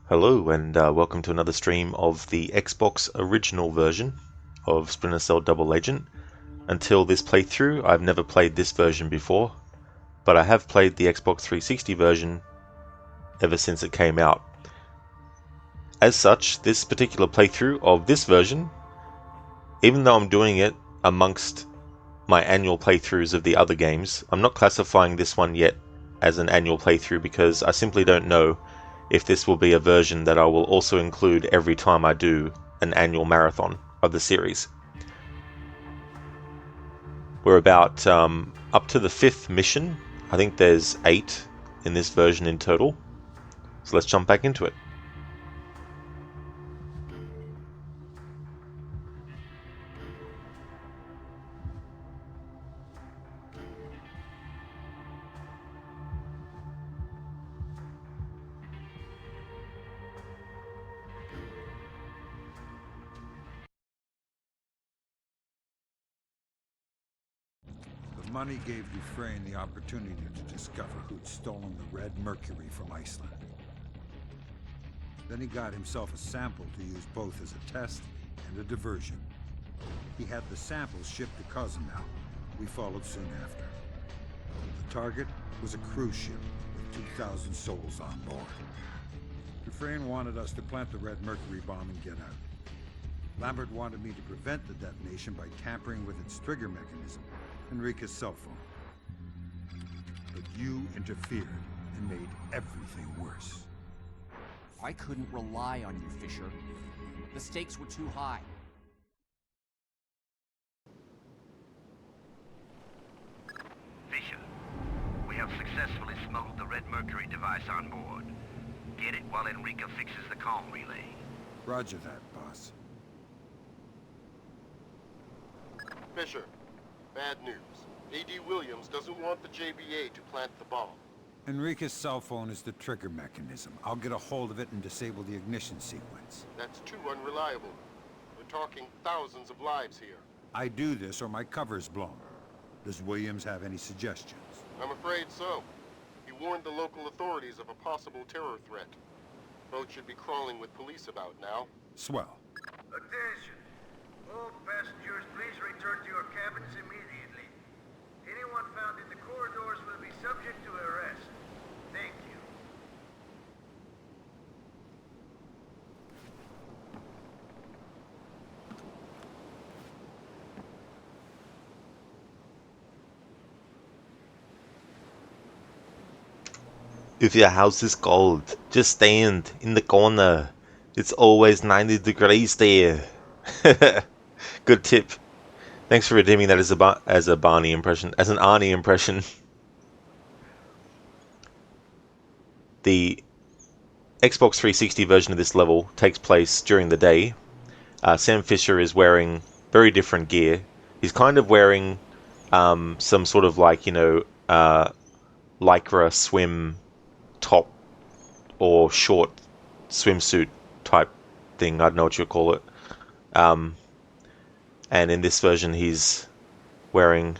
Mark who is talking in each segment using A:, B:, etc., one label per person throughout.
A: Hello and welcome to another stream of the Xbox original version of Splinter Cell Double Agent. Until this playthrough, I've never played this version before, but I have played the Xbox 360 version ever since it came out. As such, this particular playthrough of this version, even though I'm doing it amongst my annual playthroughs of the other games, I'm not classifying this one yet as an annual playthrough because I simply don't know if this will be a version that I will also include every time I do an annual marathon of the series. We're about up to the 5th mission. I think there's 8 in this version in total. So let's jump back into it.
B: The money gave Dufresne the opportunity to discover who'd stolen the red mercury from Iceland. Then he got himself a sample to use both as a test and a diversion. He had the samples shipped to Cozumel. We followed soon after. The target was a cruise ship with 2,000 souls on board. Dufresne wanted us to plant the red mercury bomb and get out. Lambert wanted me to prevent the detonation by tampering with its trigger mechanism, Enrique's cell phone. But you interfered and made everything worse.
C: I couldn't rely on you, Fisher. The stakes were too high.
D: Fisher, we have successfully smuggled the Red Mercury device on board. Get it while Enrica fixes the comm relay.
B: Roger that, boss.
E: Fisher, bad news. A.D. Williams doesn't want the JBA to plant the bomb.
B: Enrique's cell phone is the trigger mechanism. I'll get a hold of it and disable the ignition sequence.
E: That's too unreliable. We're talking thousands of lives here.
B: I do this or my cover's blown. Does Williams have any suggestions?
E: I'm afraid so. He warned the local authorities of a possible terror threat. Boat should be crawling with police about now.
B: Swell.
F: Attention! All passengers, please return to your cabins immediately. Anyone found in the corridors will be subject to arrest. Thank you.
A: If your house is cold, just stand in the corner. It's always 90 degrees there. Good tip. Thanks for redeeming that as a Barney impression, as an Arnie impression. The Xbox 360 version of this level takes place during the day. Sam Fisher is wearing very different gear. He's kind of wearing some sort of like, lycra swim top or short swimsuit type thing. I don't know what you call it. And in this version he's wearing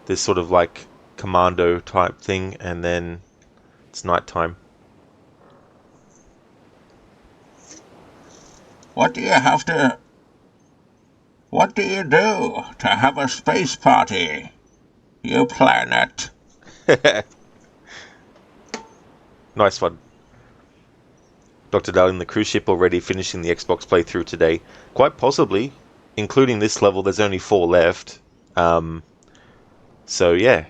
A: this sort of like commando type thing, and then it's nighttime.
G: What do you do to have a space party, you planet?
A: Nice one. Dr. Darling, the cruise ship already finishing the Xbox playthrough today. Quite possibly, including this level, there's only 4 left. So yeah,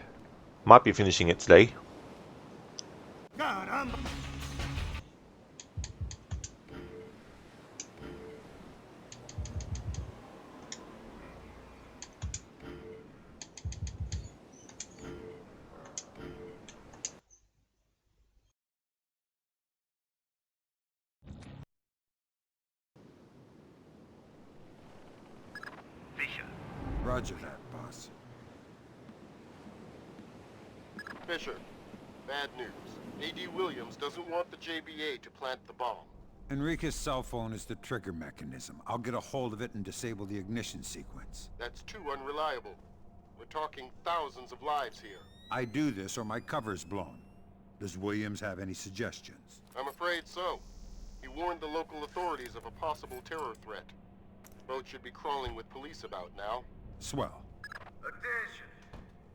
A: might be finishing it today.
D: Fisher,
B: Roger that, boss.
E: Fisher, bad news. A.D. Williams doesn't want the JBA to plant the bomb.
B: Enrique's cell phone is the trigger mechanism. I'll get a hold of it and disable the ignition sequence.
E: That's too unreliable. We're talking thousands of lives here.
B: I do this or my cover's blown. Does Williams have any suggestions?
E: I'm afraid so. He warned the local authorities of a possible terror threat. Boat should be crawling with police about now.
B: Swell.
F: Attention!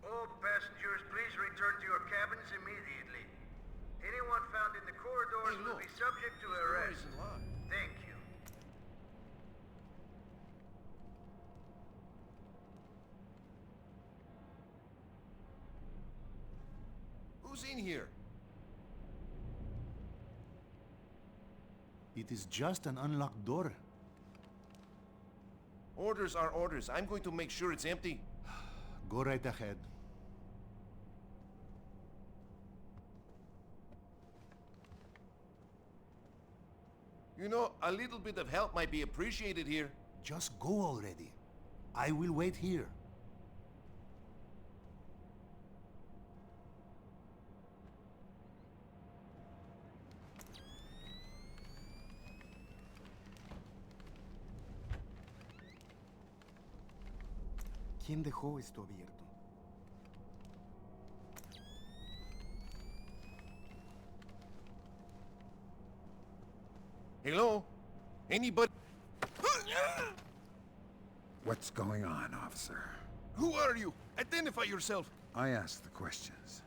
F: All passengers, please return to your cabins immediately. Anyone found in the corridors will be subject to arrest. Thank you.
H: Who's in here? It is just an unlocked door. Orders are orders. I'm going to make sure it's empty. Go right ahead. You know, a little bit of help might be appreciated here. Just go already. I will wait here. ¿Quién dejó esto abierto? Hello? Anybody?
B: What's going on, officer?
H: Who are you? Identify yourself.
B: I ask the questions.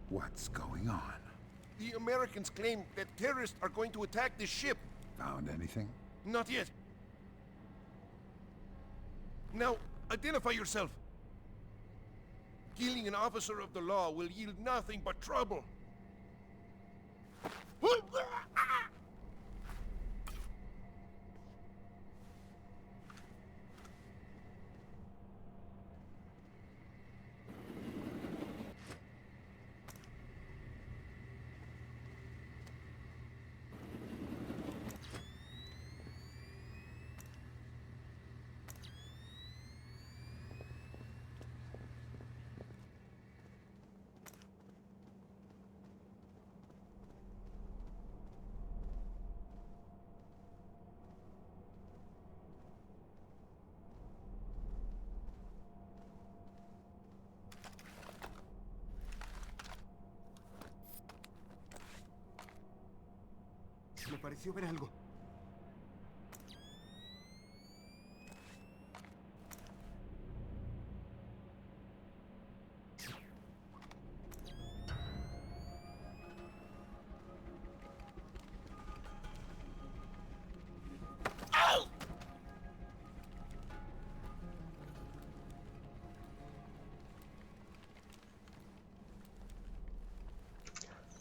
B: What's going on?
H: The Americans claim that terrorists are going to attack this ship.
B: Found anything?
H: Not yet. Now, identify yourself. Killing an officer of the law will yield nothing but trouble.
F: Me pareció ver algo.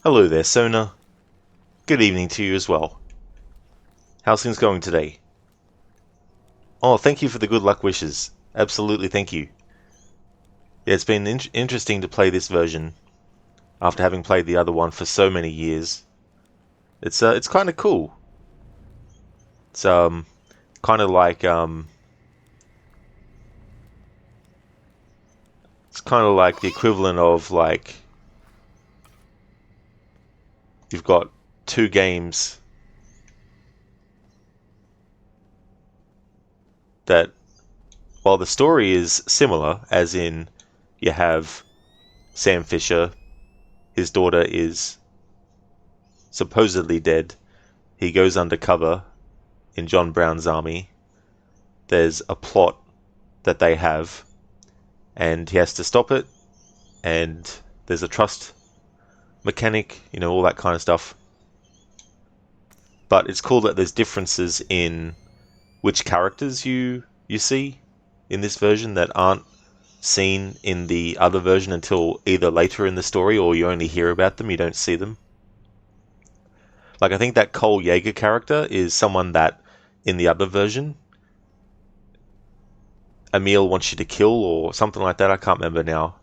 A: Hello there, Sona. Good evening to you as well. How's things going today? Oh, thank you for the good luck wishes. Absolutely, thank you. Yeah, it's been interesting to play this version after having played the other one for so many years. It's kind of cool. It's kind of like it's kind of like the equivalent of like you've got two games that, while the story is similar, as in you have Sam Fisher, his daughter is supposedly dead. He goes undercover in John Brown's army. There's a plot that they have, and he has to stop it, and there's a trust mechanic, you know, all that kind of stuff. But it's cool that there's differences in which characters you see in this version that aren't seen in the other version until either later in the story, or you only hear about them, you don't see them. Like, I think that Cole Yeager character is someone that, in the other version, Emil wants you to kill, or something like that. I can't remember now.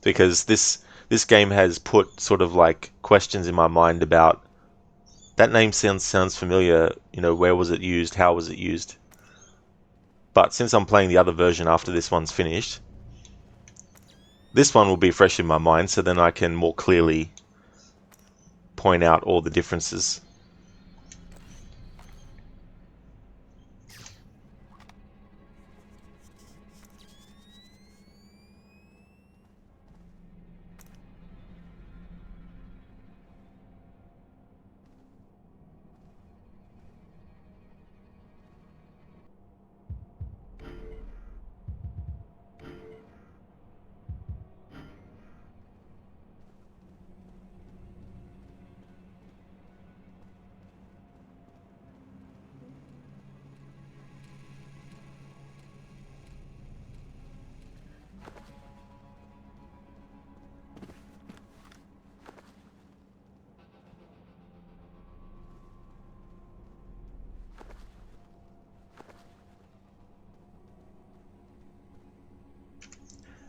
A: Because this game has put sort of like questions in my mind about, that name sounds familiar, you know, where was it used, how was it used? But since I'm playing the other version after this one's finished, this one will be fresh in my mind, so then I can more clearly point out all the differences.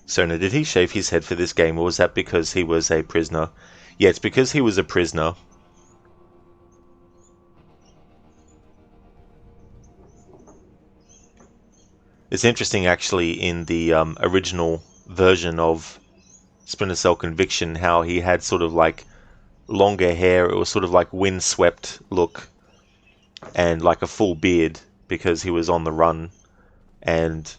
A: So now, did he shave his head for this game, or was that because he was a prisoner? Yeah, it's because he was a prisoner. It's interesting, actually, in the original version of Splinter Cell Conviction, how he had sort of like longer hair. It was sort of like windswept look, and like a full beard, because he was on the run. And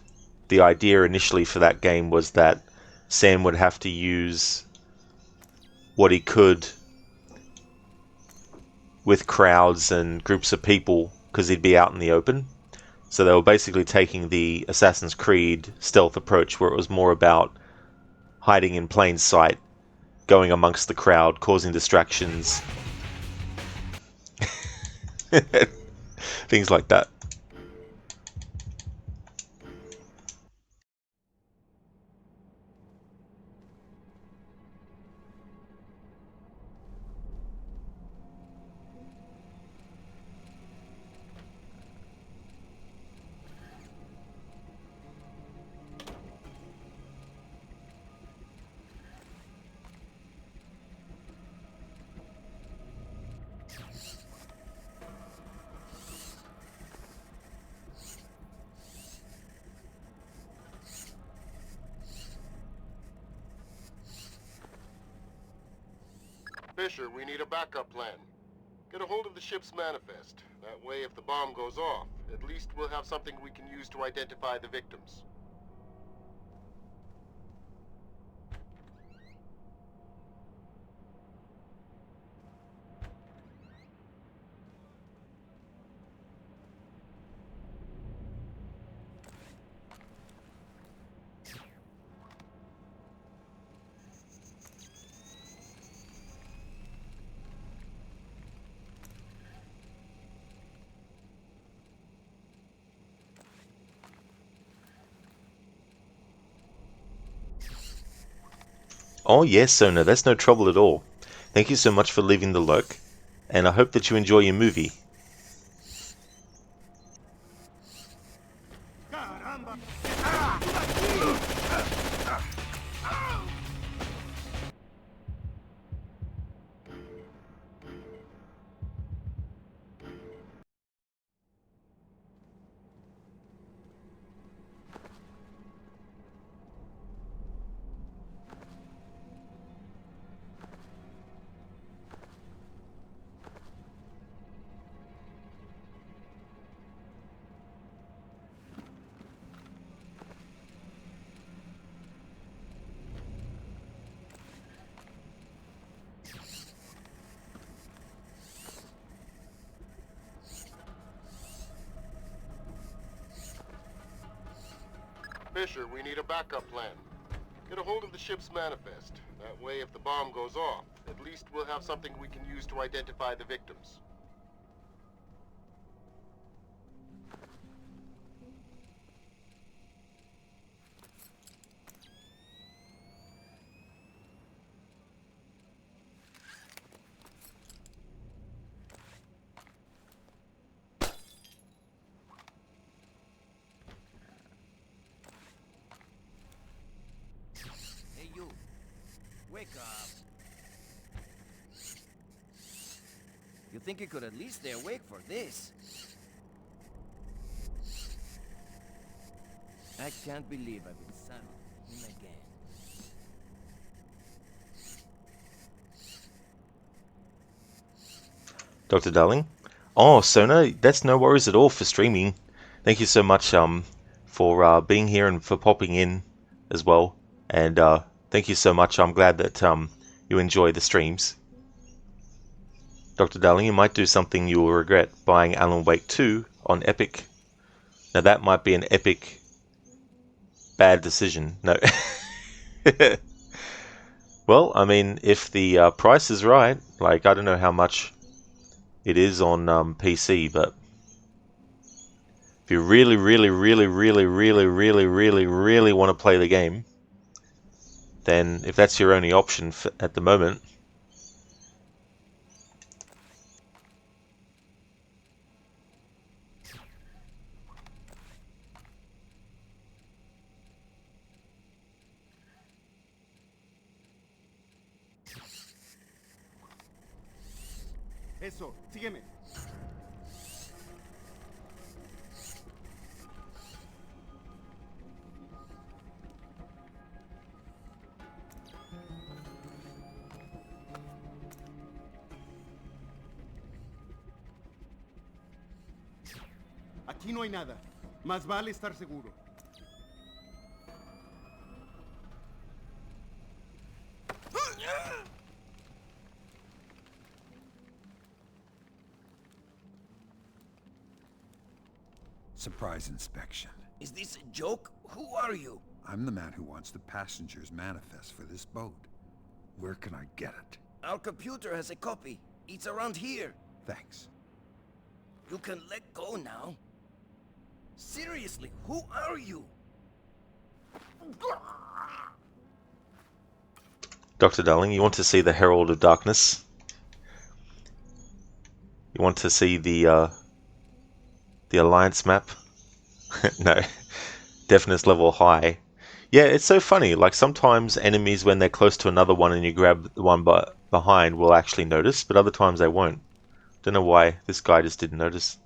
A: the idea initially for that game was that Sam would have to use what he could with crowds and groups of people, because he'd be out in the open. So they were basically taking the Assassin's Creed stealth approach, where it was more about hiding in plain sight, going amongst the crowd, causing distractions, things like that.
E: Fisher, we need a backup plan. Get a hold of the ship's manifest. That way, if the bomb goes off, at least we'll have something we can use to identify the victims.
A: Oh yes, Sona, that's no trouble at all. Thank you so much for leaving the lurk, and I hope that you enjoy your movie.
E: Fisher, we need a backup plan. Get a hold of the ship's manifest. That way, if the bomb goes off, at least we'll have something we can use to identify the victims.
C: Hey, you. Wake up. You think you could at least stay awake for this? I can't believe I've been saddled with him again.
A: Dr. Darling? Oh, Sona, that's no worries at all for streaming. Thank you so much for being here and for popping in as well. And thank you so much. I'm glad that you enjoy the streams. Dr. Darling, you might do something you will regret, buying Alan Wake 2 on Epic. Now that might be an epic bad decision. No. Well, I mean, if the price is right, like, I don't know how much it is on PC, but if you really, really, really, really, really, really, really, really want to play the game, then if that's your only option at the moment,
I: Eso, sígueme. Aquí no hay nada. Más vale estar seguro.
B: Surprise inspection.
C: Is this a joke? Who are you?
B: I'm the man who wants the passenger's manifest for this boat. Where can I get it?
C: Our computer has a copy. It's around here.
B: Thanks.
C: You can let go now. Seriously, who are you?
A: Dr. Darling, you want to see the Herald of Darkness? You want to see the Alliance map? No. Deafness level high. Yeah, it's so funny. Like, sometimes enemies, when they're close to another one and you grab the one behind, will actually notice, but other times they won't. Don't know why. This guy just didn't notice.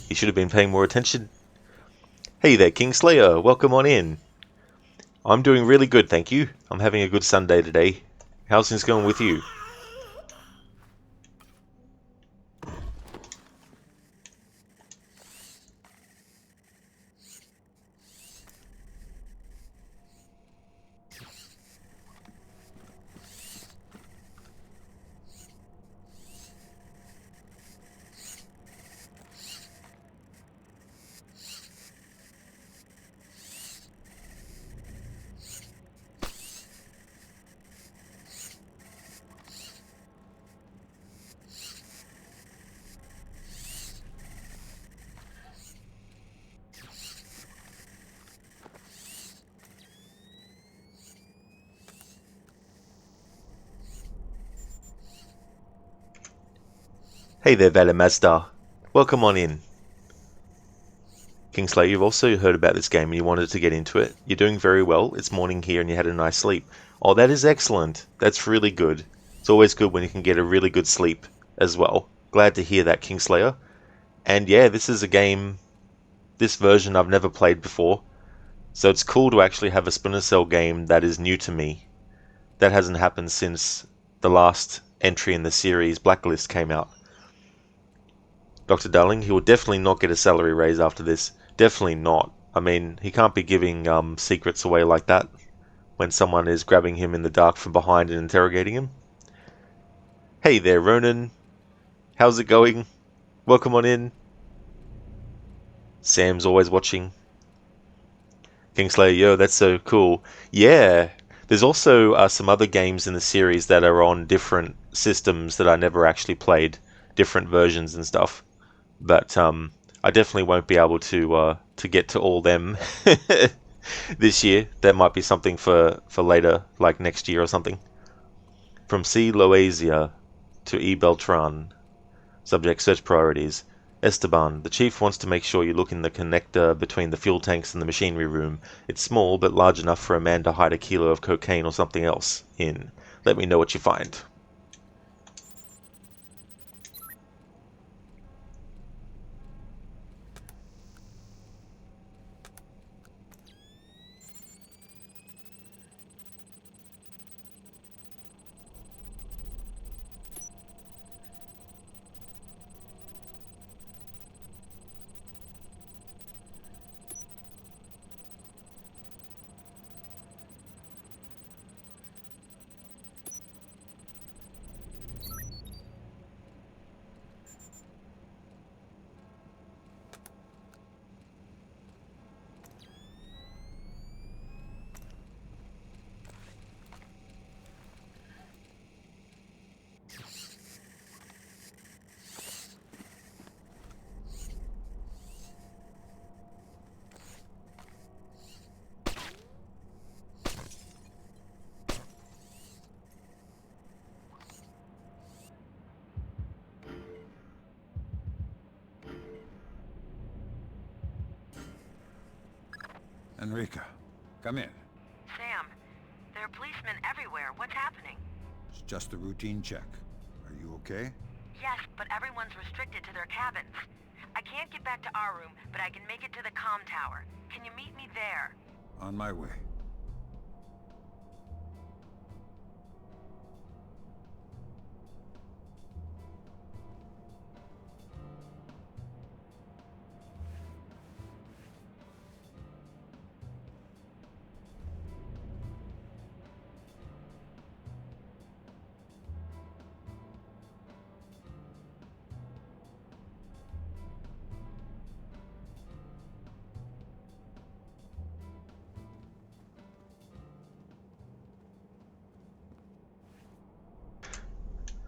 A: He should have been paying more attention. Hey there, Kingslayer. Welcome on in. I'm doing really good, thank you. I'm having a good Sunday today. How's things going with you? Hey there, Valer Mazda. Welcome on in. Kingslayer, you've also heard about this game and you wanted to get into it. You're doing very well. It's morning here and you had a nice sleep. Oh, that is excellent. That's really good. It's always good when you can get a really good sleep as well. Glad to hear that, Kingslayer. And yeah, this is a game, this version I've never played before. So it's cool to actually have a Splinter Cell game that is new to me. That hasn't happened since the last entry in the series, Blacklist, came out. Dr. Darling, he will definitely not get a salary raise after this. Definitely not. I mean, he can't be giving secrets away like that when someone is grabbing him in the dark from behind and interrogating him. Hey there, Ronan. How's it going? Welcome on in. Sam's always watching. Kingslayer, yo, that's so cool. Yeah, there's also some other games in the series that are on different systems that I never actually played, different versions and stuff. But I definitely won't be able to get to all them this year. That might be something for later, like next year or something. From C. Loasia to E. Beltran. Subject search priorities. Esteban, the chief wants to make sure you look in the connector between the fuel tanks and the machinery room. It's small, but large enough for a man to hide a kilo of cocaine or something else in. Let me know what you find.
B: Enrica, come in.
J: Sam, there are policemen everywhere. What's happening?
B: It's just a routine check. Are you okay?
J: Yes, but everyone's restricted to their cabins. I can't get back to our room, but I can make it to the comm tower. Can you meet me there?
B: On my way.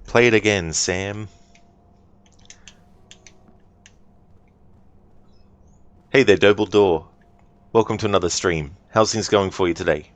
A: Play it again, Sam. Hey there, Dobledore. Welcome to another stream. How's things going for you today?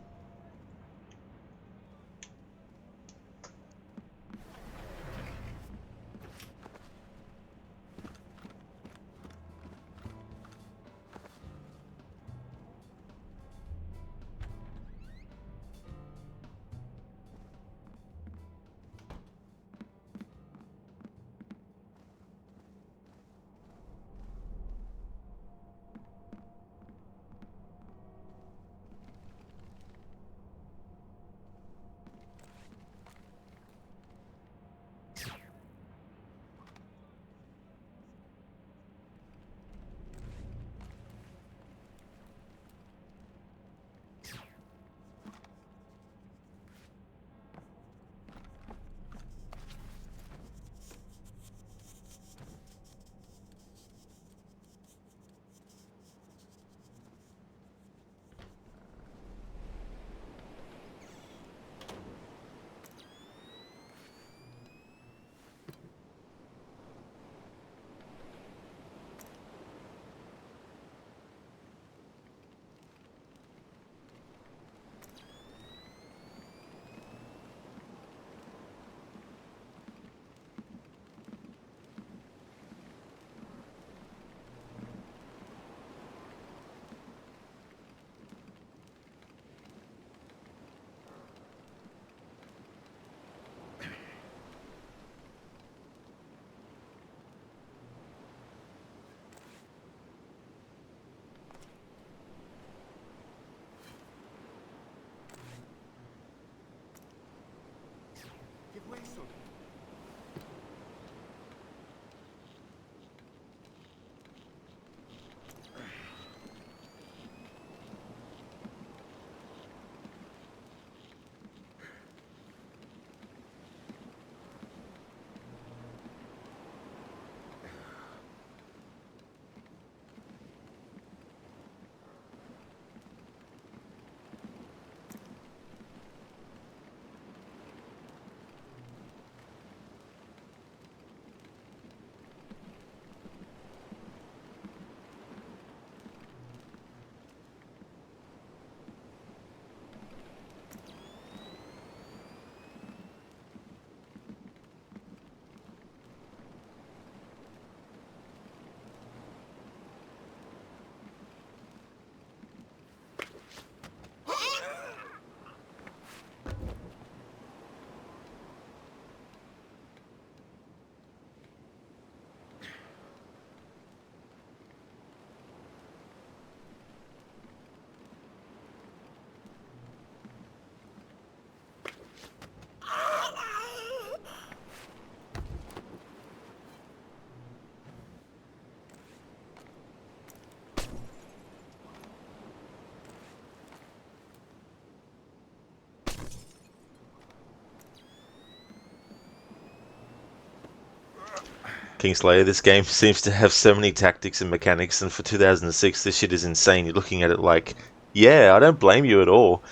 A: Kingslayer, this game seems to have so many tactics and mechanics, and for 2006, this shit is insane. You're looking at it like, yeah, I don't blame you at all.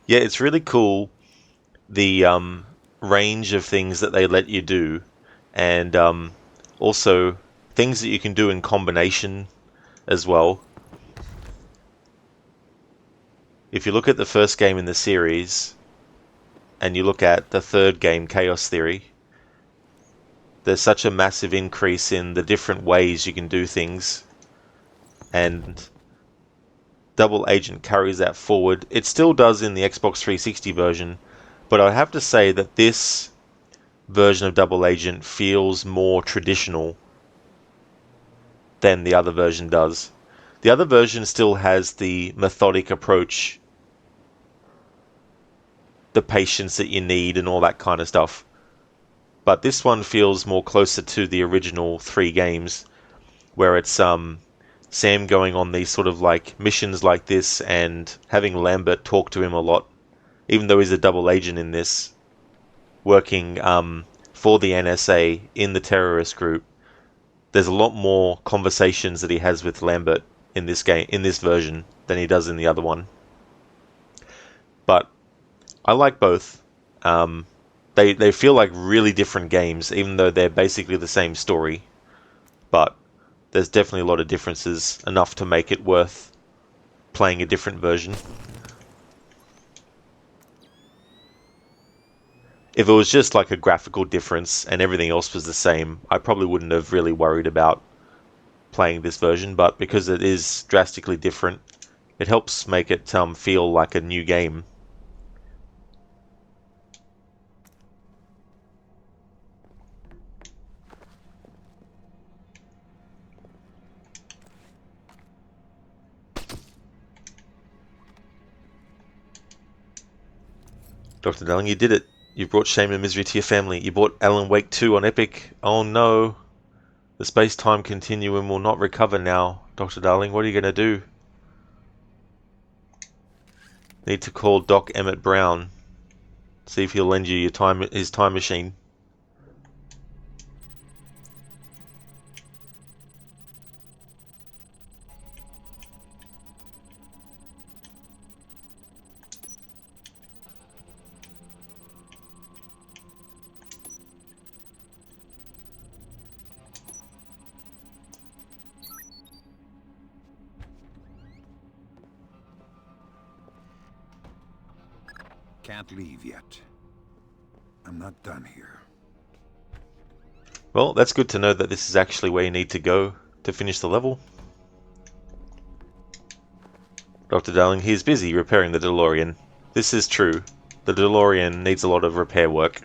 A: Yeah, it's really cool, the range of things that they let you do, and also things that you can do in combination as well. If you look at the first game in the series, and you look at the third game, Chaos Theory, there's such a massive increase in the different ways you can do things, and Double Agent carries that forward. It still does in the Xbox 360 version, but I have to say that this version of Double Agent feels more traditional than the other version does. The other version still has the methodic approach, the patience that you need, and all that kind of stuff. But this one feels more closer to the original 3 games, where it's Sam going on these sort of like missions like this and having Lambert talk to him a lot, even though he's a double agent in this, working for the NSA in the terrorist group. There's a lot more conversations that he has with Lambert in this game, in this version, than he does in the other one. But I like both. They feel like really different games, even though they're basically the same story. But there's definitely a lot of differences, enough to make it worth playing a different version. If it was just like a graphical difference and everything else was the same, I probably wouldn't have really worried about playing this version, but because it is drastically different, it helps make it feel like a new game. Dr. Darling, you did it. You brought shame and misery to your family. You bought Alan Wake 2 on Epic. Oh no. The space-time continuum will not recover now. Dr. Darling, what are you going to do? Need to call Doc Emmett Brown. See if he'll lend you his time machine.
B: Can't leave yet. I'm not done here.
A: Well, that's good to know that this is actually where you need to go to finish the level. Dr. Darling, he's busy repairing the DeLorean. This is true. The DeLorean needs a lot of repair work.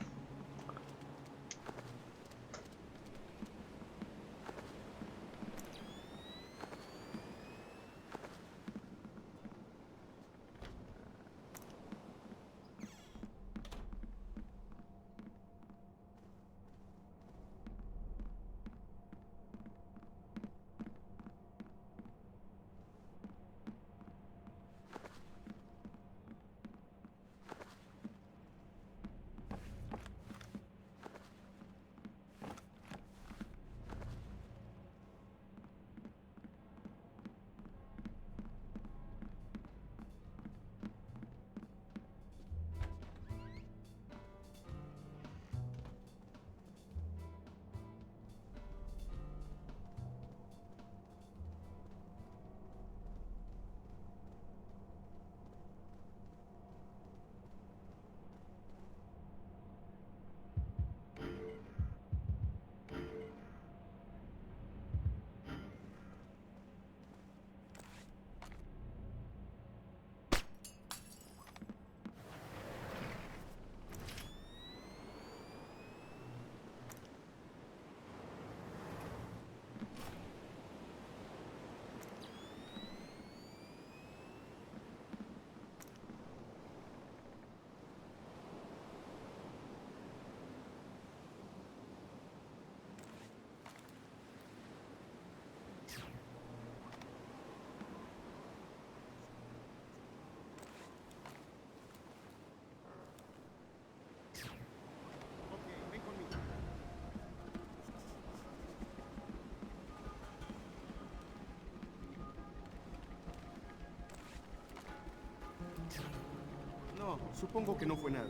I: No, supongo que no fue nada.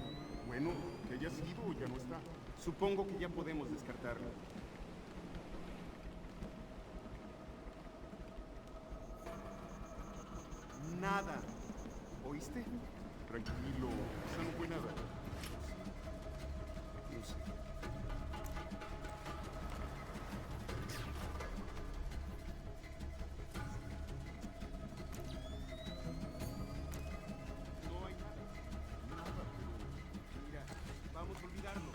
I: Bueno, que haya sido ya no está. Supongo que ya podemos descartarlo. Nada. ¿Oíste? Tranquilo, eso no fue nada.
C: Yo sé.
I: No hay nada. Nada, pero... Mira, vamos a olvidarlo.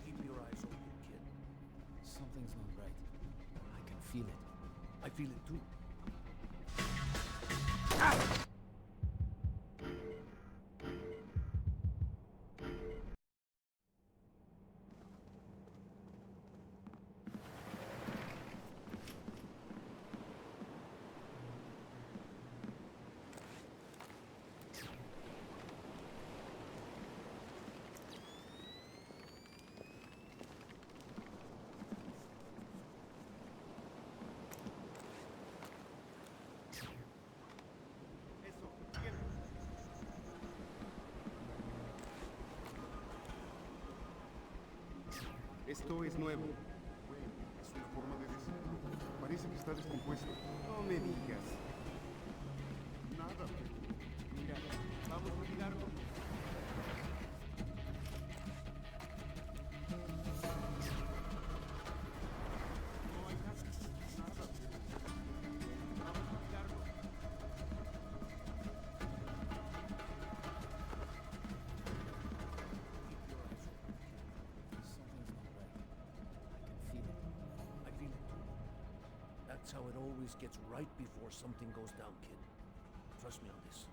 C: Keep your eyes open, kid. Something's not right. I can feel it. I feel it too.
I: Eso, bien. Esto es nuevo. Bueno, es una forma de decirlo. Parece que está descompuesto. No me digas. Nada, pero... Mira, vamos a olvidarlo. No hay nada. Nada, pero... Vamos a olvidarlo.
C: Something's not right. I can feel it. I feel it too. That's how it always gets right before something goes down, kid. Trust me on this.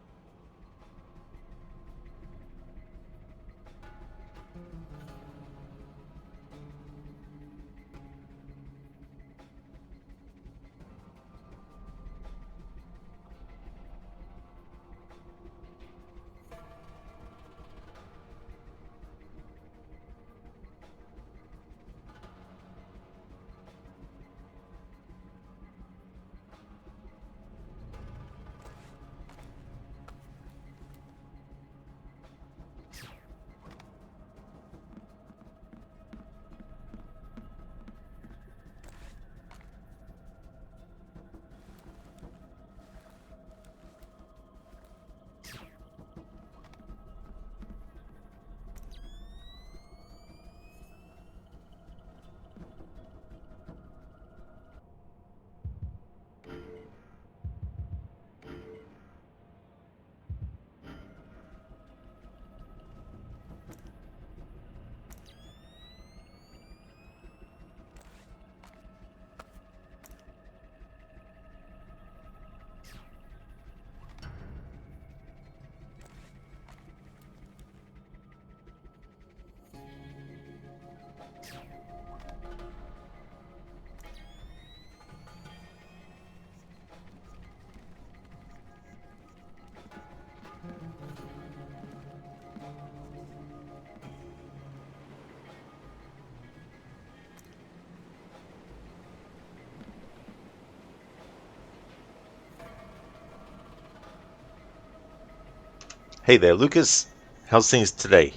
A: Hey there, Lucas. How's things today?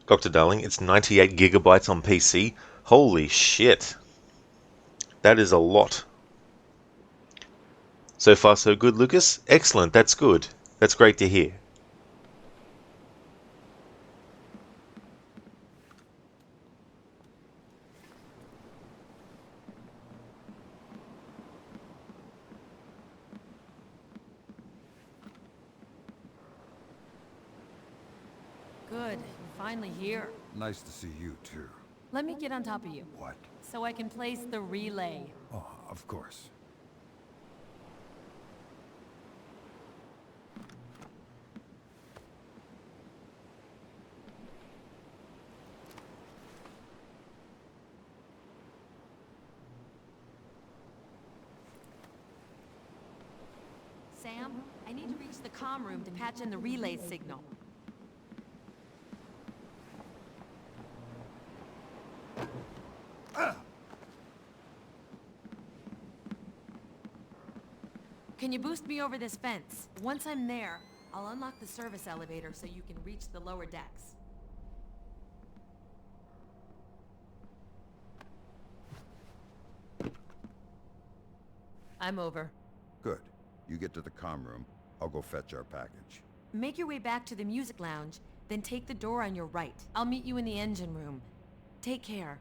A: Dr. Darling, it's 98 gigabytes on PC. Holy shit. That is a lot. So far so good, Lucas? Excellent, that's good. That's great to hear.
K: Good. You're finally here.
B: Nice to see you, too.
K: Let me get on top of you,
B: What?
K: so I can place the relay.
B: Oh, of course.
K: Sam, I need to reach the comm room to patch in the relay signal. Can you boost me over this fence? Once I'm there, I'll unlock the service elevator so you can reach the lower decks. I'm over.
B: Good. You get to the comm room. I'll go fetch our package.
K: Make your way back to the music lounge, then take the door on your right. I'll meet you in the engine room. Take care.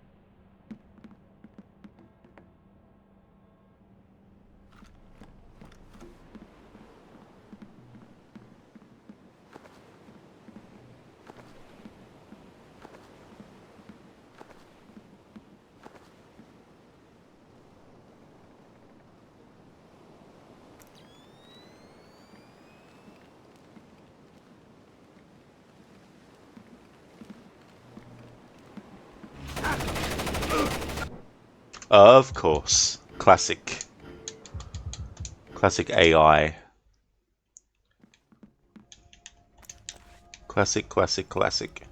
A: Of course. Classic. Classic AI. Classic, classic, classic.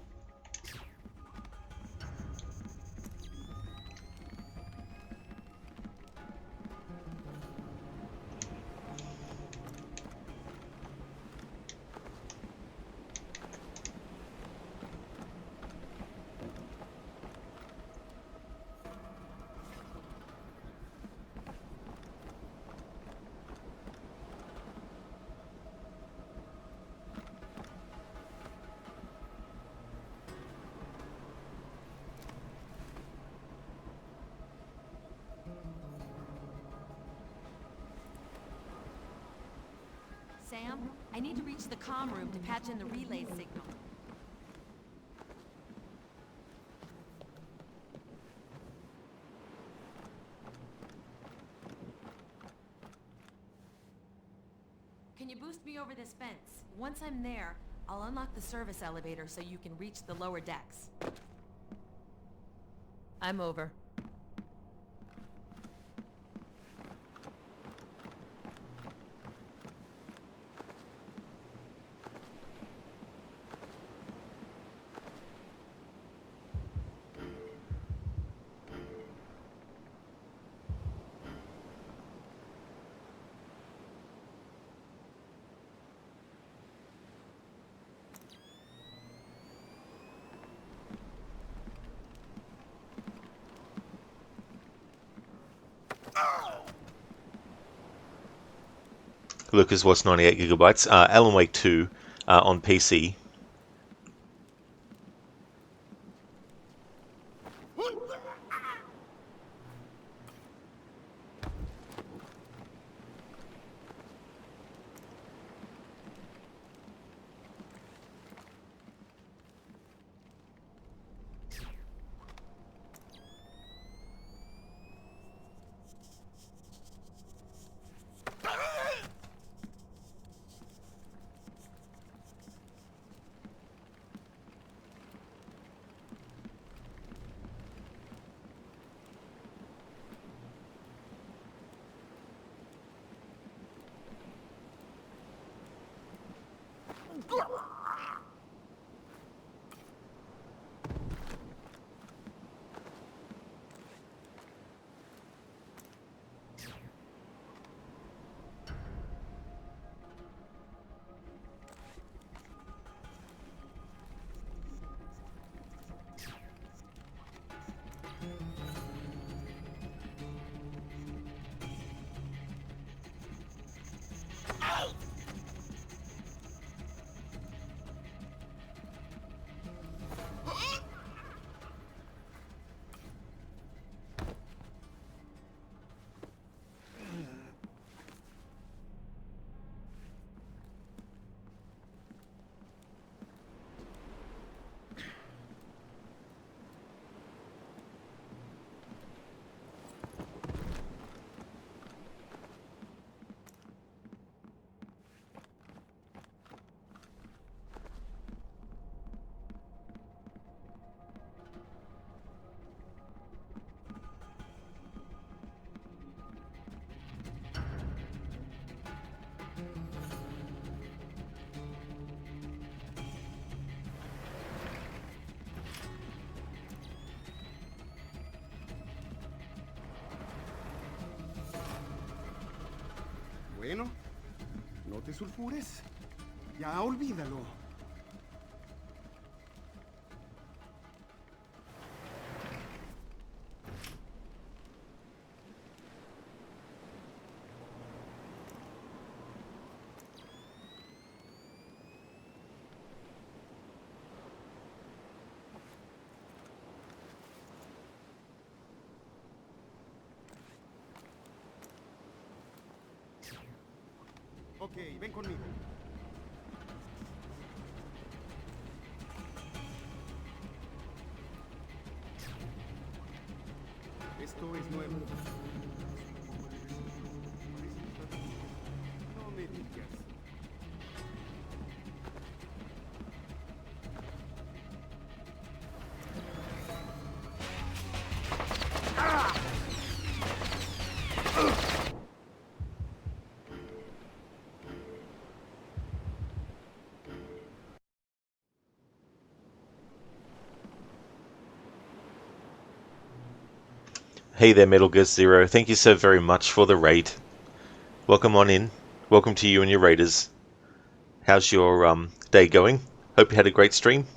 K: Sam, I need to reach the comm room to patch in the relay signal. Can you boost me over this fence? Once I'm there, I'll unlock the service elevator so you can reach the lower decks. I'm over.
A: Lucas, what's 98 gigabytes? Alan Wake 2 on PC.
I: Bueno, no te sulfures. Ya olvídalo. Ok, ven conmigo. Esto es nuevo. No me digas.
A: Hey there, Metal Gear Zero. Thank you so very much for the raid. Welcome on in. Welcome to you and your raiders. How's your day going? Hope you had a great stream.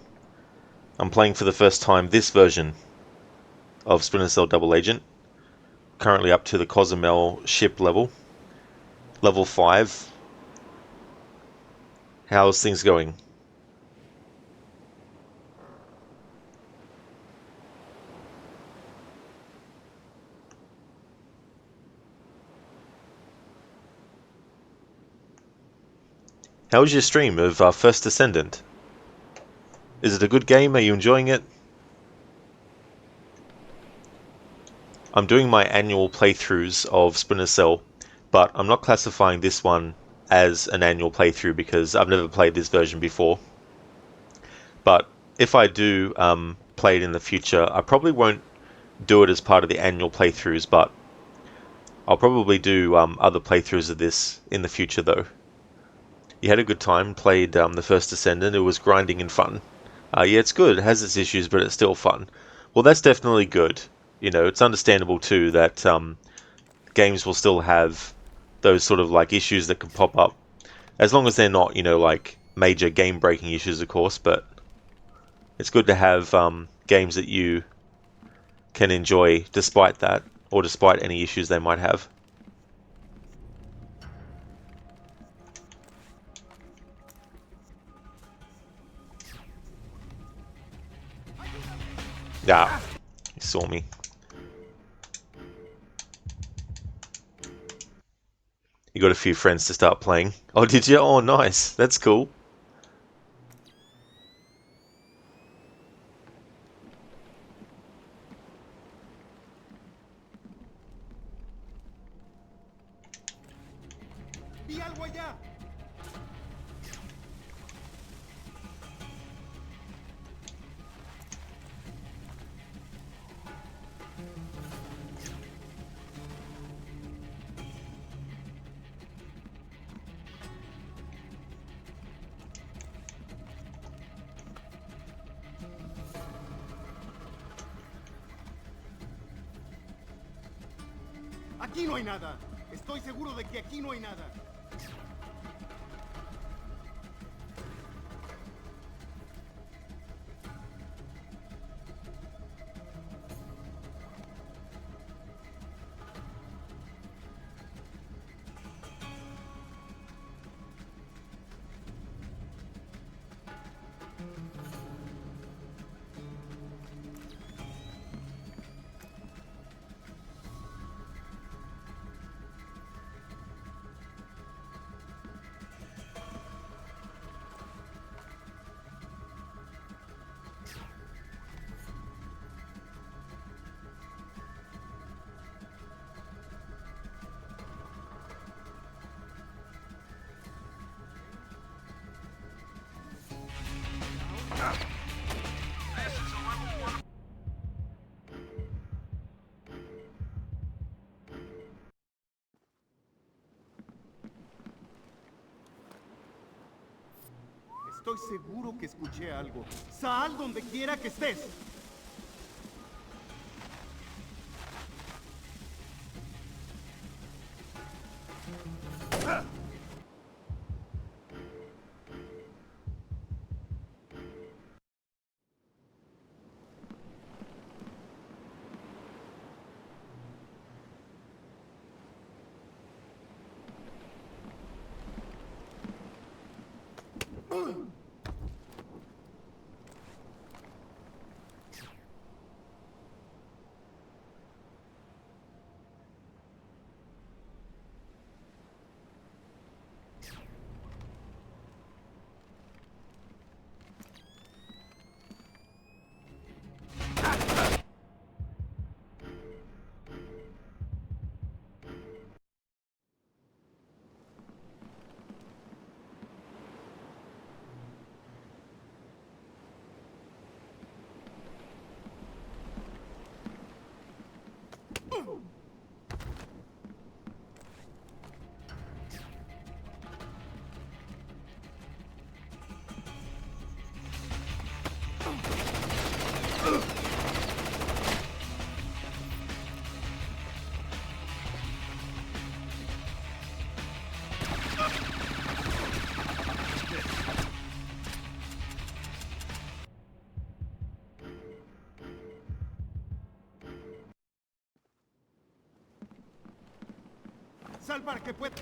A: I'm playing for the first time this version of Splinter Cell Double Agent. Currently up to the Cozumel ship level. Level 5. How's things going? How was your stream of First Descendant? Is it a good game? Are you enjoying it? I'm doing my annual playthroughs of Splinter Cell, but I'm not classifying this one as an annual playthrough because I've never played this version before. But if I do play it in the future, I probably won't do it as part of the annual playthroughs, but I'll probably do other playthroughs of this in the future though. You had a good time, played the First Descendant, it was grinding and fun. Yeah, it's good, it has its issues, but it's still fun. Well, that's definitely good. You know, it's understandable too that games will still have those sort of like issues that can pop up. As long as they're not, you know, like major game-breaking issues, of course, but it's good to have games that you can enjoy despite that, or despite any issues they might have. Ah, he saw me. You got a few friends to start playing. Oh, did you? Oh, nice. That's cool.
I: Vi algo allá. Aquí no hay nada. Estoy seguro de que aquí no hay nada. Estoy seguro que escuché algo. Sal donde quiera que estés. sal para que pueda...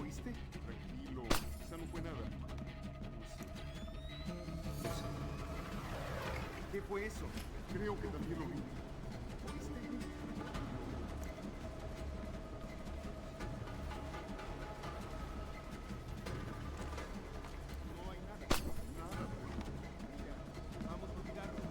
I: ¿Oíste? Tranquilo, quizá no fue nada. No sé. ¿Qué fue eso? Creo que también lo vi. ¿Oíste? No hay nada. Nada. Mira, vamos a olvidarlo.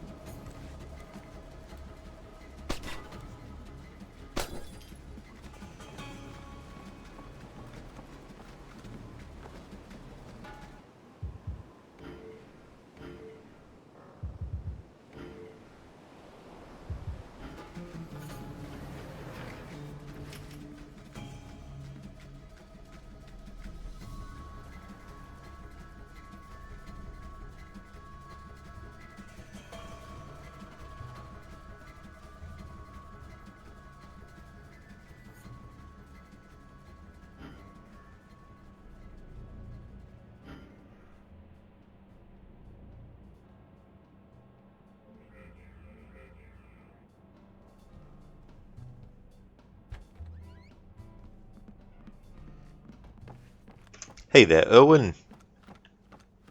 A: Hey there, Erwin.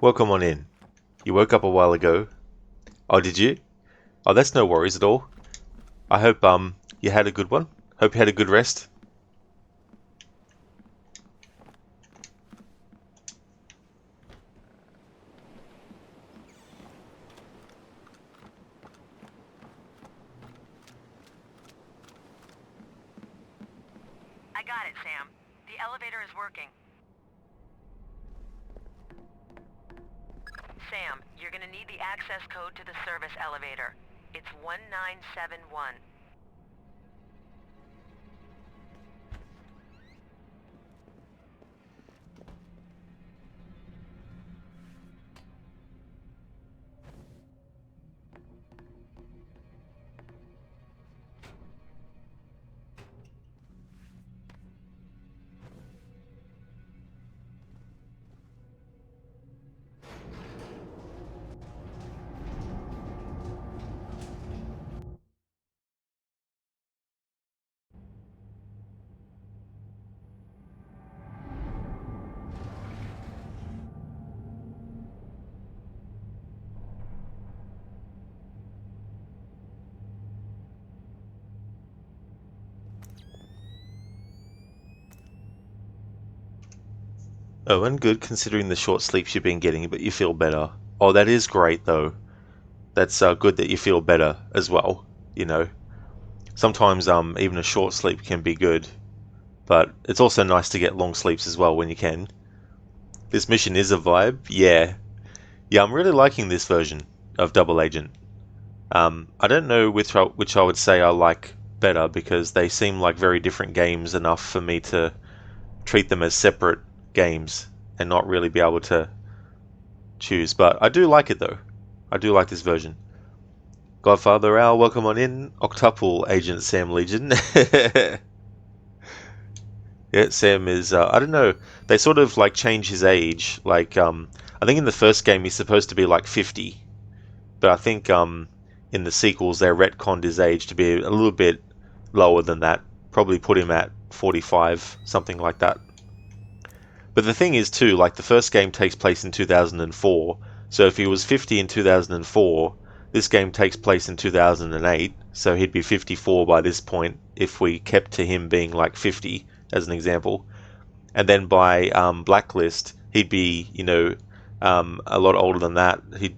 A: Welcome on in. You woke up a while ago. Oh, did you? Oh, that's no worries at all. I hope you had a good one. Hope you had a good rest.
J: I got it, Sam. The elevator is working. Sam, you're gonna need the access code to the service elevator. It's 1971.
A: Oh, and good considering the short sleeps you've been getting, but you feel better. Oh, that is great though. That's good that you feel better as well. You know, sometimes even a short sleep can be good, but it's also nice to get long sleeps as well when you can. This mission is a vibe, yeah. Yeah, I'm really liking this version of Double Agent. I don't know which I would say I like better because they seem like very different games enough for me to treat them as separate games and not really be able to choose. But I do like it though. I do like this version. Godfather Al, welcome on in. Octuple Agent Sam Legion. Yeah, Sam is, I don't know, they sort of like change his age. Like, I think in the first game he's supposed to be like 50. But I think in the sequels they retconned his age to be a little bit lower than that. Probably put him at 45, something like that. But the thing is too, like the first game takes place in 2004, So if he was 50 in 2004, this game takes place in 2008, so he'd be 54 by this point if we kept to him being like 50 as an example. And then by Blacklist, he'd be, a lot older than that. He'd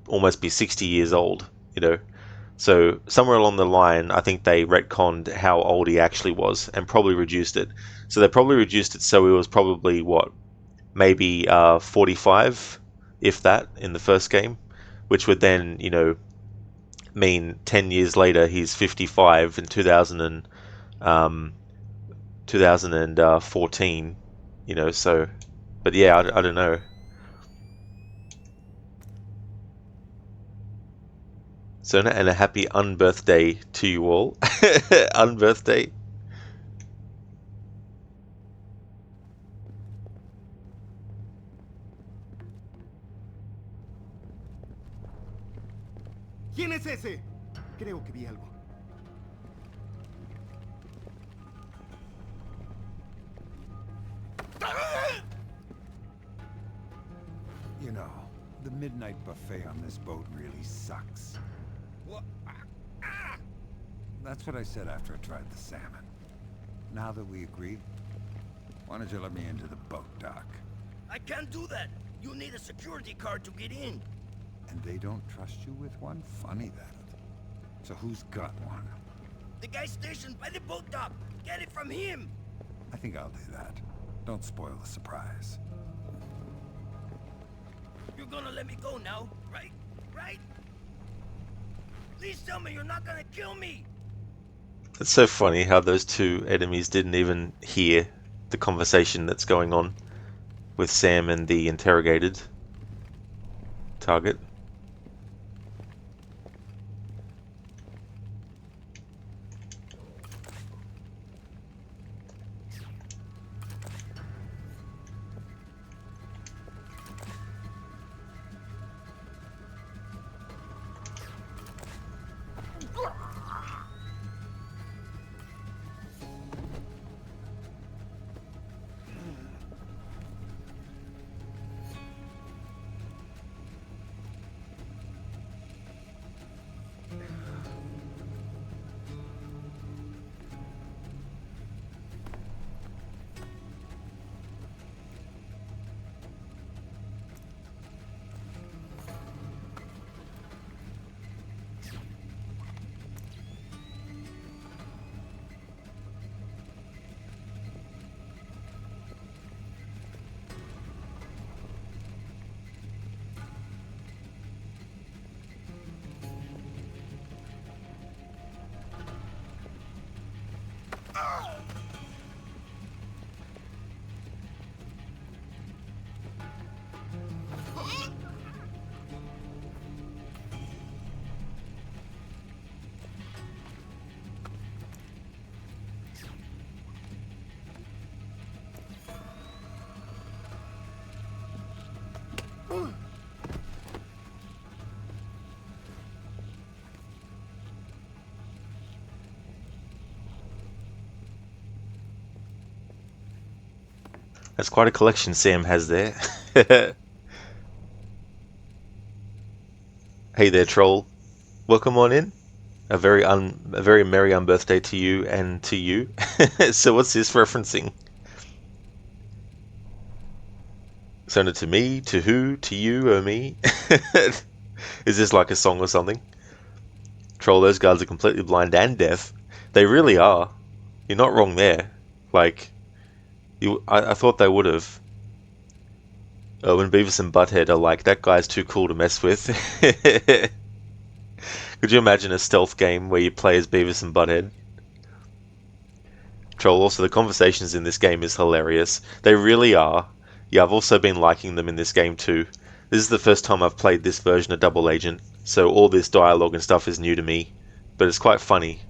A: almost be 60 years old, So somewhere along the line, I think they retconned how old he actually was and probably reduced it. So they probably reduced it so he was probably, maybe 45, if that, in the first game, which would then, mean 10 years later he's 55 in 2014, so, but yeah, I don't know. So, and a happy unbirthday to you all. Unbirthday.
I: ¿Quién es ese? Creo que vi algo.
B: You know, the midnight buffet on this boat really sucks.
H: What?
B: That's what I said after I tried the salmon. Now that we agreed, why don't you let me into the boat, Doc?
C: I can't do that. You need a security card to get in.
B: And they don't trust you with one? Funny that. So who's got one?
C: The guy stationed by the boat dock. Get it from him.
B: I think I'll do that. Don't spoil the surprise.
C: You're gonna let me go now, right? Right? Please tell me you're not gonna kill me.
A: It's so funny how those two enemies didn't even hear the conversation that's going on with Sam and the interrogated target. That's quite a collection Sam has there. Hey there, troll. Welcome on in. A very merry unbirthday to you and to you. So what's this referencing? Send it to me, to who, to you, or me? Is this like a song or something? Troll, those guards are completely blind and deaf. They really are. You're not wrong there. Like, I thought they would have. When Beavis and Butthead are like, that guy's too cool to mess with. Could you imagine a stealth game where you play as Beavis and Butthead? Troll, also the conversations in this game is hilarious. They really are. Yeah, I've also been liking them in this game too. This is the first time I've played this version of Double Agent, so all this dialogue and stuff is new to me. But it's quite funny.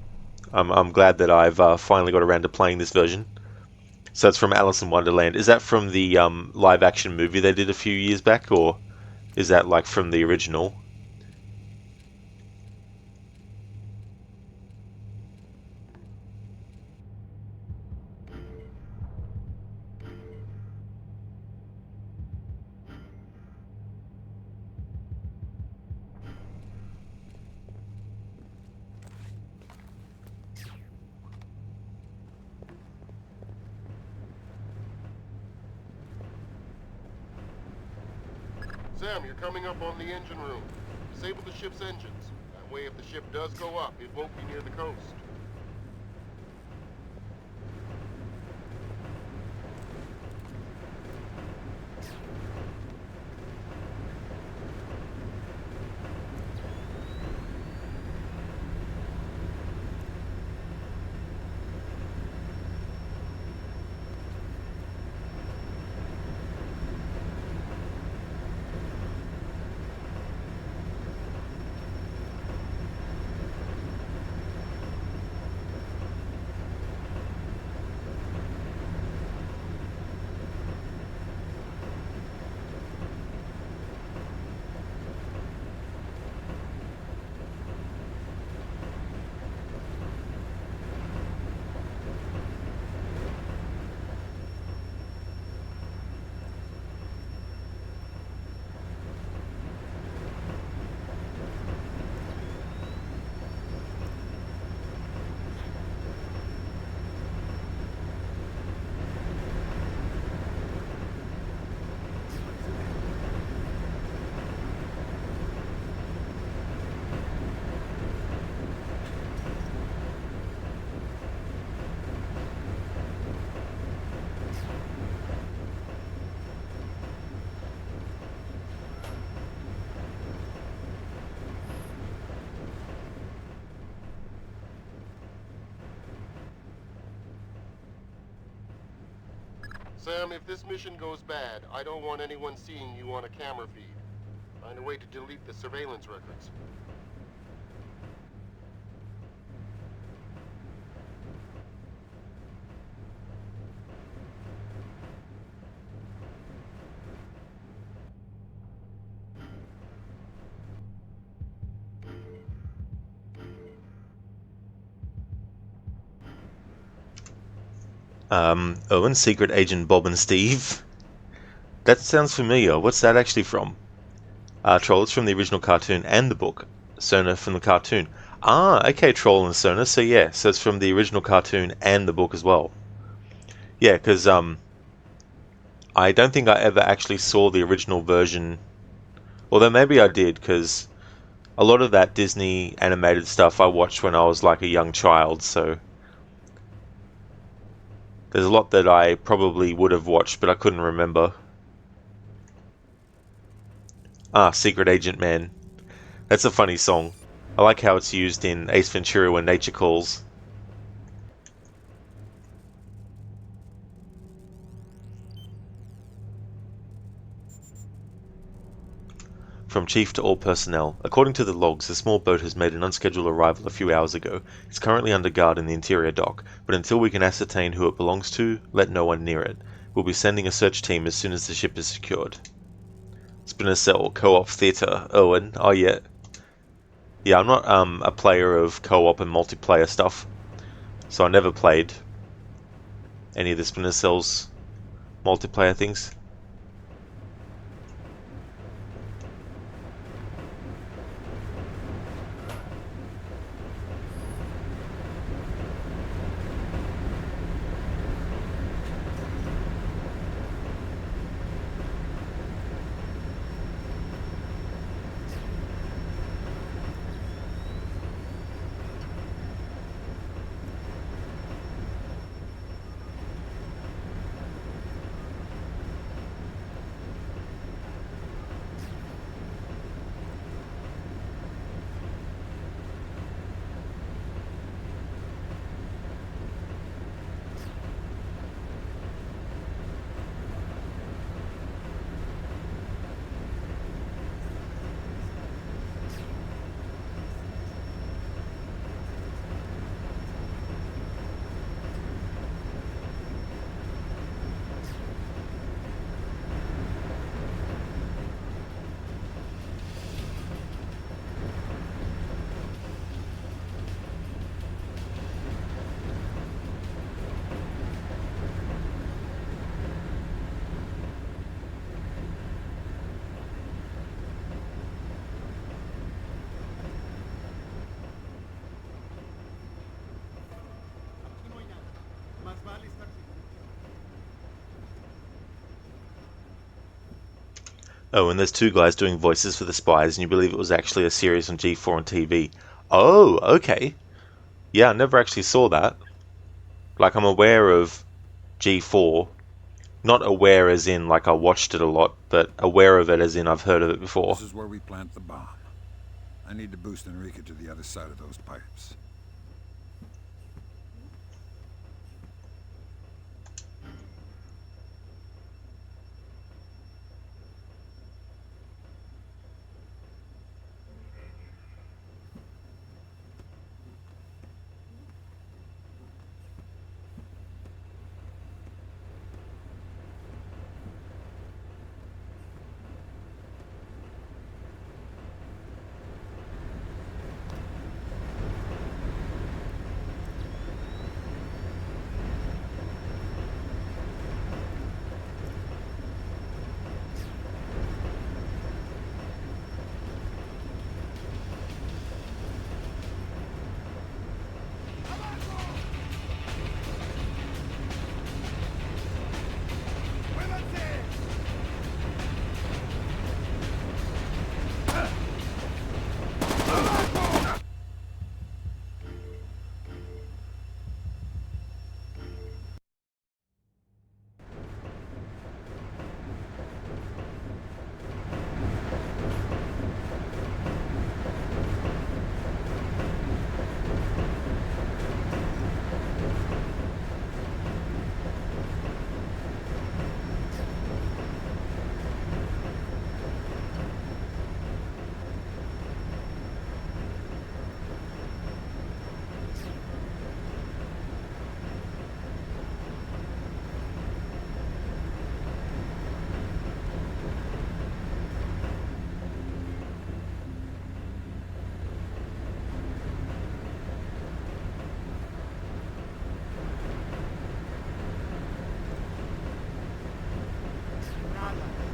A: I'm glad that I've finally got around to playing this version. So it's from Alice in Wonderland. Is that from the live action movie they did a few years back, or is that like from the original?
E: Sam, you're coming up on the engine room. Disable the ship's engines. That way, if the ship does go up, it won't be near the coast. Sam, if this mission goes bad, I don't want anyone seeing you on a camera feed. Find a way to delete the surveillance records.
A: Owen, Secret Agent Bob and Steve. That sounds familiar. What's that actually from? Troll, it's from the original cartoon and the book. Sona from the cartoon. Ah, okay, Troll and Sona. So yeah, so it's from the original cartoon and the book as well. Yeah, because I don't think I ever actually saw the original version. Although maybe I did, because a lot of that Disney animated stuff I watched when I was like a young child, so there's a lot that I probably would have watched, but I couldn't remember. Ah, Secret Agent Man. That's a funny song. I like how it's used in Ace Ventura when nature calls. From Chief to all personnel. According to the logs, a small boat has made an unscheduled arrival a few hours ago. It's currently under guard in the interior dock, but until we can ascertain who it belongs to, let no one near it. We'll be sending a search team as soon as the ship is secured. Splinter Cell Co-op Theatre. Owen. Oh yeah. Yeah, I'm not a player of co-op and multiplayer stuff, so I never played any of the Splinter Cell's multiplayer things. Oh, and there's two guys doing voices for the spies, and you believe it was actually a series on G4 on TV. Oh, okay. Yeah, I never actually saw that. Like, I'm aware of G4. Not aware as in, like, I watched it a lot, but aware of it as in I've heard of it before.
B: This is where we plant the bomb. I need to boost Enrique to the other side of those pipes.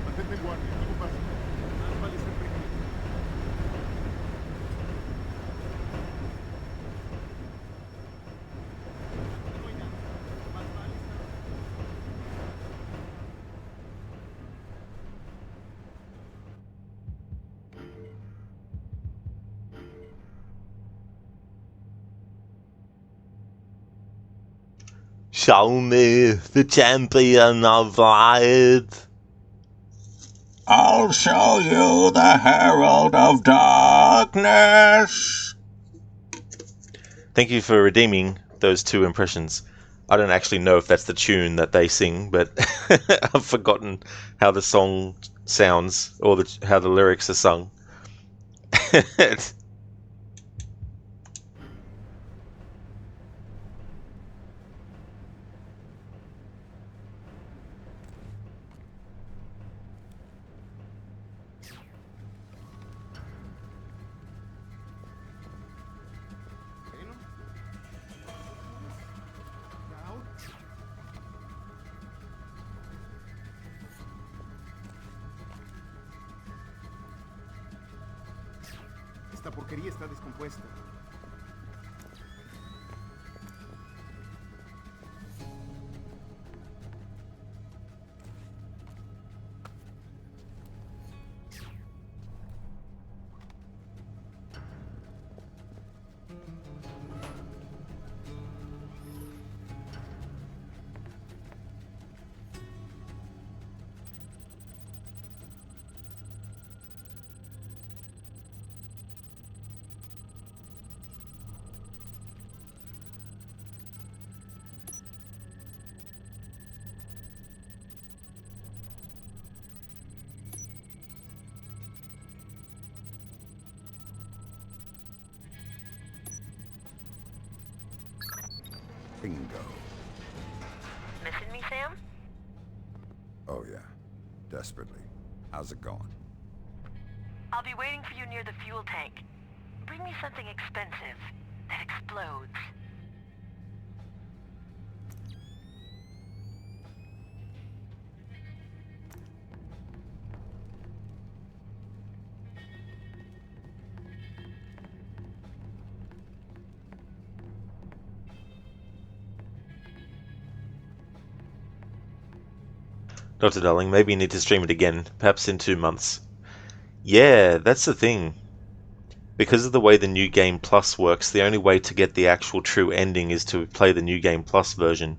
I: Mantente en guardia, algo pasa. Más vale ser precavido. No hay nada. Más vale estar...
A: Show me the champion of light.
G: I'll show you the Herald of Darkness.
A: Thank you for redeeming those two impressions. I don't actually know if that's the tune that they sing, but I've forgotten how the song sounds or how the lyrics are sung.
I: Esta porquería está descompuesta.
B: Bingo.
J: Missing me, Sam?
B: Oh yeah. Desperately. How's it going?
J: I'll be waiting for you near the fuel tank. Bring me something expensive that explodes.
A: Dr. Darling, maybe you need to stream it again, perhaps in 2 months. Yeah, that's the thing. Because of the way the New Game Plus works, the only way to get the actual true ending is to play the New Game Plus version.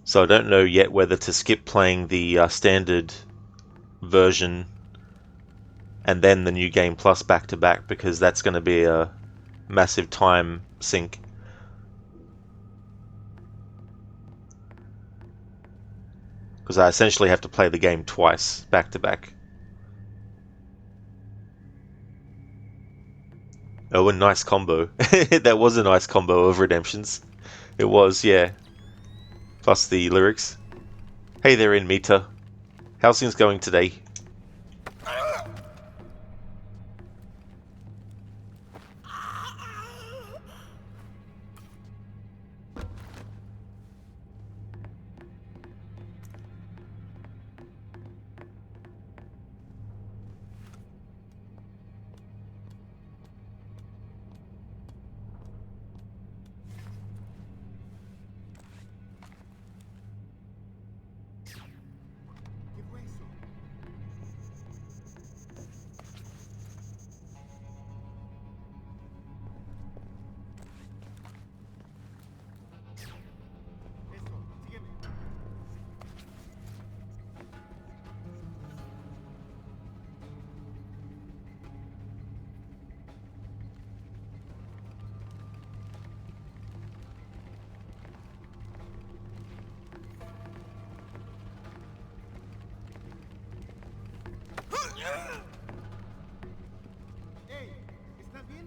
A: So I don't know yet whether to skip playing the standard version and then the New Game Plus back to back, because that's going to be a massive time sink. Because I essentially have to play the game twice, back to back. Oh, a nice combo. That was a nice combo of redemptions. It was, yeah. Plus the lyrics. Hey there, in Mita. How's things going today?
I: ¿Qué fue eso? Eso, sígueme. ¡Ey! ¿Estás bien?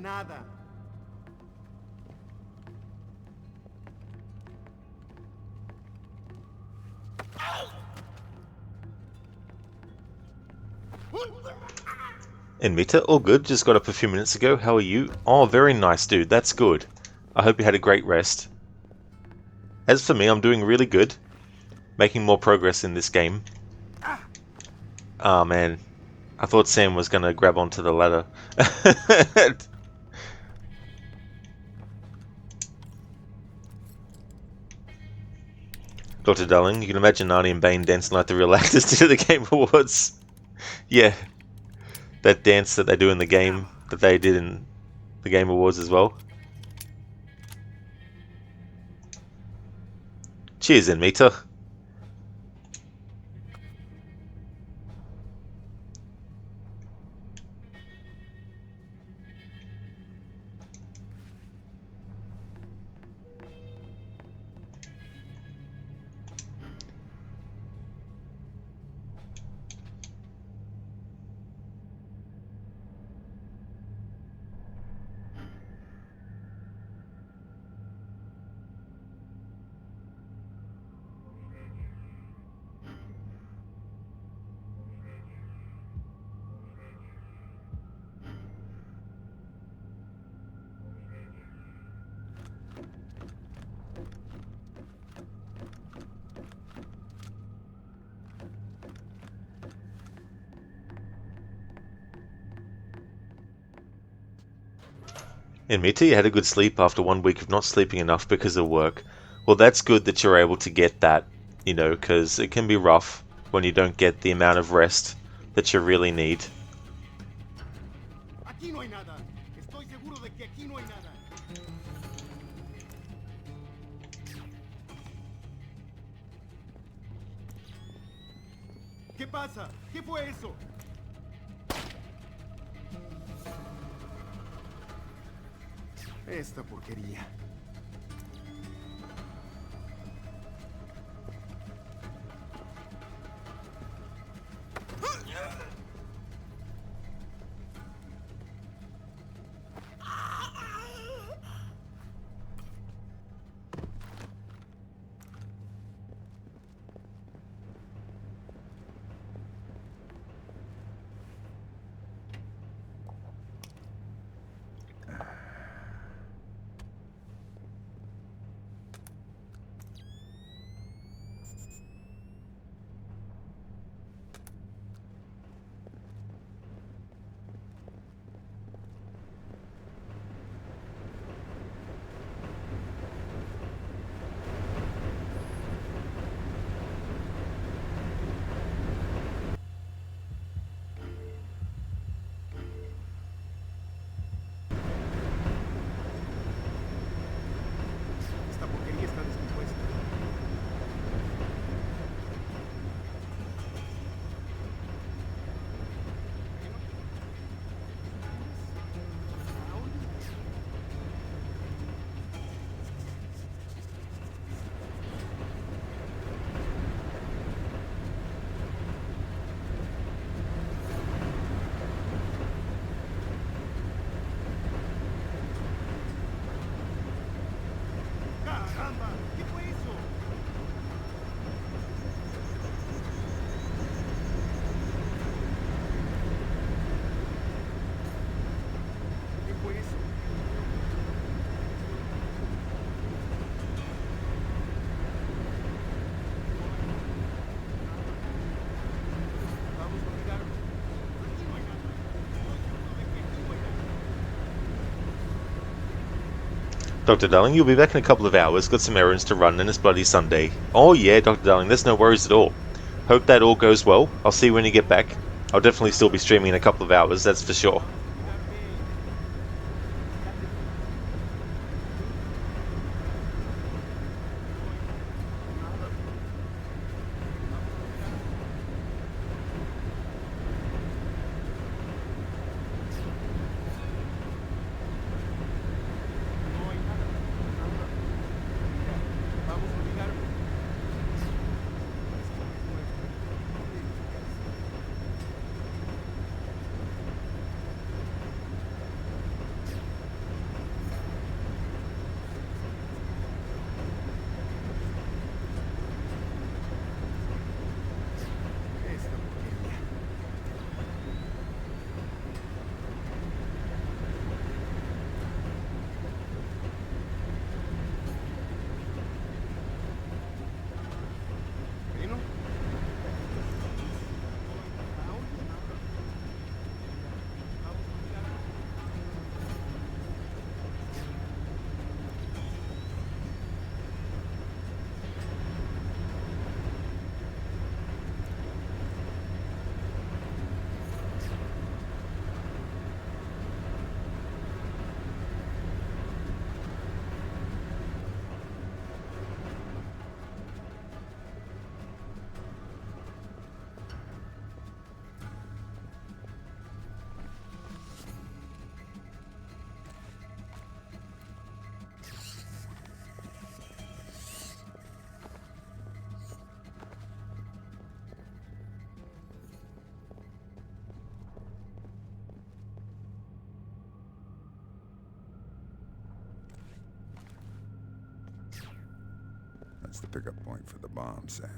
I: Nada.
A: In Mita, all good. Just got up a few minutes ago. How are you? Oh, very nice, dude. That's good. I hope you had a great rest. As for me, I'm doing really good. Making more progress in this game. Ah, man. I thought Sam was going to grab onto the ladder. Dr. Darling, you can imagine Arnie and Bane dancing like the real actors did at the Game Awards. Yeah. That dance that they do in the game, that they did in the Game Awards as well. Cheers, Mita. And Mita, you had a good sleep after 1 week of not sleeping enough because of work. Well, that's good that you're able to get that, you know, because it can be rough when you don't get the amount of rest that you really need.
I: Aquí no hay nada. Estoy seguro de que aquí no hay nada. ¿Qué pasa? ¿Qué fue eso? Esta porquería.
A: Dr. Darling, you'll be back in a couple of hours. Got some errands to run and it's bloody Sunday. Oh yeah, Dr. Darling, there's no worries at all. Hope that all goes well. I'll see you when you get back. I'll definitely still be streaming in a couple of hours, that's for sure.
B: That's the pickup point for the bomb, Sam.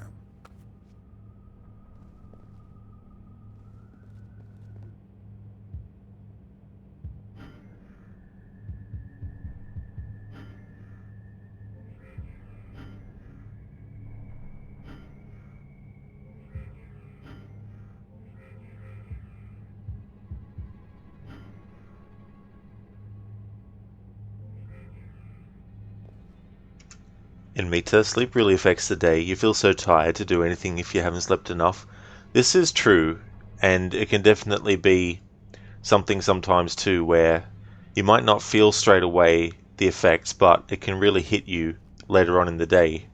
A: In Meta, sleep really affects the day. You feel so tired to do anything if you haven't slept enough. This is true, and it can definitely be something sometimes too where you might not feel straight away the effects, but it can really hit you later on in the day.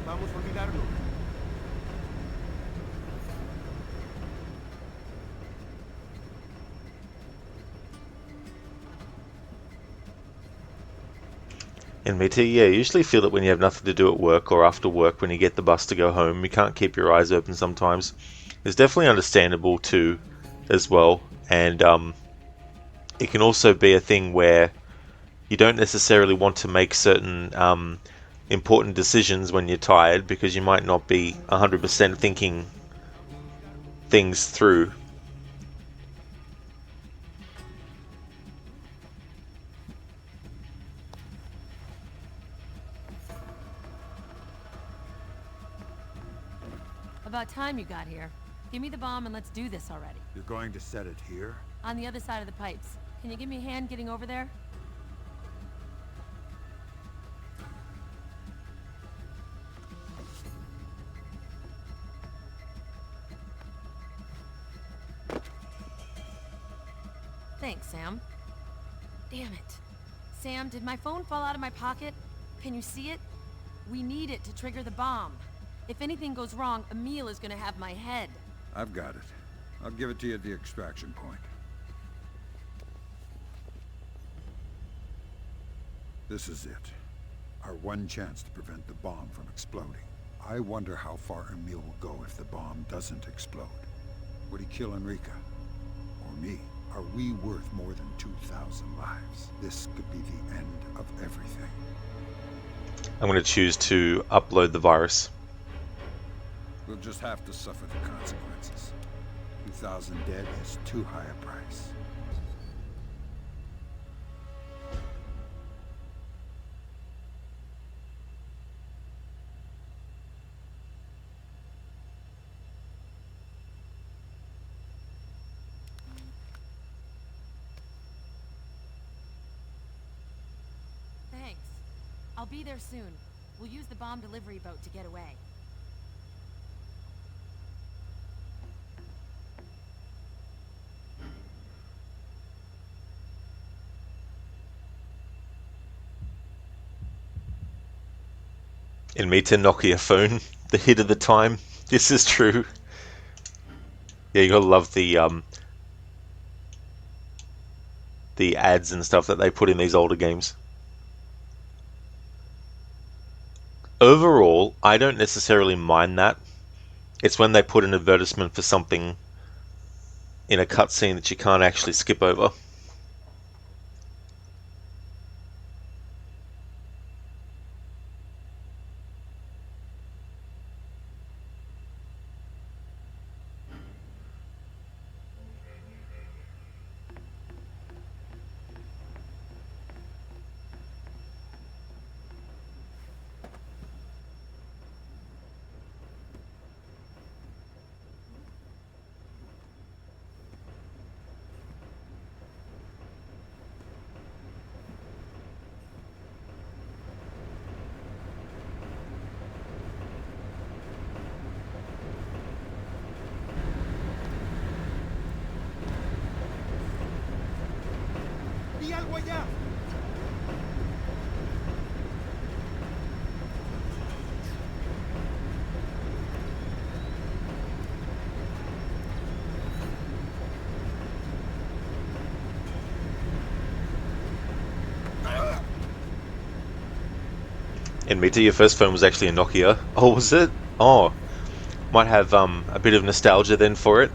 I: Vamos a olvidarlo.
A: In Meta, yeah, you usually feel it when you have nothing to do at work or after work when you get the bus to go home. You can't keep your eyes open sometimes. It's definitely understandable too, as well. And it can also be a thing where you don't necessarily want to make certain important decisions when you're tired because you might not be 100% thinking things through.
K: About time you got here. Give me the bomb and let's do this already.
B: You're going to set it here?
K: On the other side of the pipes. Can you give me a hand getting over there? Thanks, Sam. Damn it. Sam, did my phone fall out of my pocket? Can you see it? We need it to trigger the bomb. If anything goes wrong, Emil is gonna have my head.
B: I've got it. I'll give it to you at the extraction point. This is it. Our one chance to prevent the bomb from exploding. I wonder how far Emil will go if the bomb doesn't explode. Would he kill Enrica? Or me? Are we worth more than 2,000 lives? This could be the end of everything.
A: I'm going to choose to upload the virus.
B: We'll just have to suffer the consequences. 2,000 dead is too high a price.
K: Thanks. I'll be there soon. We'll use the bomb delivery boat to get away.
A: In me to Nokia phone, the hit of the time. This is true. Yeah, you gotta love the ads and stuff that they put in these older games. Overall, I don't necessarily mind that. It's when they put an advertisement for something in a cutscene that you can't actually skip over.
I: ¡Vi algo allá!
A: In Mita, your first phone was actually a Nokia. Oh, was it? Oh, might have a bit of nostalgia then for it.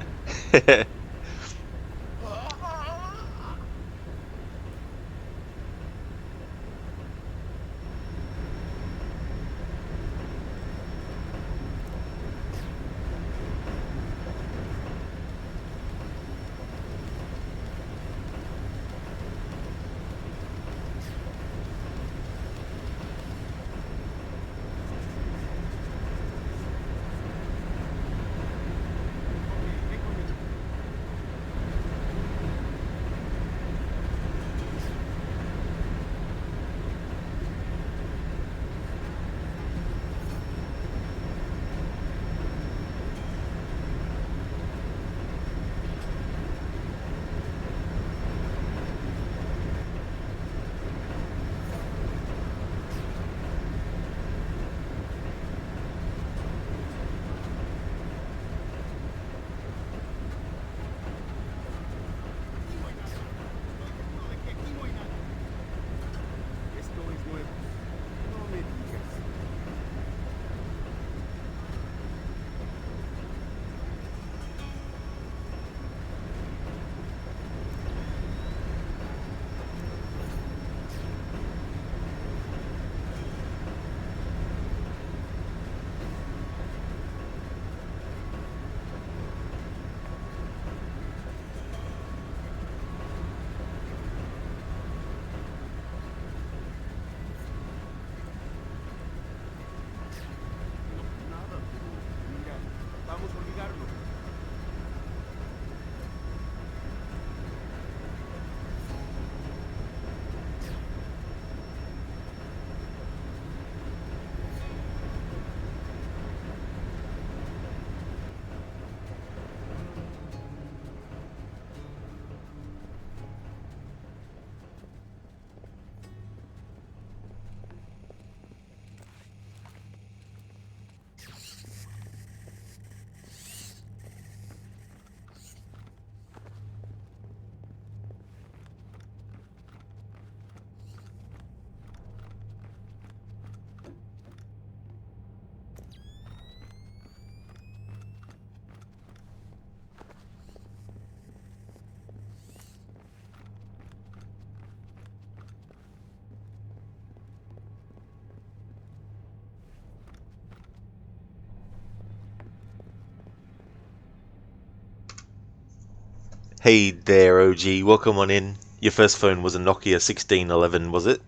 A: Hey there, OG. Welcome on in. Your first phone was a Nokia 1611, was it?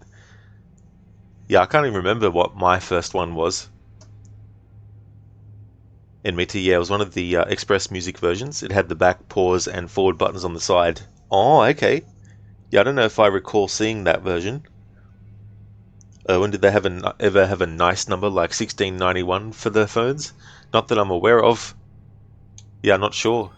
A: Yeah, I can't even remember what my first one was. In me too, yeah, it was one of the Express Music versions. It had the back, pause, and forward buttons on the side. Oh, okay. Yeah, I don't know if I recall seeing that version. When did they ever have a nice number like 1691 for their phones? Not that I'm aware of. Yeah, I'm not sure.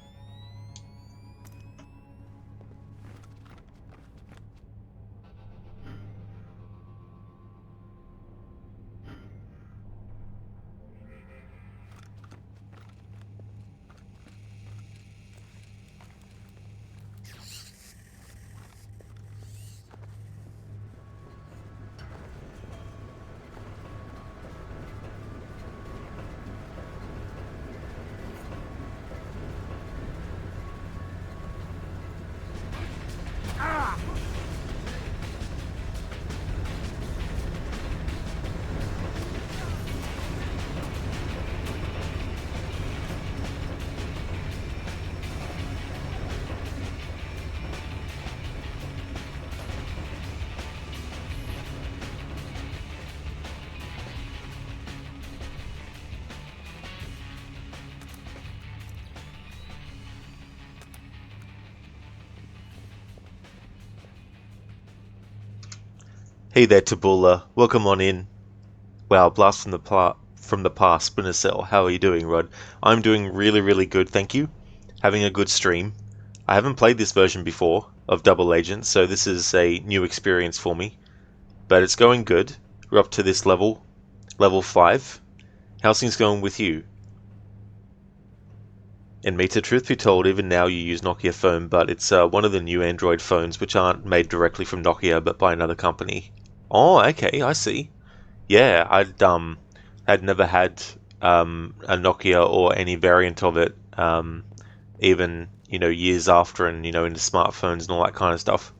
A: Hey there, Tabula. Welcome on in. Wow, blast from the past, Splinter Cell. How are you doing, Rod? I'm doing really, really good, thank you. Having a good stream. I haven't played this version before of Double Agent, so this is a new experience for me. But it's going good. We're up to this level 5. How's things going with you? And Mita, truth be told, even now you use Nokia phone, but it's one of the new Android phones which aren't made directly from Nokia but by another company. Oh, okay, I see. Yeah, had never had a Nokia or any variant of it, even years after, and into smartphones and all that kind of stuff.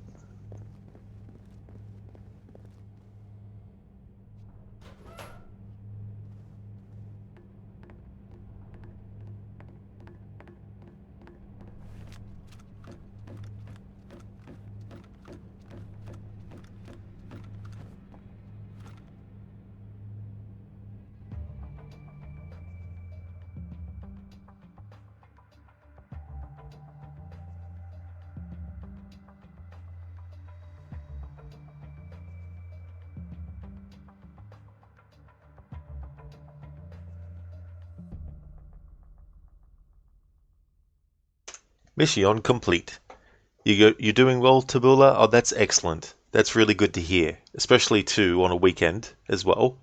A: Mission complete. You're doing well, Tabula? Oh, that's excellent. That's really good to hear, especially too on a weekend as well.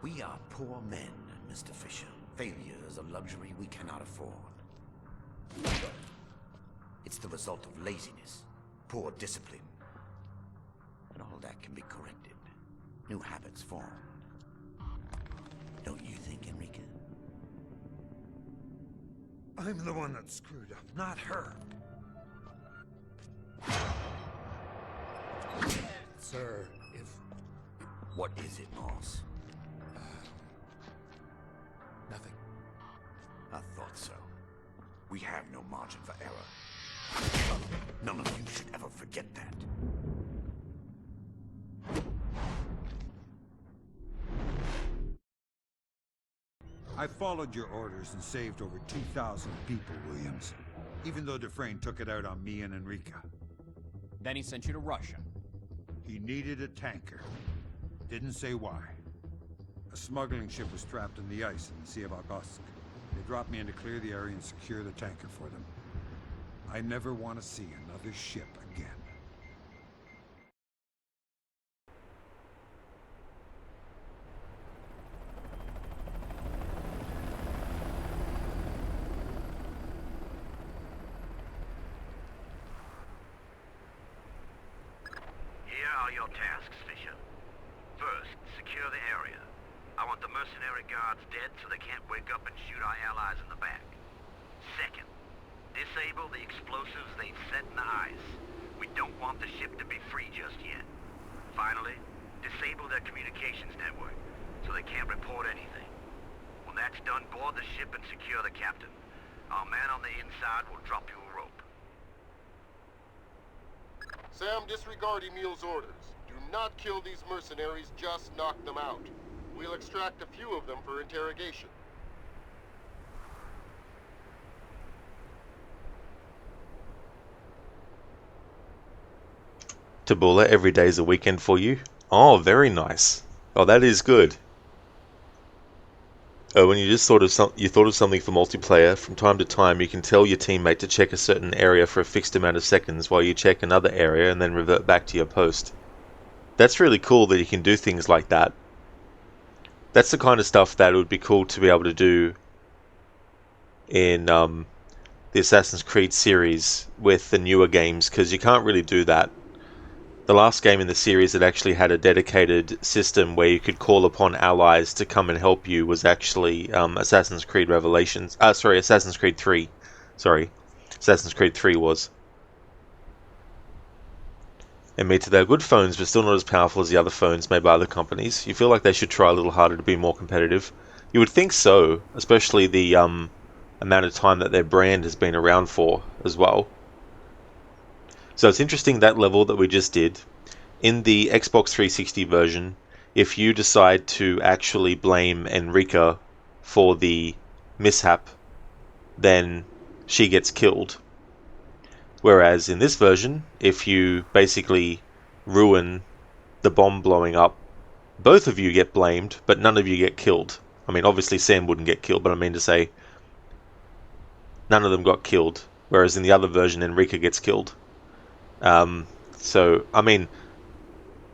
C: We are poor men, Mr. Fisher. Failure is a luxury we cannot afford. It's the result of laziness, poor discipline. And all that can be corrected. New habits form. Don't you think, Enrique?
B: I'm the one that screwed up, not her.
C: Sir, if... What is it, Moss? Nothing. I thought so. We have no margin for error. None of you should ever forget that.
B: I followed your orders and saved over 2,000 people, Williams. Even though Dufresne took it out on me and Enrica.
L: Then he sent you to Russia.
B: He needed a tanker. Didn't say why. A smuggling ship was trapped in the ice in the Sea of August. They dropped me in to clear the area and secure the tanker for them. I never want to see another ship again.
D: Here are your tasks, Fisher. First, secure the area. I want want the mercenary guards dead so they can't wake up and shoot our allies in the back. Second, disable the explosives they've set in the ice. We don't want the ship to be free just yet. Finally, disable their communications network so they can't report anything. When that's done, board the ship and secure the captain. Our man on the inside will drop you a rope.
E: Sam, disregard Emil's orders. Do not kill these mercenaries, just knock them out. We'll extract a few of them for interrogation.
A: Tabula, every day's a weekend for you. Oh, very nice. Oh, that is good. Oh, when you just thought of something for multiplayer, from time to time you can tell your teammate to check a certain area for a fixed amount of seconds while you check another area and then revert back to your post. That's really cool that you can do things like that. That's the kind of stuff that would be cool to be able to do in the Assassin's Creed series with the newer games, because you can't really do that. The last game in the series that actually had a dedicated system where you could call upon allies to come and help you was actually Assassin's Creed Revelations. Assassin's Creed 3. Sorry. Assassin's Creed 3 was. Admitted they're good phones, but still not as powerful as the other phones made by other companies. You feel like they should try a little harder to be more competitive. You would think so, especially the amount of time that their brand has been around for as well. So it's interesting, that level that we just did. In the Xbox 360 version, if you decide to actually blame Enrica for the mishap, then she gets killed. Whereas in this version, if you basically ruin the bomb blowing up, both of you get blamed, but none of you get killed. I mean, obviously Sam wouldn't get killed, but I mean to say none of them got killed. Whereas in the other version, Enrica gets killed. So, I mean,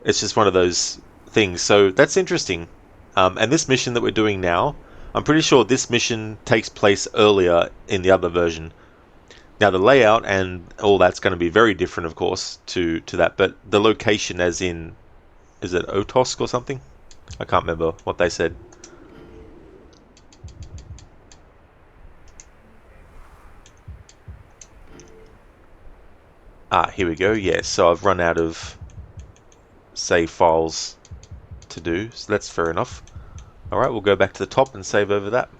A: it's just one of those things. So that's interesting. And this mission that we're doing now, I'm pretty sure this mission takes place earlier in the other version. Now, the layout and all that's going to be very different, of course, to that. But the location, as in, is it Otosk or something? I can't remember what they said. Ah, here we go. Yes, so I've run out of save files to do, so that's fair enough. Alright, we'll go back to the top and save over that.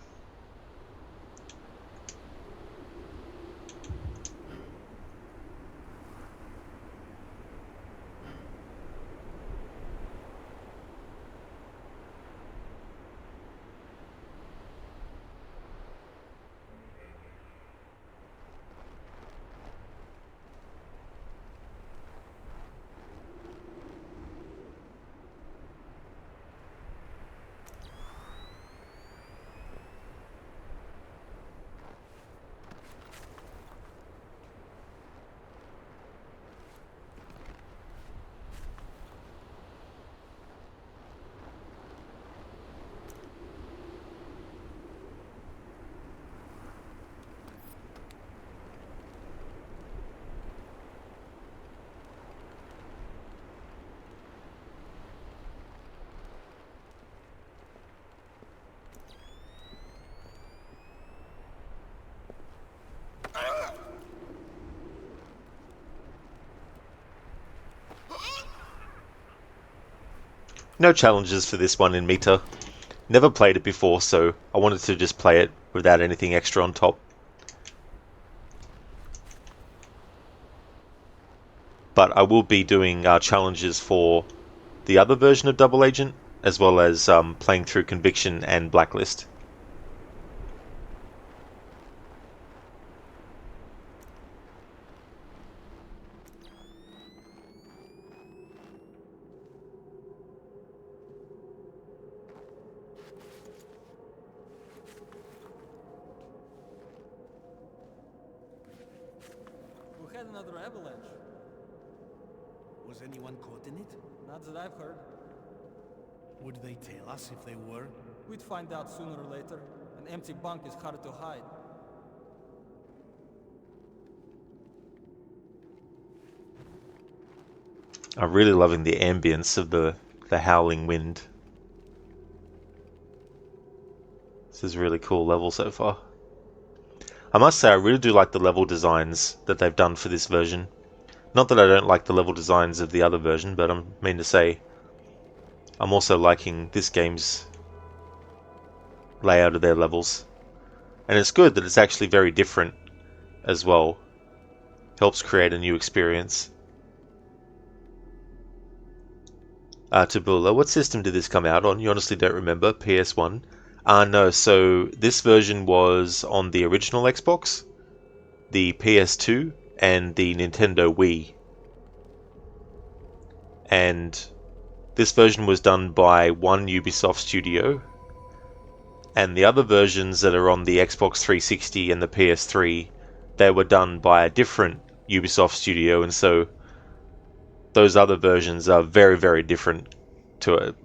A: No challenges for this one in Meta. Never played it before, so I wanted to just play it without anything extra on top. But I will be doing challenges for the other version of Double Agent, as well as playing through Conviction and Blacklist.
M: We had another avalanche.
H: Was anyone caught in it?
M: Not that I've heard.
H: Would they tell us if they were?
M: We'd find out sooner or later. An empty bunk is hard to hide.
A: I'm really loving the ambience of the howling wind. This is a really cool level so far. I must say I really do like the level designs that they've done for this version. Not that I don't like the level designs of the other version, but I mean to say I'm also liking this game's layout of their levels. And it's good that it's actually very different as well. Helps create a new experience. Tabula, what system did this come out on? You honestly don't remember? PS1? No, so this version was on the original Xbox, the PS2, and the Nintendo Wii. And this version was done by one Ubisoft studio, and the other versions that are on the Xbox 360 and the PS3, they were done by a different Ubisoft studio, and so those other versions are very, very different to it.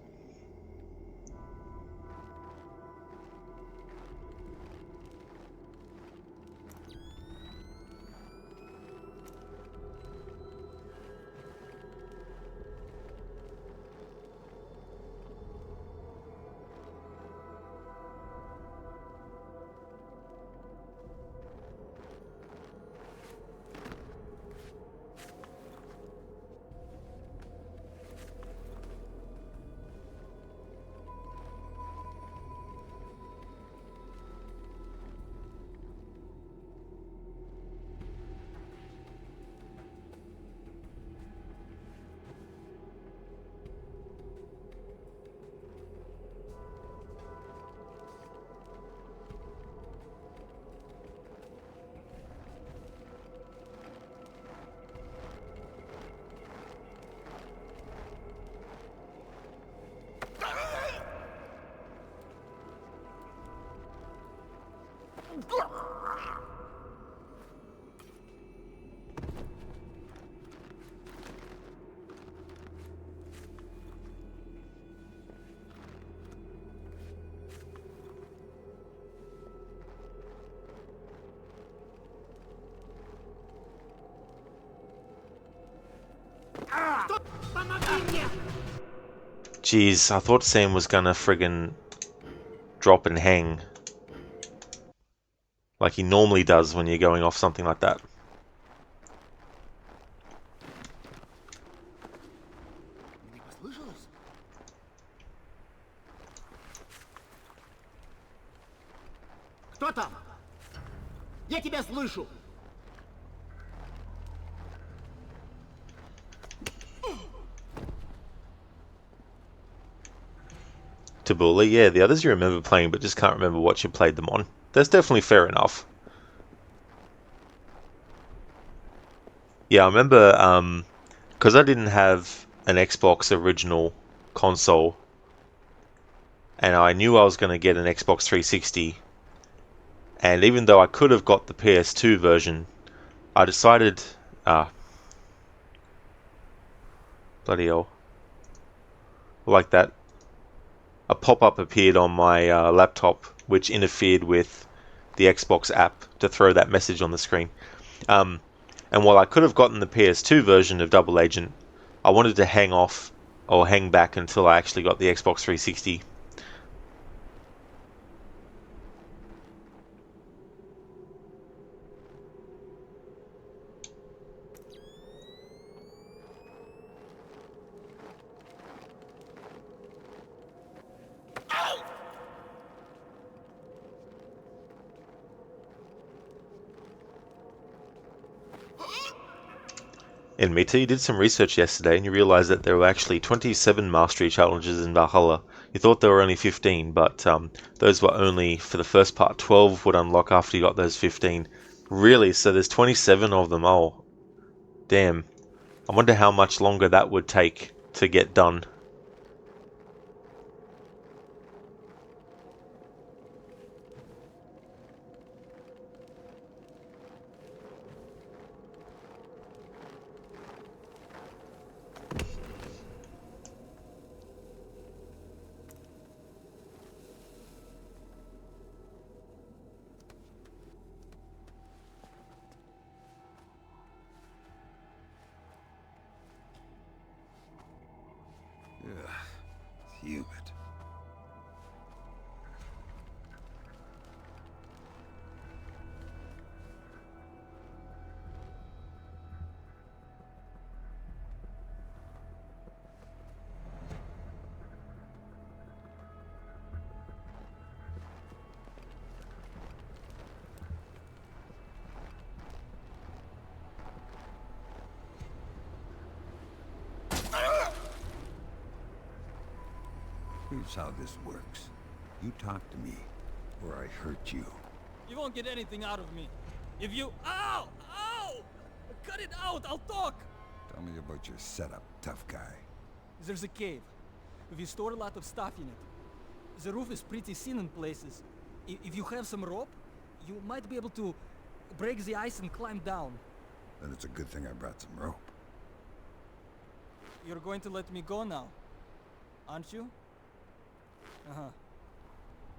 A: Jeez, I thought Sam was gonna friggin' drop and hang. Like he normally does when you're going off something like that.
N: Кто там? Я тебя слышу!
A: Tabula, yeah, the others you remember playing but just can't remember what you played them on. That's definitely fair enough. Yeah, I remember, because I didn't have an Xbox original console, and I knew I was going to get an Xbox 360, and even though I could have got the PS2 version, I decided, bloody hell, like that. A pop-up appeared on my laptop which interfered with the Xbox app to throw that message on the screen. And while I could have gotten the PS2 version of Double Agent, I wanted to hang off or hang back until I actually got the Xbox 360. And Mita, you did some research yesterday and you realized that there were actually 27 mastery challenges in Valhalla. You thought there were only 15, but those were only for the first part. 12 would unlock after you got those 15. Really? So there's 27 of them? Oh, damn. I wonder how much longer that would take to get done.
B: Ugh, it's humid. Here's how this works. You talk to me, or I hurt you.
M: You won't get anything out of me. If you... Ow! Ow! Cut it out! I'll talk!
B: Tell me about your setup, tough guy.
M: There's a cave. We've stored a lot of stuff in it. The roof is pretty thin in places. If you have some rope, you might be able to break the ice and climb down.
B: Then it's a good thing I brought some rope.
M: You're going to let me go now, aren't you? Uh-huh.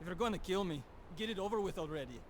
M: If you're going to kill me, get it over with already.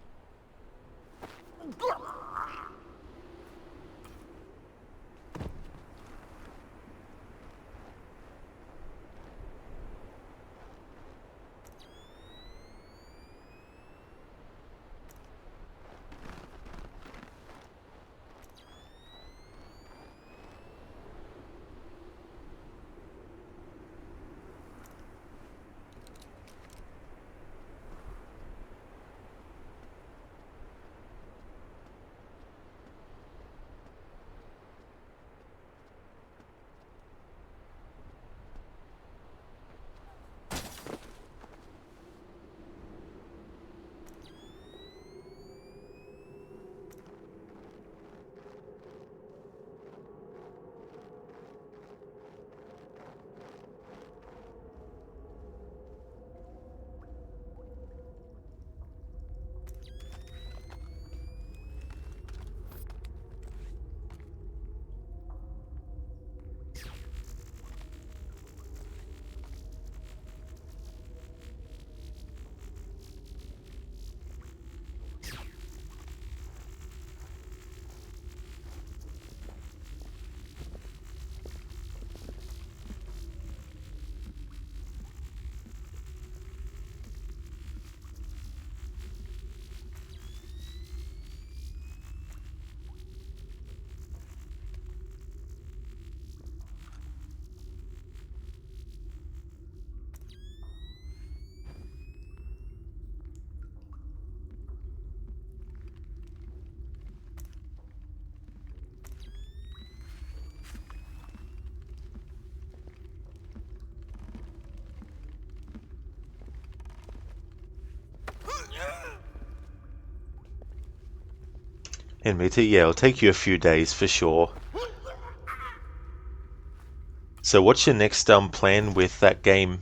A: Admit it, yeah, it'll take you a few days for sure. So what's your next plan with that game?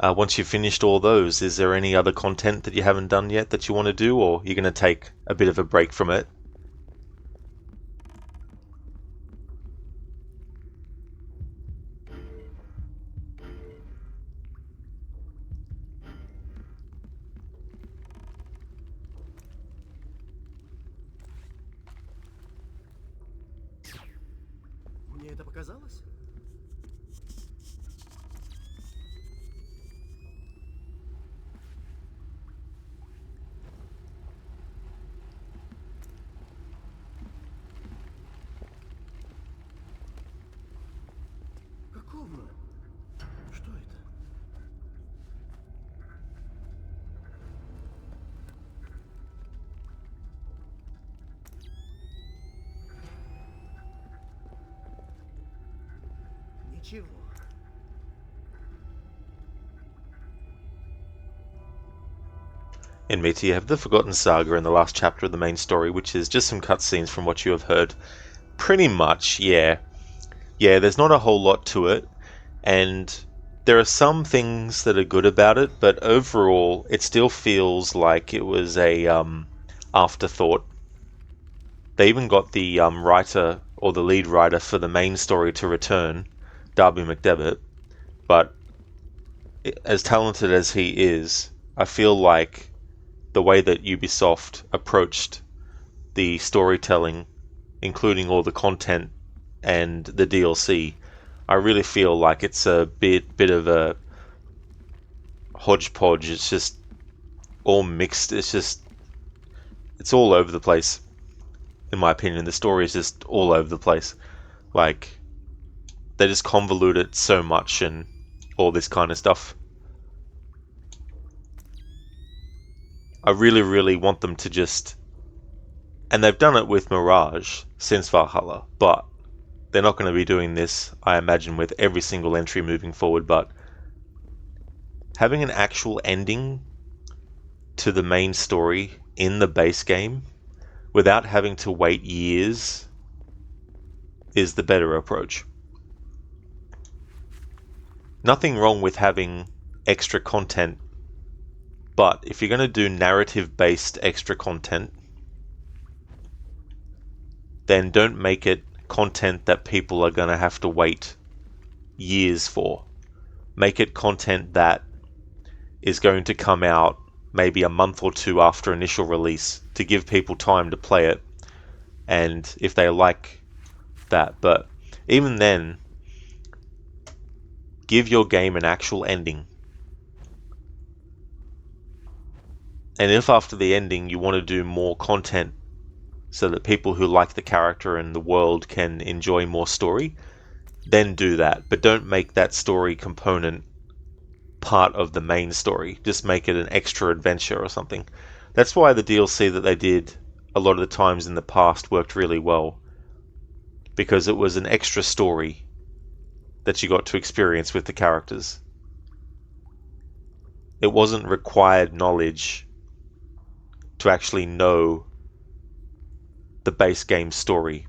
A: Once you've finished all those, is there any other content that you haven't done yet that you want to do, or you're going to take a bit of a break from it?
N: Мне это показалось? Какого? Что это? Ничего.
A: Admit it, you have the Forgotten Saga in the last chapter of the main story, which is just some cutscenes from what you have heard. Pretty much, yeah. Yeah, there's not a whole lot to it, and there are some things that are good about it, but overall, it still feels like it was a afterthought. They even got the writer, or the lead writer for the main story to return, Darby McDevitt, but as talented as he is, I feel like the way that Ubisoft approached the storytelling, including all the content and the DLC, I really feel like it's a bit of a hodgepodge. It's just all mixed. It's all over the place. In my opinion, the story is just all over the place. Like, they just convolute it so much and all this kind of stuff. I really want them to just... And they've done it with Mirage since Valhalla, but they're not going to be doing this, I imagine, with every single entry moving forward, but having an actual ending to the main story in the base game without having to wait years is the better approach. Nothing wrong with having extra content, but if you're going to do narrative-based extra content, then don't make it content that people are going to have to wait years for. Make it content that is going to come out maybe a month or two after initial release to give people time to play it, and if they like that. But even then, give your game an actual ending. And if after the ending you want to do more content so that people who like the character and the world can enjoy more story, then do that. But don't make that story component part of the main story. Just make it an extra adventure or something. That's why the DLC that they did a lot of the times in the past worked really well, because it was an extra story that you got to experience with the characters. It wasn't required knowledge to actually know the base game story.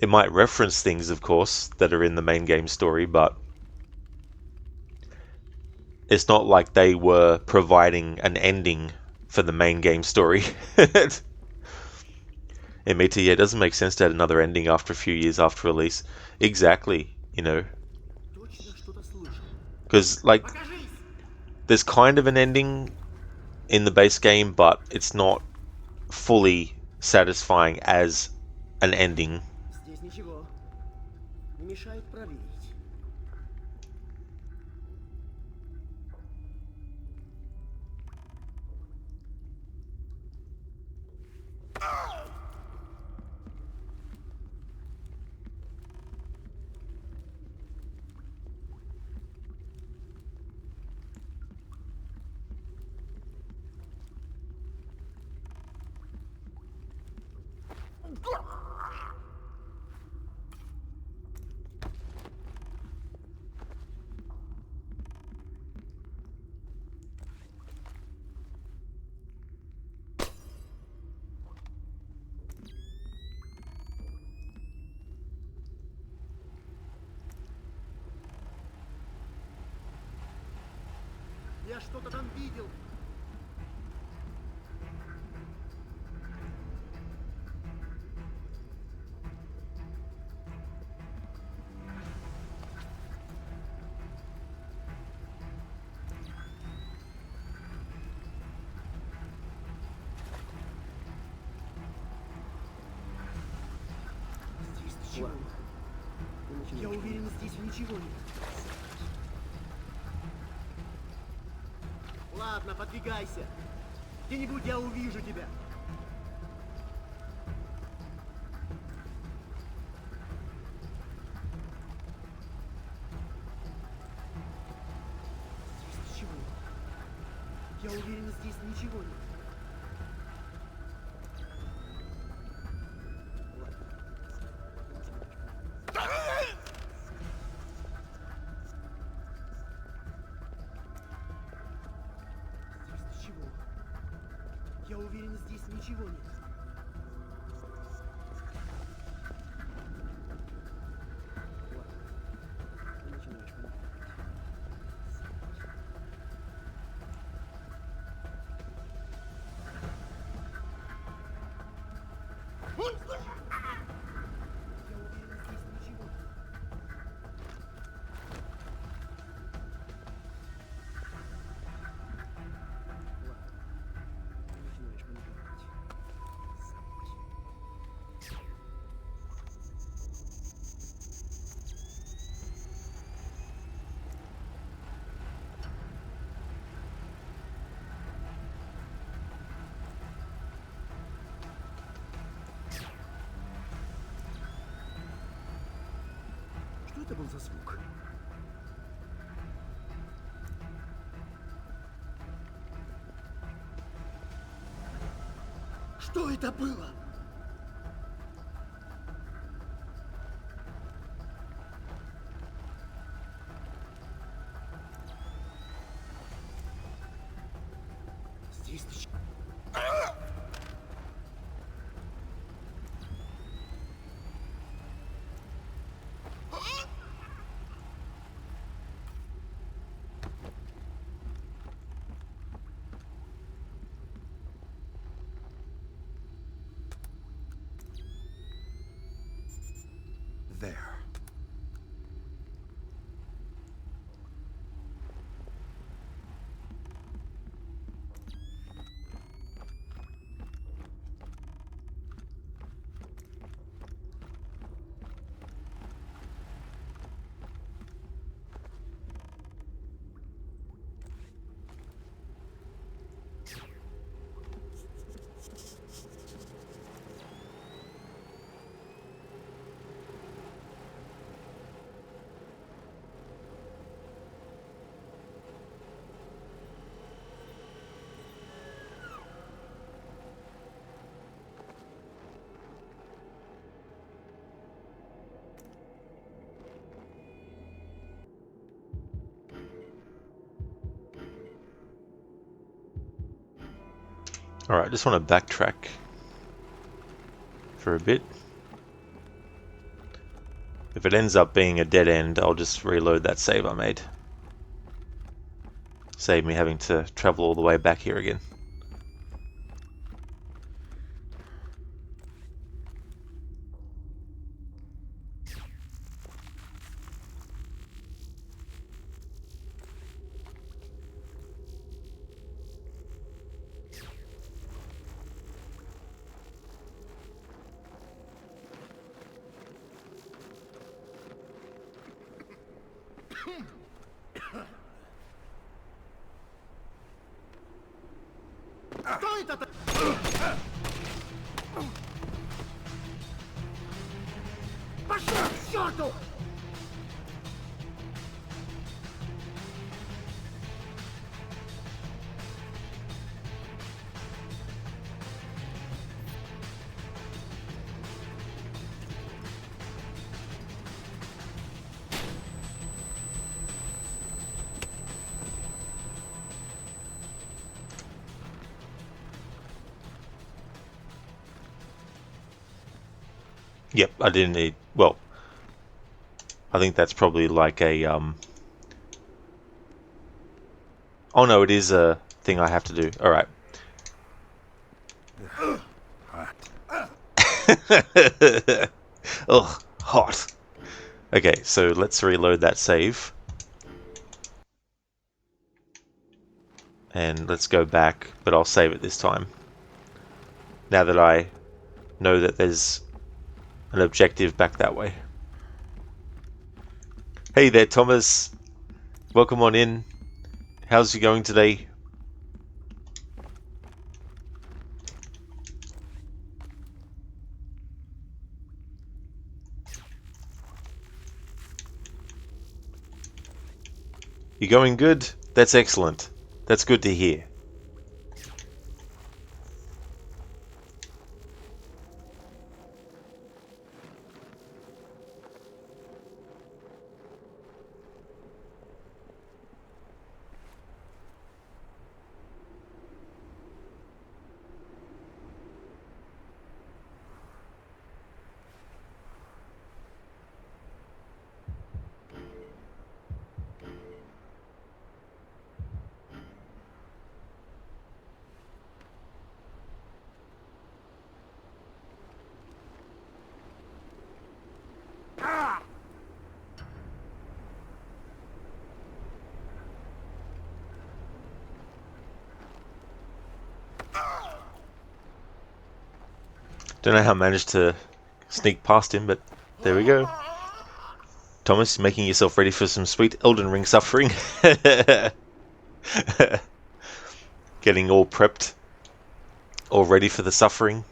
A: It might reference things, of course, that are in the main game story, but it's not like they were providing an ending for the main game story. Admittedly, yeah, it doesn't make sense to add another ending after a few years after release. Exactly, you know. Because, like, there's kind of an ending in the base game, but it's not fully satisfying as an ending.
N: Здесь ничего. Не мешает проверить. Я что-то там видел. Здесь ничего. Я уверен, здесь ничего нет. Ладно, подвигайся. Где-нибудь я увижу тебя. Здесь ничего. Я уверен, здесь ничего нет. Я уверен, здесь ничего нет. Ладно, ты начинаешь понимать. Я уверен, здесь ничего нет. Начинаешь понимать. Что это был за звук? Что это было?
B: There.
A: Alright, I just want to backtrack for a bit. If it ends up being a dead end, I'll just reload that save I made. Save me having to travel all the way back here again. Yep, I didn't need... Well, I think that's probably like a... Oh no, it is a thing I have to do. Alright. Ugh, hot. Okay, so let's reload that save. And let's go back, but I'll save it this time. Now that I know that there's an objective back that way. Hey there, Thomas. Welcome on in. How's you going today? You going good? That's excellent. That's good to hear. Don't know how I managed to sneak past him, but there we go. Thomas, making yourself ready for some sweet Elden Ring suffering. Getting all prepped, all ready for the suffering.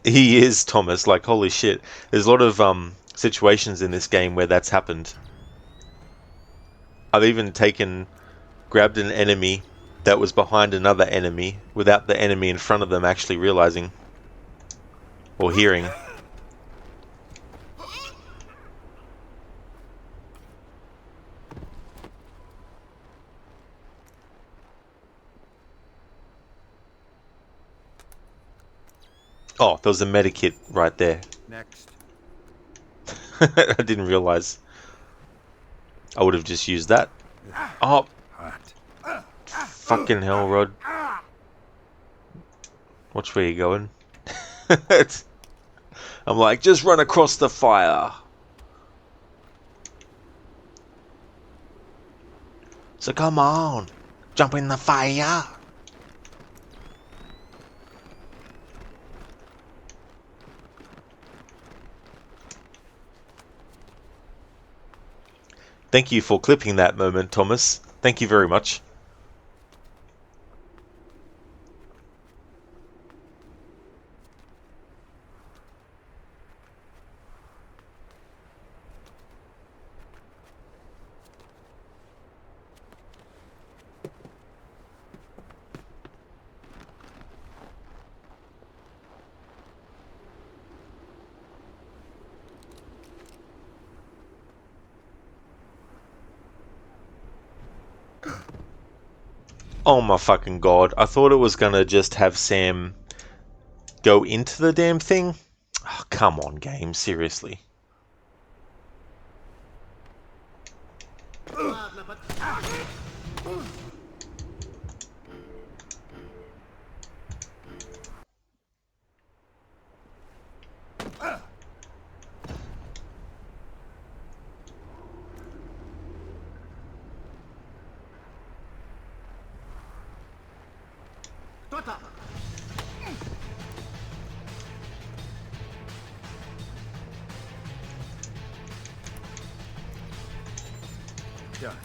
A: He is, Thomas, like holy shit. There's a lot of situations in this game where that's happened. I've even grabbed an enemy that was behind another enemy without the enemy in front of them actually realizing or hearing. Oh, there was a medikit right there.
B: Next.
A: I didn't realize. I would have just used that. Oh, fucking hell, Rod. Watch where you're going. I'm like, just run across the fire. So come on, jump in the fire. Thank you for clipping that moment, Thomas. Thank you very much. Oh my fucking god. I thought it was gonna just have Sam go into the damn thing. Oh, come on, game. Seriously.
B: Done.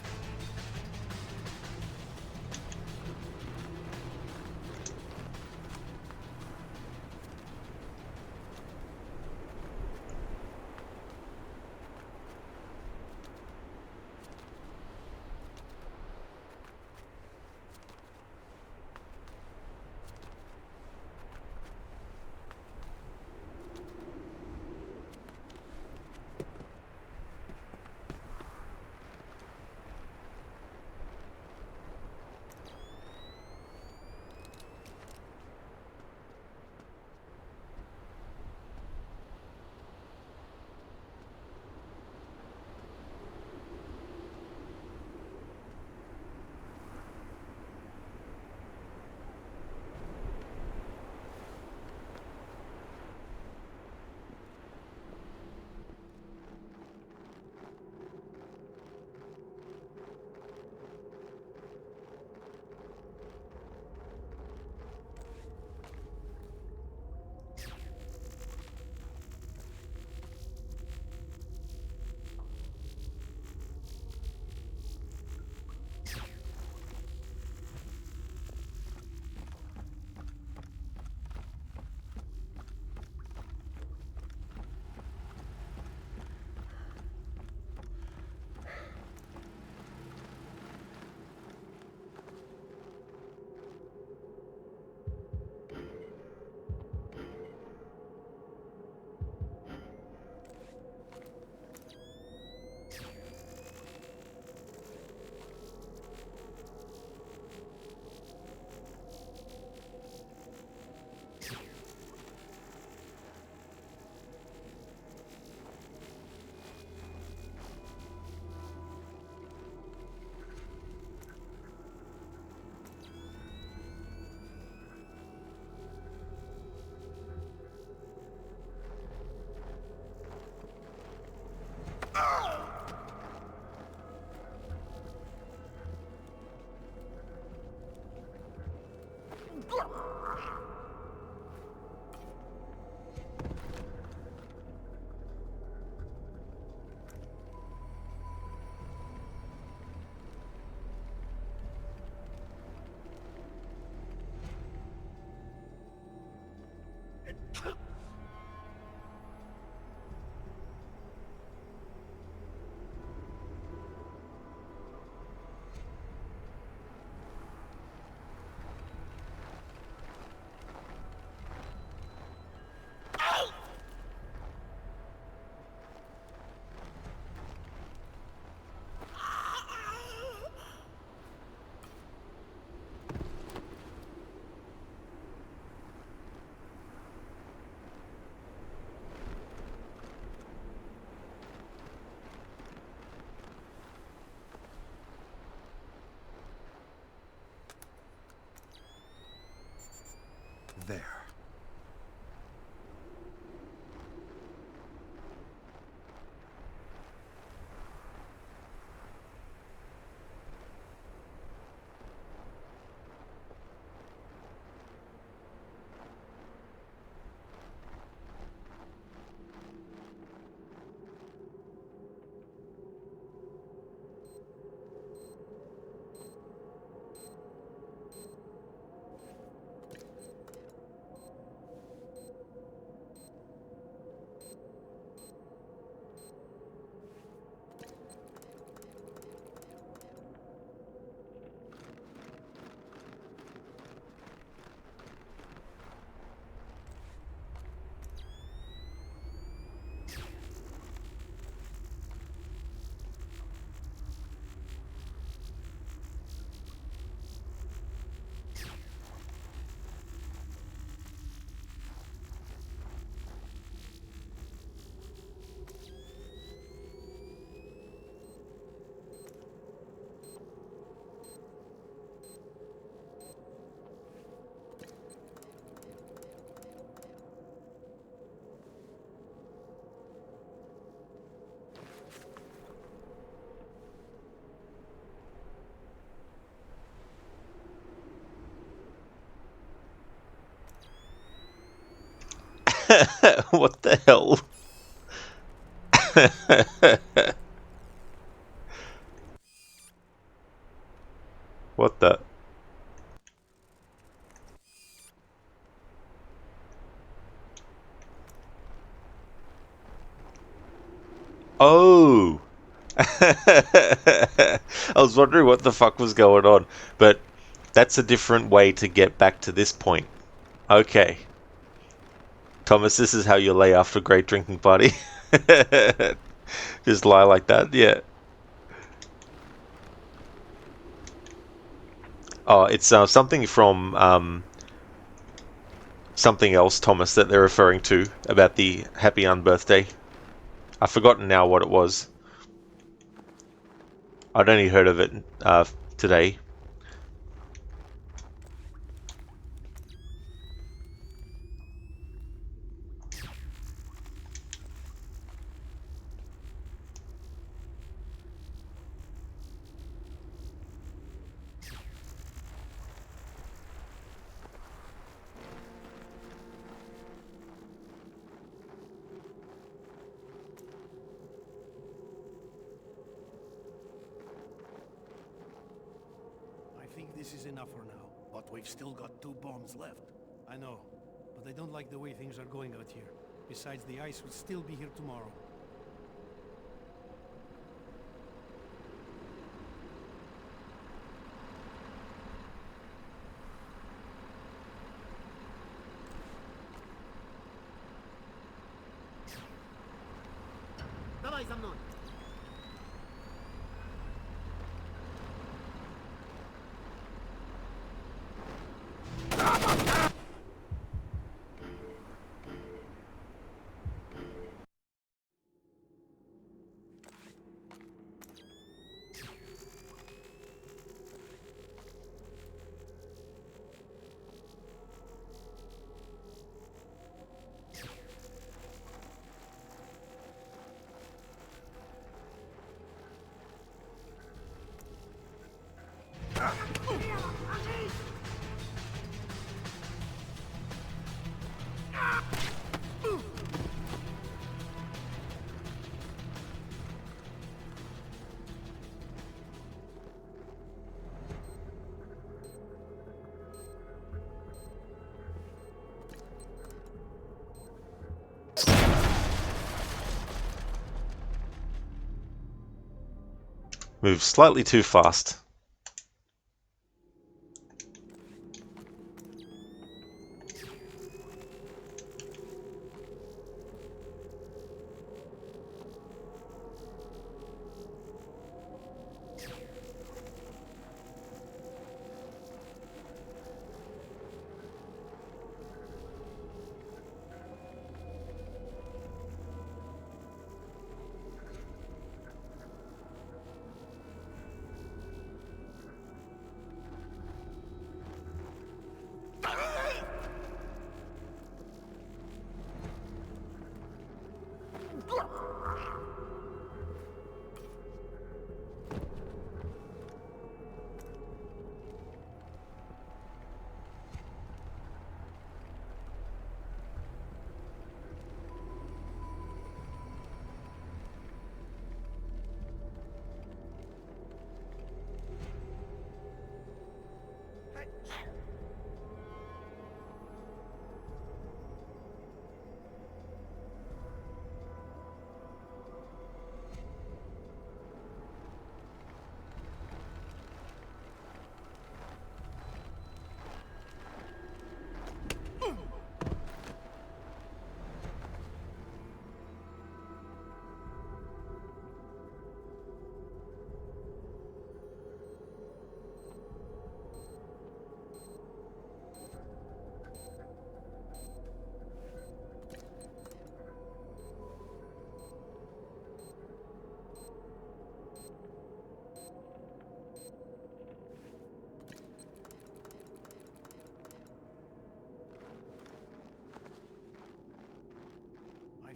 B: there.
A: What the hell? What the? Oh! I was wondering what the fuck was going on, but that's a different way to get back to this point. Okay. Thomas, this is how you lay after a great drinking party. Just lie like that, yeah. Oh, it's something from something else, Thomas, that they're referring to about the happy unbirthday. I've forgotten now what it was. I'd only heard of it today.
H: I think this is enough for now. But we've still got 2 bombs left. I know, but I don't like the way things are going out here. Besides, the ice would still be here tomorrow.
N: Давай за мной.
A: Move slightly too fast.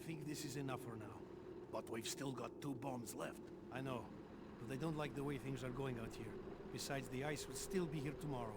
H: think this is enough for now. But we've still got 2 bombs left. I know, but they don't like the way things are going out here. Besides, the ice will still be here tomorrow.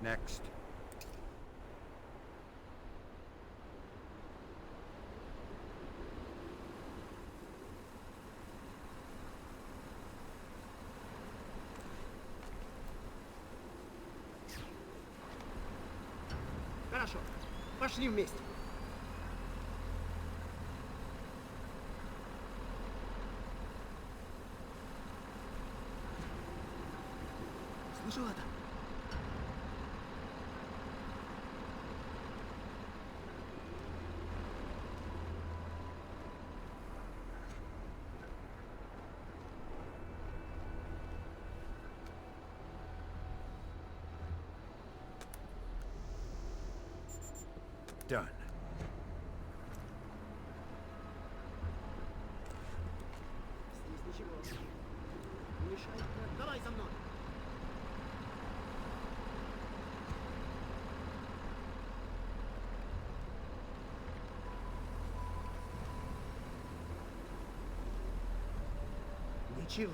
B: Next.
N: Хорошо. Пошли вместе. Слышал это?
B: Done.
N: Здесь ничего. Не мешай. Давай за мной. Ничего.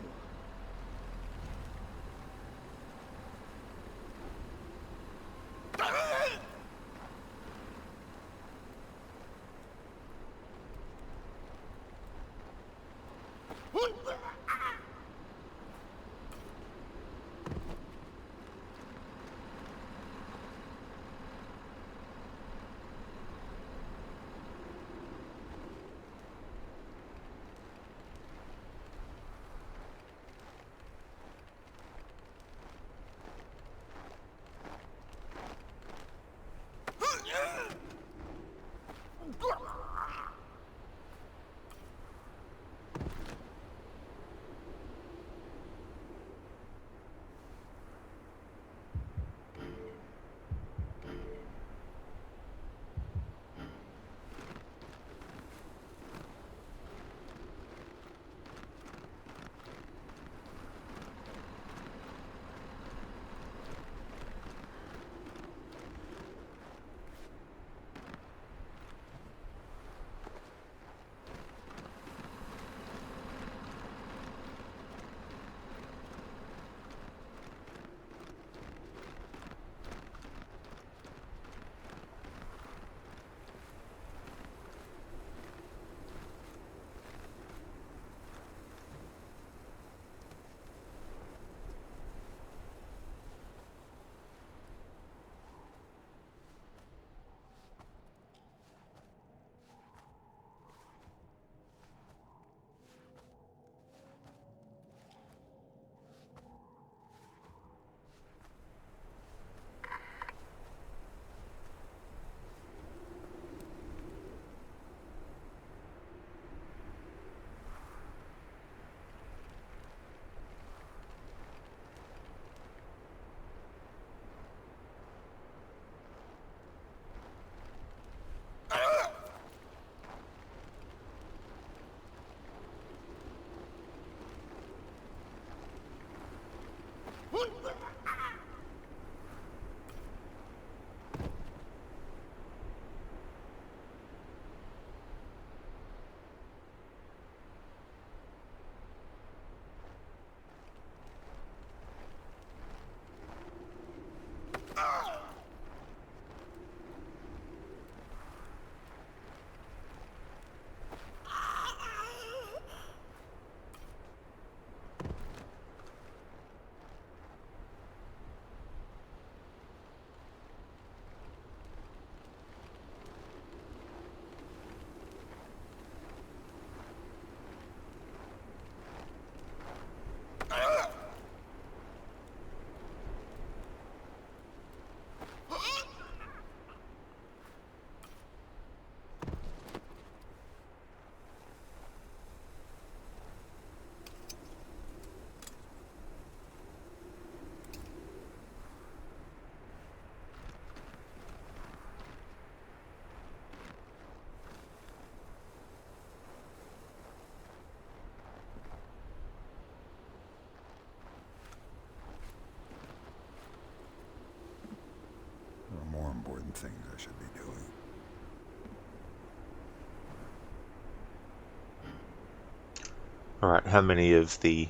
A: Alright, how many of the...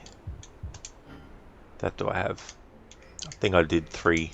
A: that do I have? I think I did 3.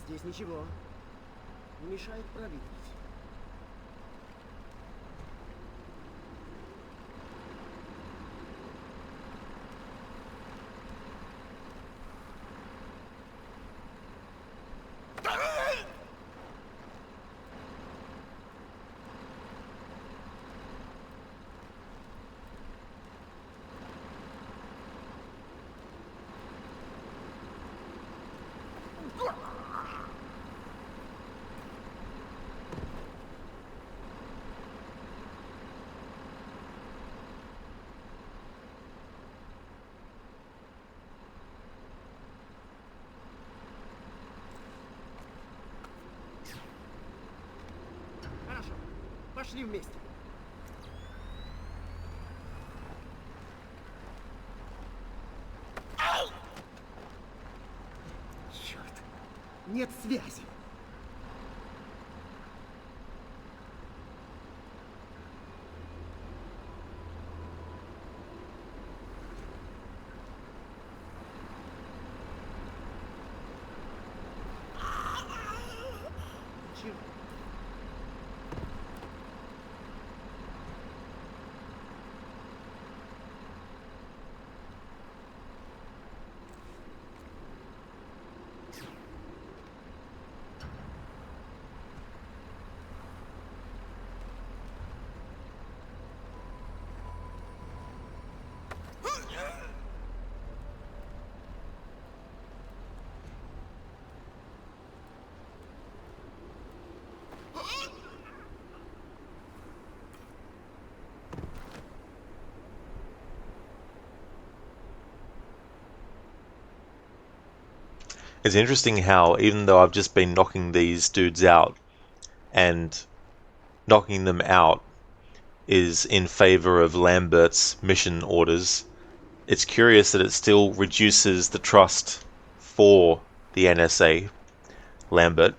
N: Здесь ничего. Не мешает проверить. Хорошо. Пошли вместе. Черт. Нет связи. Чего?
A: It's interesting how, even though I've just been knocking these dudes out, and knocking them out is in favor of Lambert's mission orders, it's curious that it still reduces the trust for the NSA, Lambert.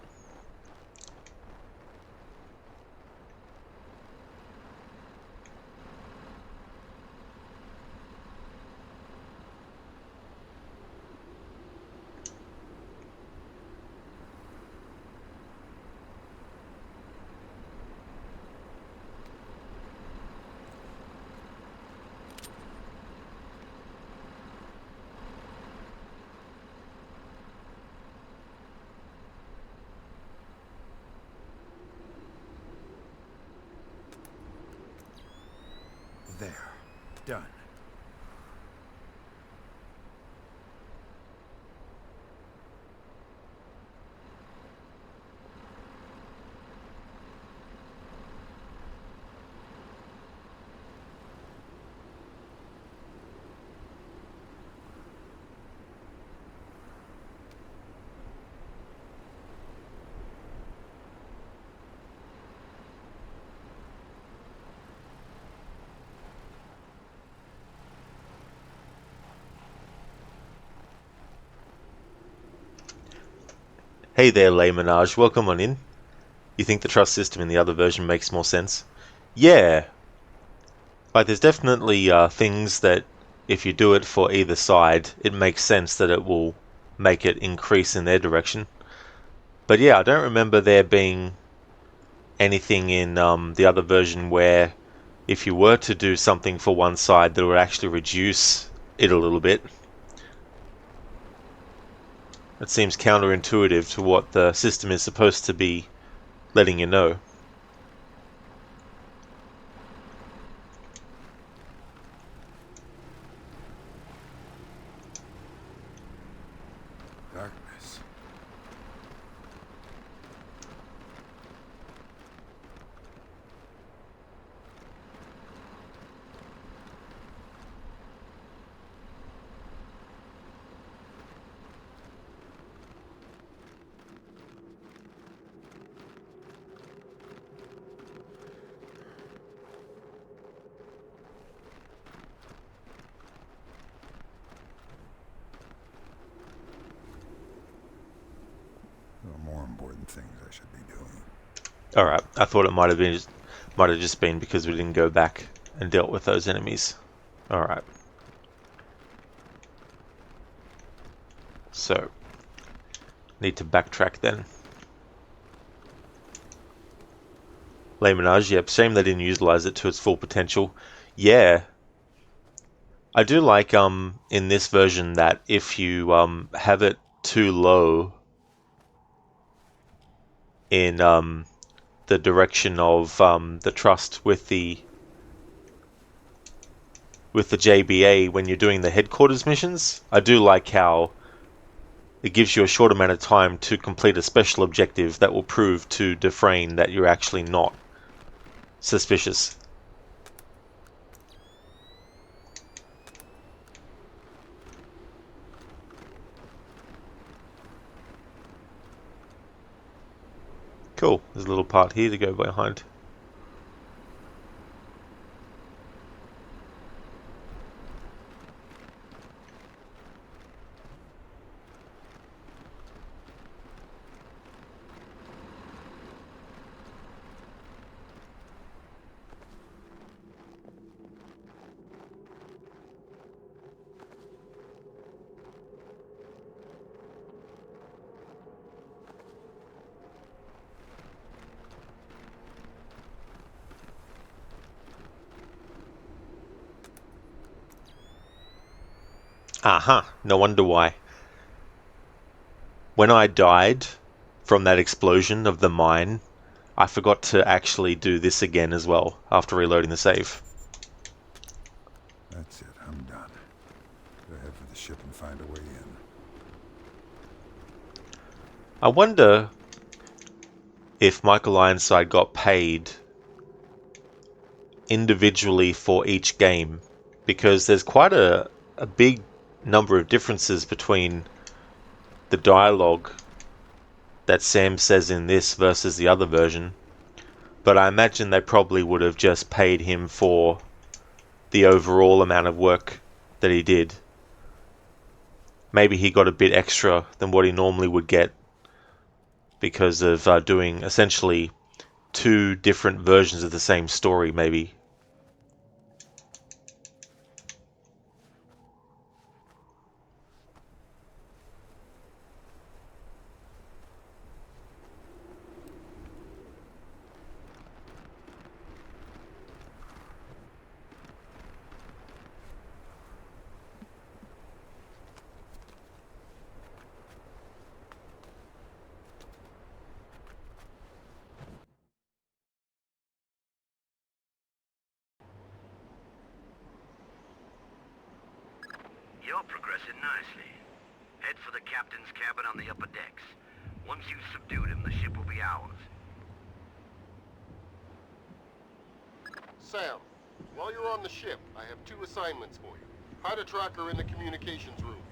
B: There. Done.
A: Hey there, Lay Minaj, welcome on in. You think the trust system in the other version makes more sense? Yeah. Like, there's definitely things that if you do it for either side, it makes sense that it will make it increase in their direction. But yeah, I don't remember there being anything in the other version where if you were to do something for one side, that would actually reduce it a little bit. It seems counterintuitive to what the system is supposed to be letting you know.
B: Darkness. There are more important things I should be doing.
A: Alright, I thought it might have just been because we didn't go back and dealt with those enemies. Alright. So, need to backtrack then. Les Menage, yep, shame they didn't utilize it to its full potential. Yeah. I do like in this version that if you have it too low in the direction of the trust with the JBA when you're doing the headquarters missions, I do like how it gives you a short amount of time to complete a special objective that will prove to Dufresne that you're actually not suspicious. Cool, there's a little part here to go behind. Aha, no wonder why. When I died from that explosion of the mine, I forgot to actually do this again as well after reloading the save.
B: That's it, I'm done. Gotta head for the ship and find a way in.
A: I wonder if Michael Ironside got paid individually for each game, because there's quite a big number of differences between the dialogue that Sam says in this versus the other version, but I imagine they probably would have just paid him for the overall amount of work that he did. Maybe he got a bit extra than what he normally would get because of doing essentially two different versions of the same story, maybe.
D: You're progressing nicely. Head for the captain's cabin on the upper decks. Once you've subdued him, the ship will be ours.
E: Sam, while you're on the ship, I have two assignments for you. Hide a tracker in the communications room.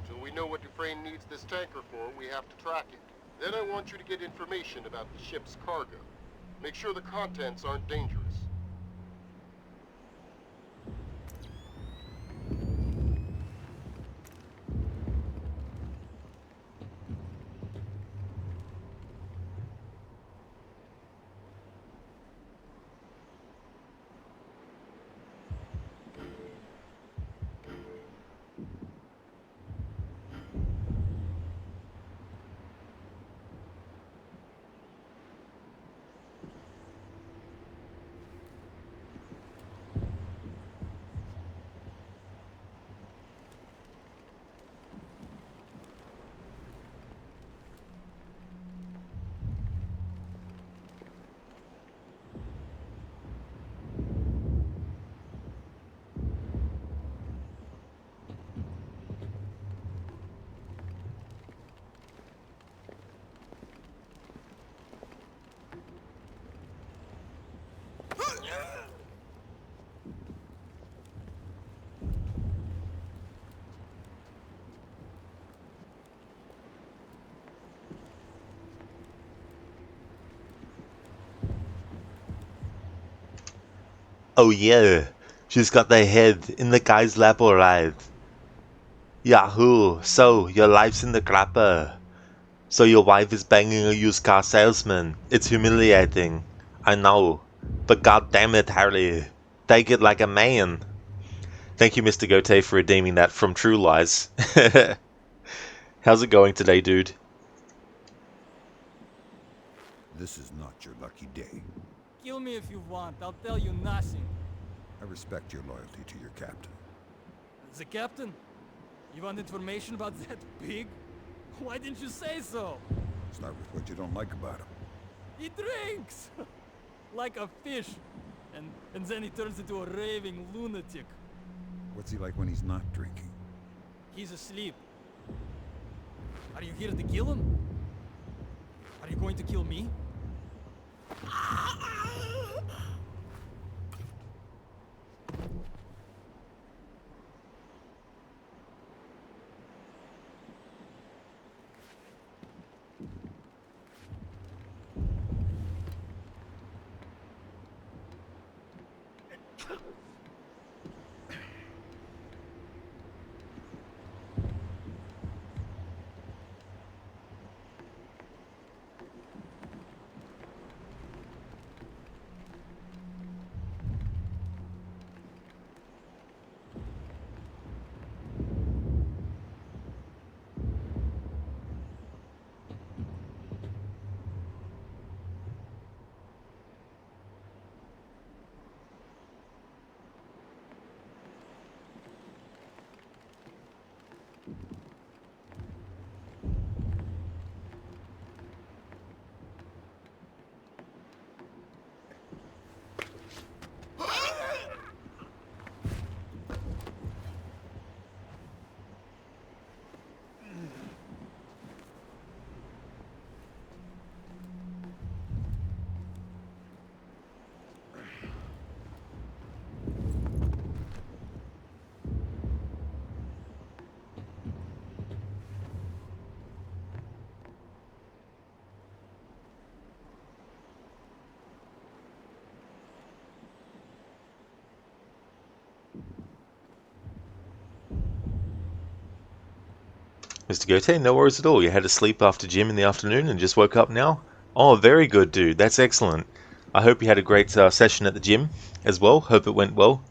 E: So we know what Dufresne needs this tanker for, we have to track it. Then I want you to get information about the ship's cargo. Make sure the contents aren't dangerous.
A: Oh yeah, she's got the head in the guy's lap alright. Yahoo, so your life's in the crapper. So your wife is banging a used car salesman. It's humiliating. I know. But god damn it, Harley. Take it like a man. Thank you, Mr. Gote, for redeeming that from True Lies. How's it going today, dude?
B: This is not your lucky day.
M: Kill me if you want, I'll tell you nothing.
B: I respect your loyalty to your captain.
M: The captain? You want information about that pig? Why didn't you say so?
B: Start with what you don't like about him.
M: He drinks! Like a fish. And then he turns into a raving lunatic.
B: What's he like when he's not drinking?
M: He's asleep. Are you here to kill him? Are you going to kill me?
A: Mr. Gote, no worries at all. You had to sleep after gym in the afternoon and just woke up now? Oh, very good, dude. That's excellent. I hope you had a great session at the gym as well. Hope it went well.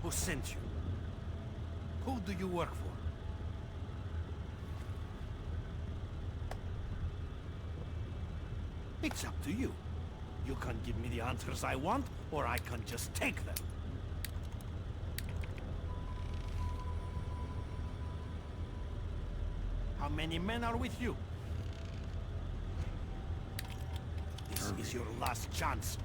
H: Who sent you? Who do you work for? It's up to you. You can give me the answers I want, or I can just take them. How many men are with you? This is your last chance.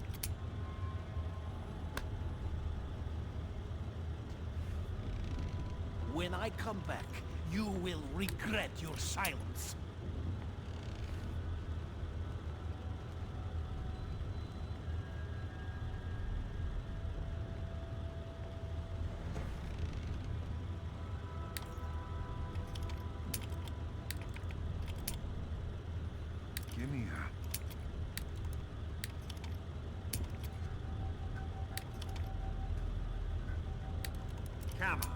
H: When I come back, you will regret your silence.
B: Give me a... Come on.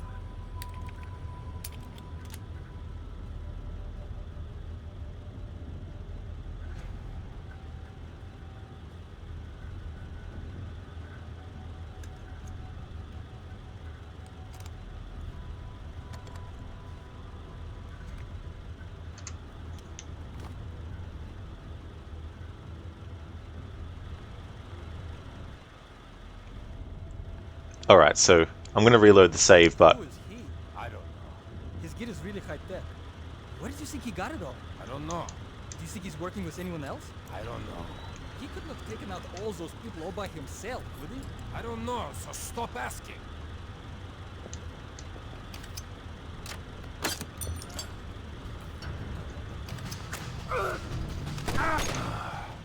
A: Alright, so I'm going to reload the save, but...
M: Who is he? I don't know. His gear is really high tech. Where did you think he got it all? I don't know. Do you think he's working with anyone else? I don't know. He couldn't have taken out all those people all by himself, could he? I don't know, so stop asking.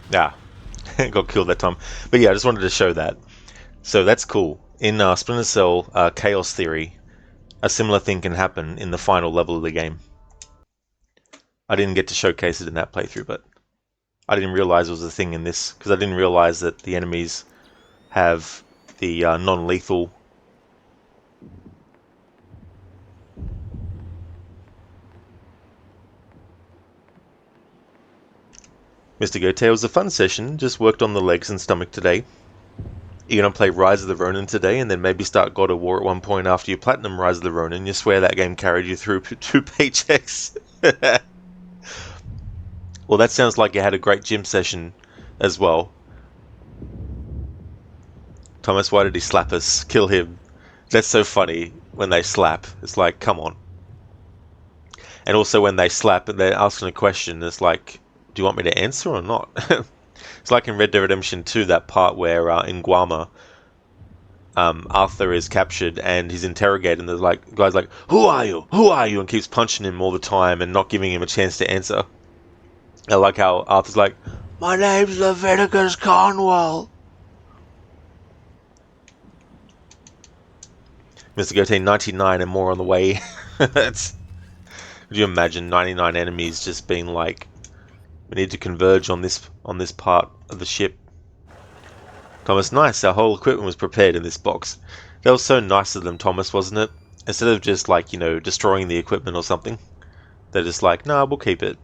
A: Yeah, got killed that time. But yeah, I just wanted to show that. So that's cool. In Splinter Cell Chaos Theory, a similar thing can happen in the final level of the game. I didn't get to showcase it in that playthrough, but I didn't realize it was a thing in this, because I didn't realize that the enemies have the non-lethal. Mr. Gote, it was a fun session, just worked on the legs and stomach today. You're going to play Rise of the Ronin today, and then maybe start God of War at one point after you platinum Rise of the Ronin. You swear that game carried you through 2 paychecks. Well, that sounds like you had a great gym session as well. Thomas, why did he slap us? Kill him. That's so funny when they slap. It's like, come on. And also when they slap and they're asking a question, it's like, do you want me to answer or not? It's like in Red Dead Redemption 2, that part where in Guarma, Arthur is captured and he's interrogated, and there's like, the guy's like, who are you? Who are you? And keeps punching him all the time and not giving him a chance to answer. I like how Arthur's like, my name's Leviticus Cornwall. Mr. Gote, 99 and more on the way. Could you imagine 99 enemies just being like, we need to converge on this part of the ship. Thomas, nice. Our whole equipment was prepared in this box. That was so nice of them, Thomas, wasn't it? Instead of just like, you know, destroying the equipment or something, they're just like, nah, we'll keep it.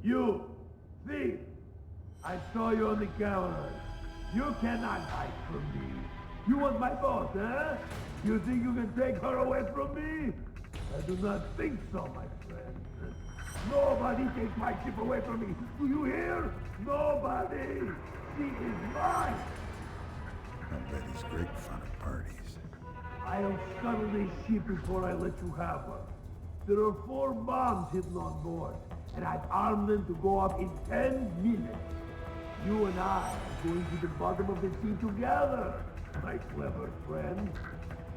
O: You, thief! I saw you on the cameras. You cannot hide from me. You want my boss, huh? You think you can take her away from me? I do not think so, my friend. Nobody takes my ship away from me. Do you hear? Nobody! She is mine!
B: I bet he's great fun at parties.
O: I'll scuttle this ship before I let you have her. There are 4 bombs hidden on board, and I've armed them to go off in 10 minutes. You and I are going to the bottom of the sea together, my clever friend.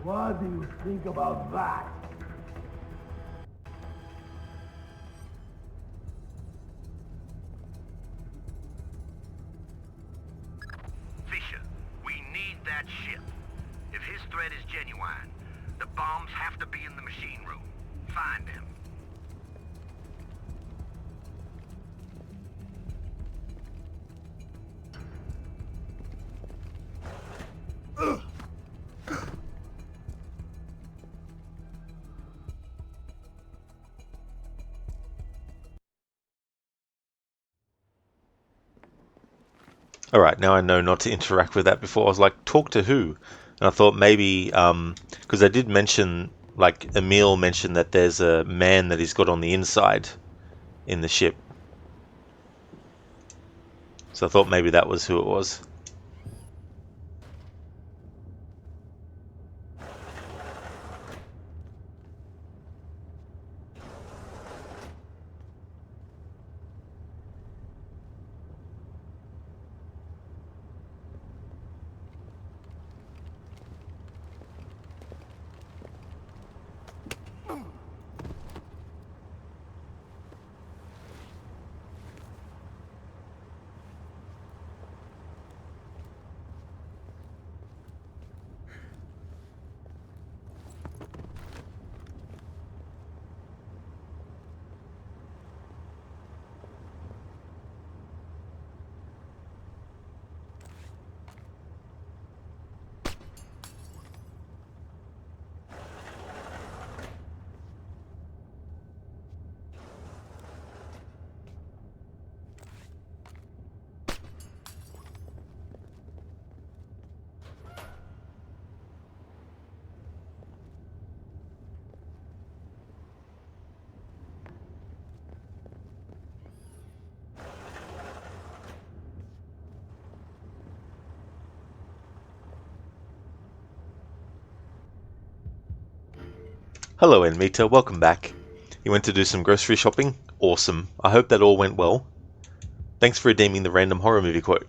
O: What do you think about that?
D: Fisher, we need that ship. If his threat is genuine, the bombs have to be in the machine room. Find him.
A: Alright, now I know not to interact with that before. I was like, talk to who? And I thought maybe, because they did mention, like Emil mentioned that there's a man that he's got on the inside in the ship. So I thought maybe that was who it was. Hello Enmita, welcome back. You went to do some grocery shopping? Awesome. I hope that all went well. Thanks for redeeming the random horror movie quote.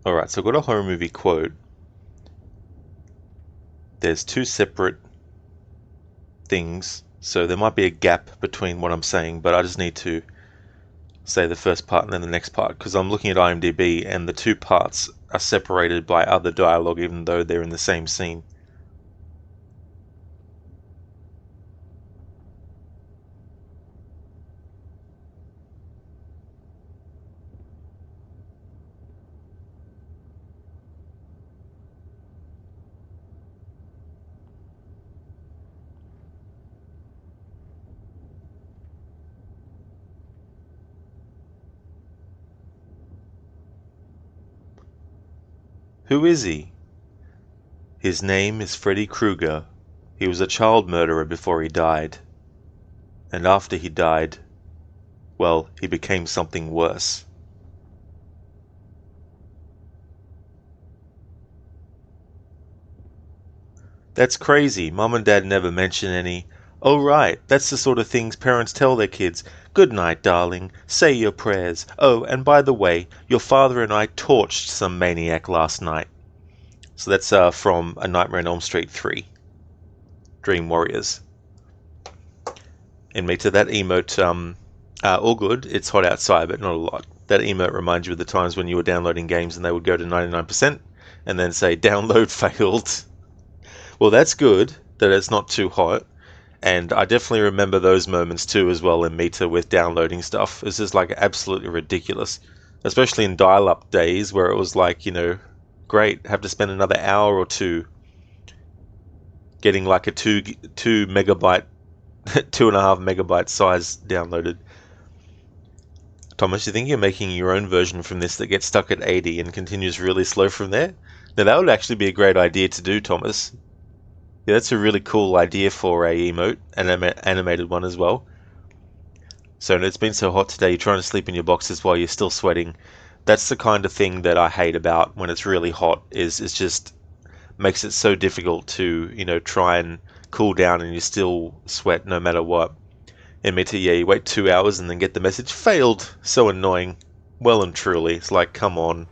A: Alright, so I've got a horror movie quote. There's two separate things, so there might be a gap between what I'm saying, but I just need to say the first part and then the next part, because I'm looking at IMDb and the two parts are separated by other dialogue even though they're in the same scene. Who is he? His name is Freddy Krueger. He was a child murderer before he died. And after he died, well, he became something worse. That's crazy. Mom and Dad never mention any. Oh right, that's the sort of things parents tell their kids. Good night, darling. Say your prayers. Oh, and by the way, your father and I torched some maniac last night. So that's from A Nightmare on Elm Street 3. Dream Warriors. And me to that emote, all good. It's hot outside, but not a lot. That emote reminds you of the times when you were downloading games and they would go to 99% and then say download failed. Well, that's good that it's not too hot. And I definitely remember those moments too as well in Meta with downloading stuff. It's just like absolutely ridiculous. Especially in dial-up days where it was like, great, have to spend another hour or two getting like a 2 megabyte, 2.5 megabyte size downloaded. Thomas, you think you're making your own version from this that gets stuck at 80 and continues really slow from there? Now that would actually be a great idea to do, Thomas. Yeah, that's a really cool idea for a emote, an animated one as well. So it's been so hot today, you're trying to sleep in your boxes while you're still sweating. That's the kind of thing that I hate about when it's really hot, is it's just makes it so difficult to, try and cool down and you still sweat no matter what. And me too, yeah, you wait 2 hours and then get the message, failed. So annoying. Well and truly, it's like, come on.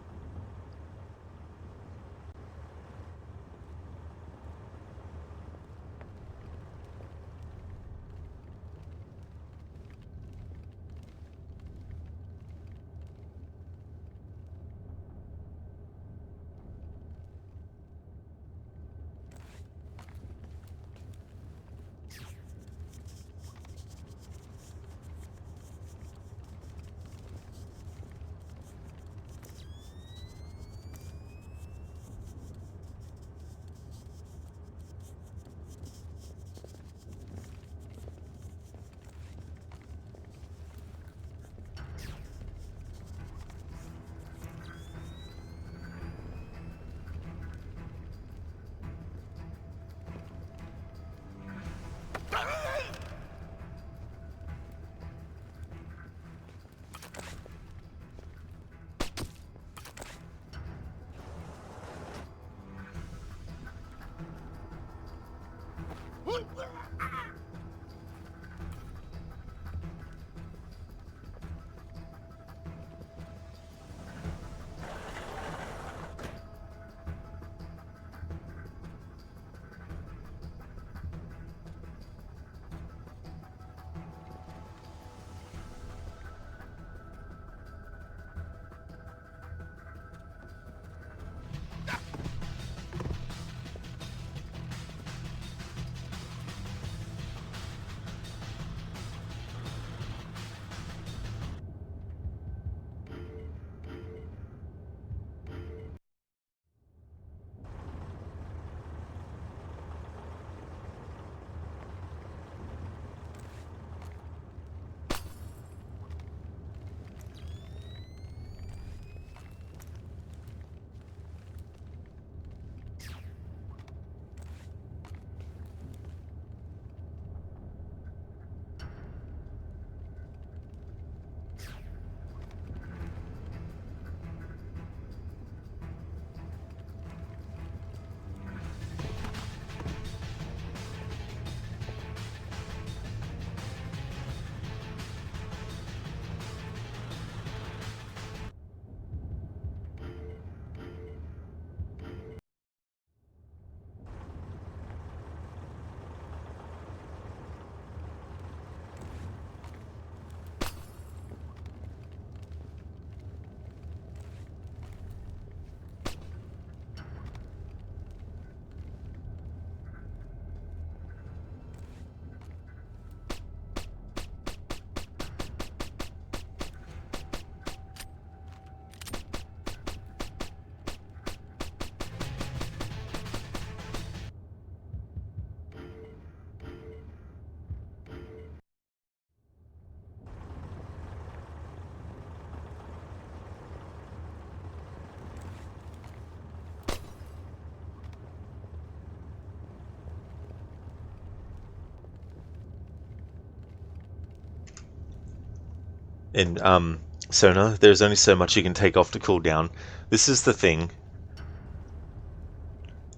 A: in Sona, there's only so much you can take off to cool down. This is the thing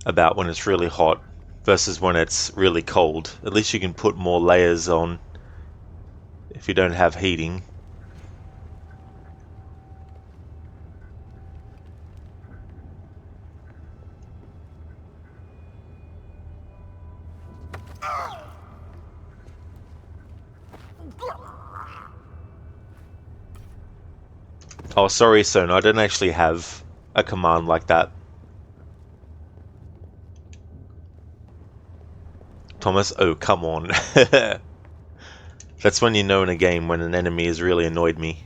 A: about when it's really hot versus when it's really cold. At least you can put more layers on if you don't have heating. Oh, sorry, Sona, I don't actually have a command like that. Thomas, oh, come on. That's when you know in a game when an enemy has really annoyed me.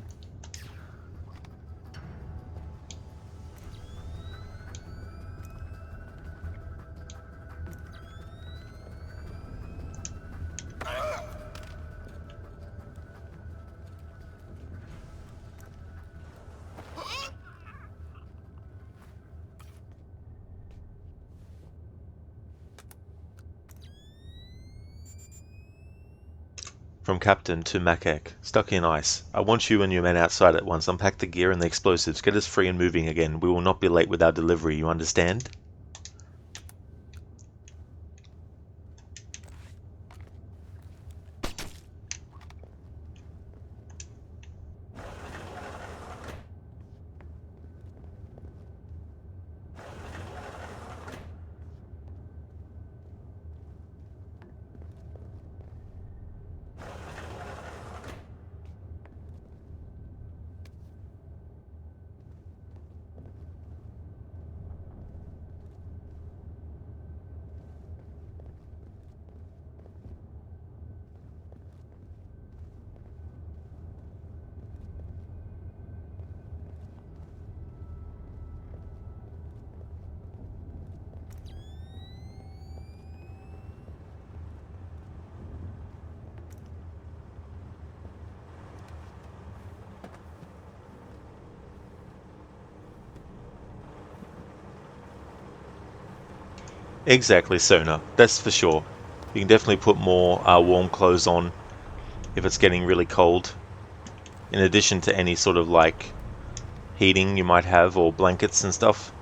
A: From Captain to Makek, stuck in ice. I want you and your men outside at once. Unpack the gear and the explosives. Get us free and moving again. We will not be late with our delivery, you understand? Exactly, Sona. That's for sure. You can definitely put more warm clothes on if it's getting really cold. In addition to any sort of like heating you might have or blankets and stuff.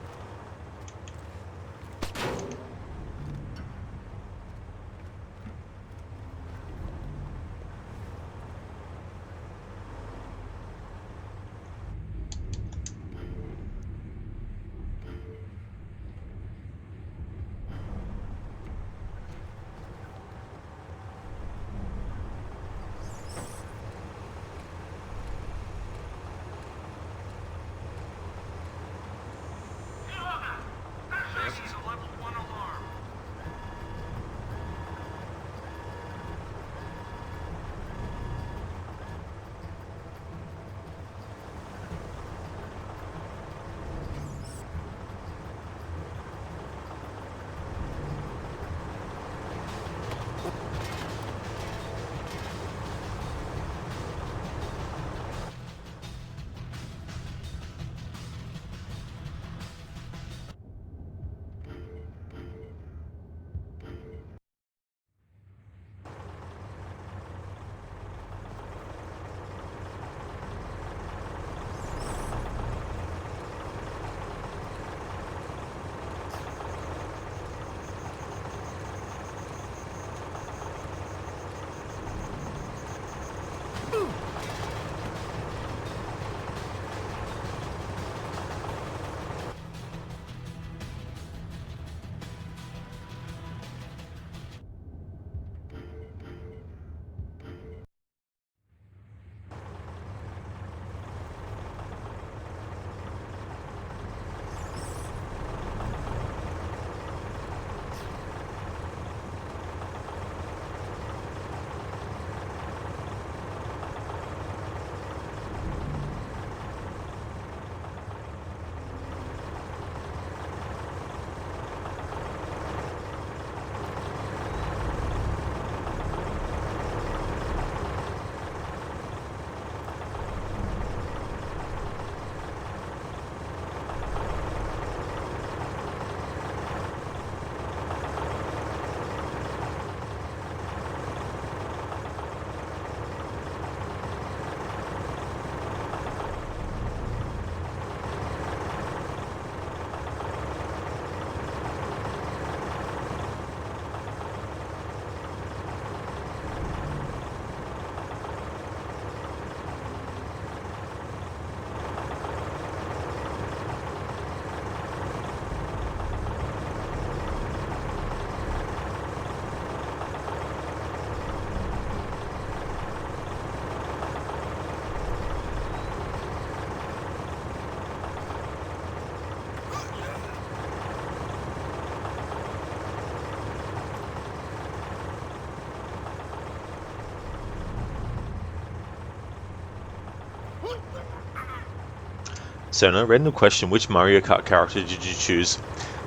A: So, no, random question, which Mario Kart character did you choose?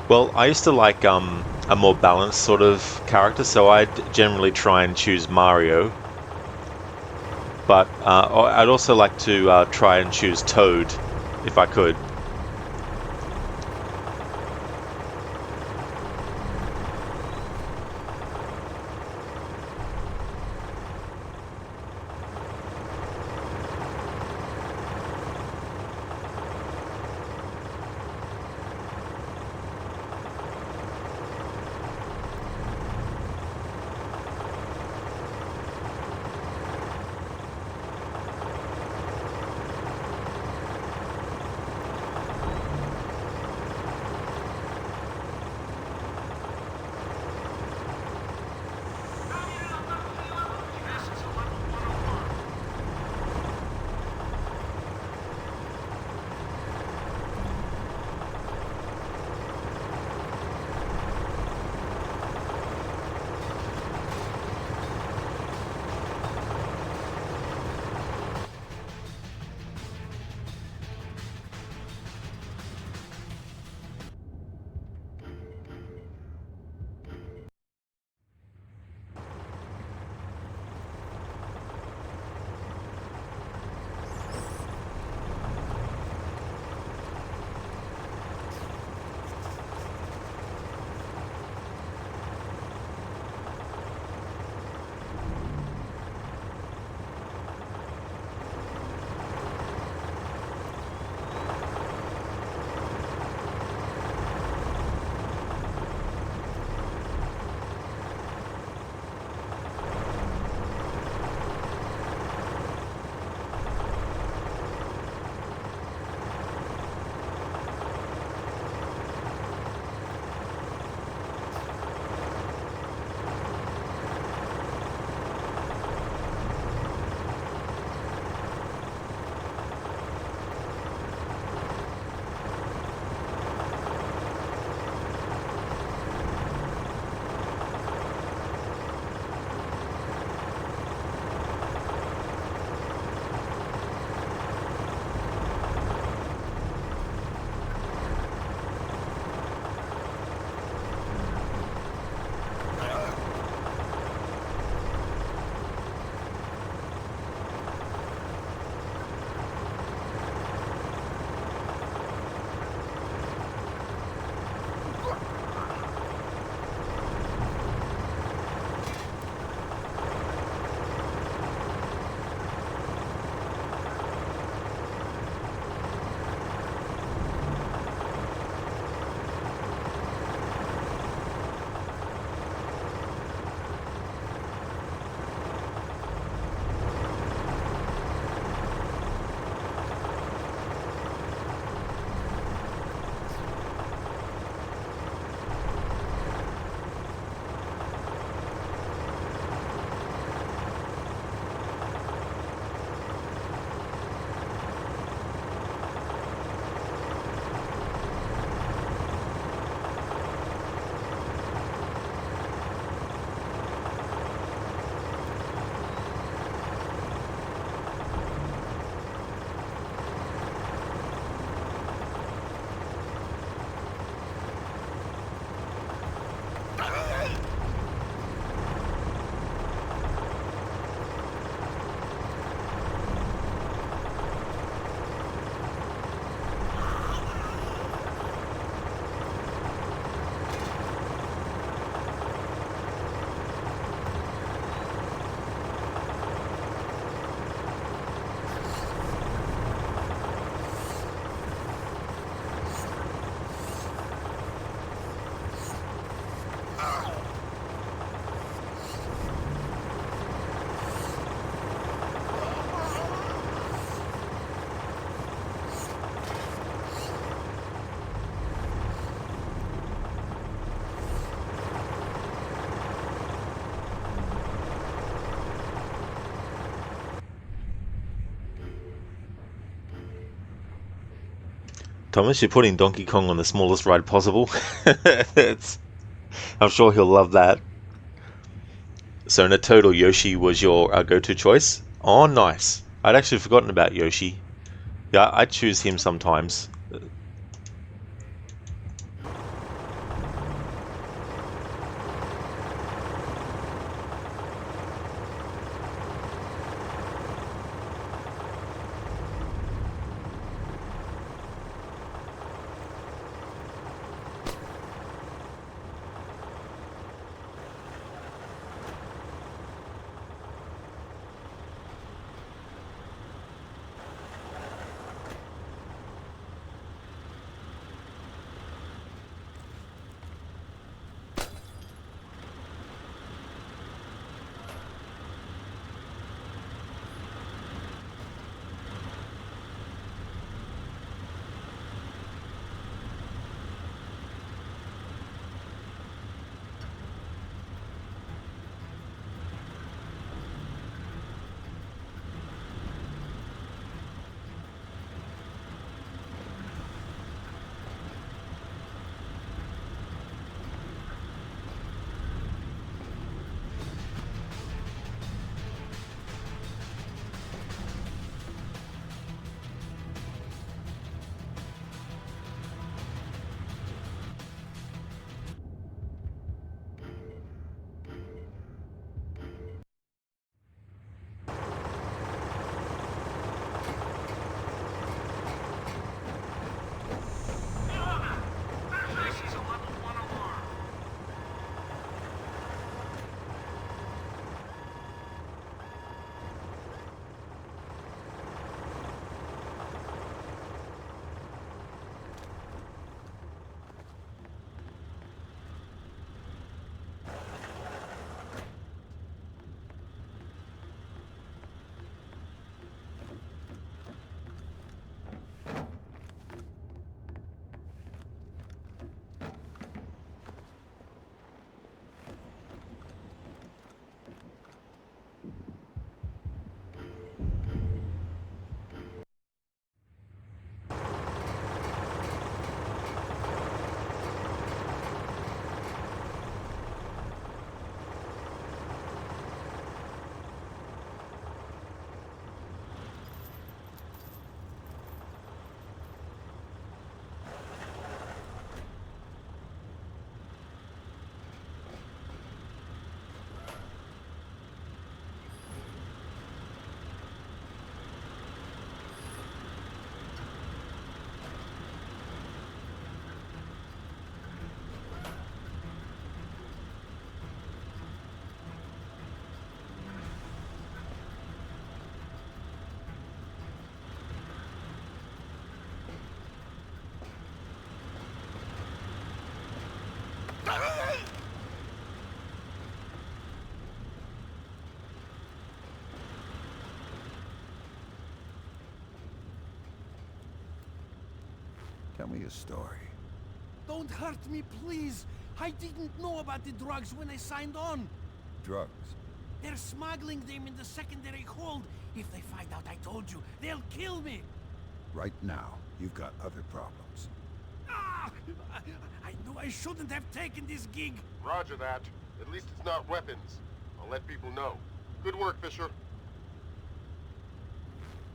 A: Well, I used to like a more balanced sort of character, so I'd generally try and choose Mario. But I'd also like to try and choose Toad, if I could. Thomas, you're putting Donkey Kong on the smallest ride possible. I'm sure he'll love that. So, Toad or Yoshi was your go-to choice? Oh, nice. I'd actually forgotten about Yoshi. Yeah, I choose him sometimes.
B: Tell me a story.
H: Don't hurt me, please. I didn't know about the drugs when I signed on.
B: Drugs?
H: They're smuggling them in the secondary hold. If they find out I told you, they'll kill me.
B: Right now, you've got other problems.
H: Ah! I knew I shouldn't have taken this gig.
E: Roger that. At least it's not weapons. I'll let people know. Good work, Fisher.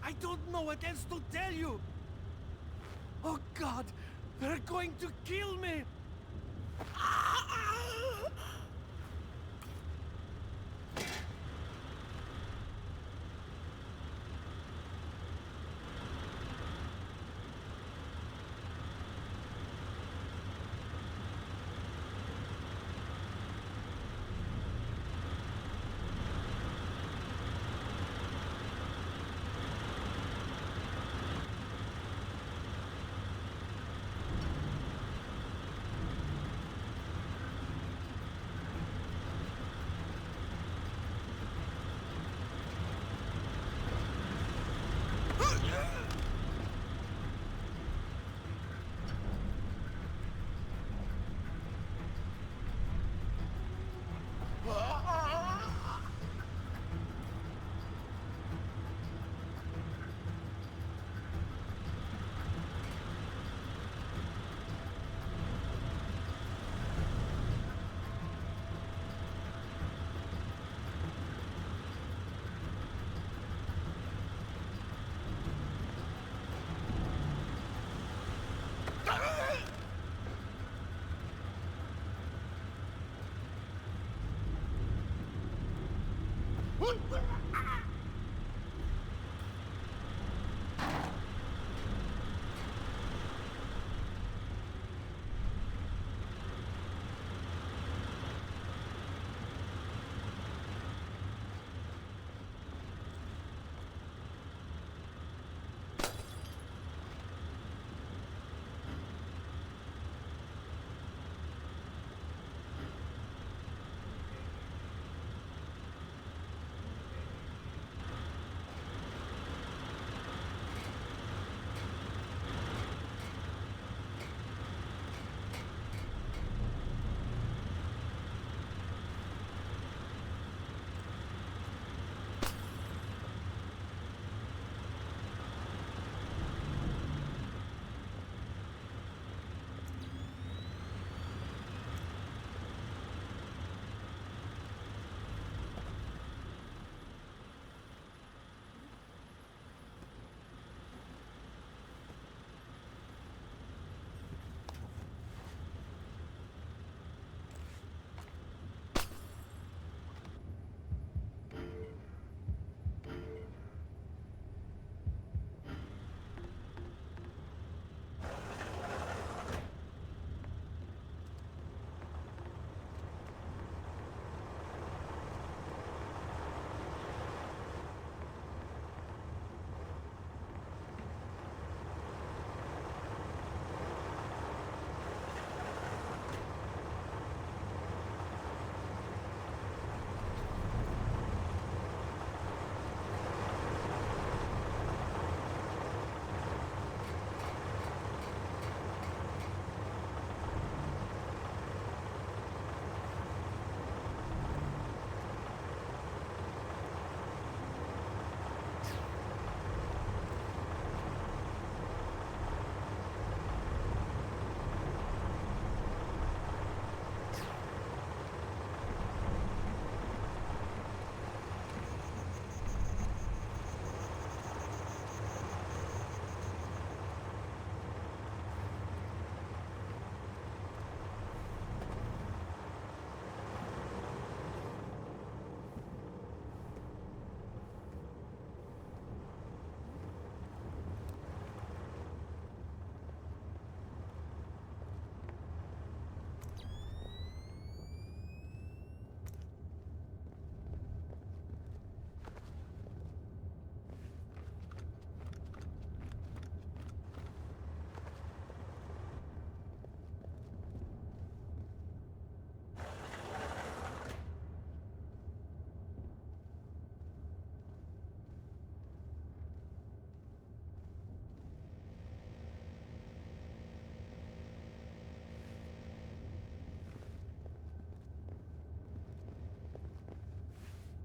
H: I don't know what else to tell you. Oh God, they're going to kill me.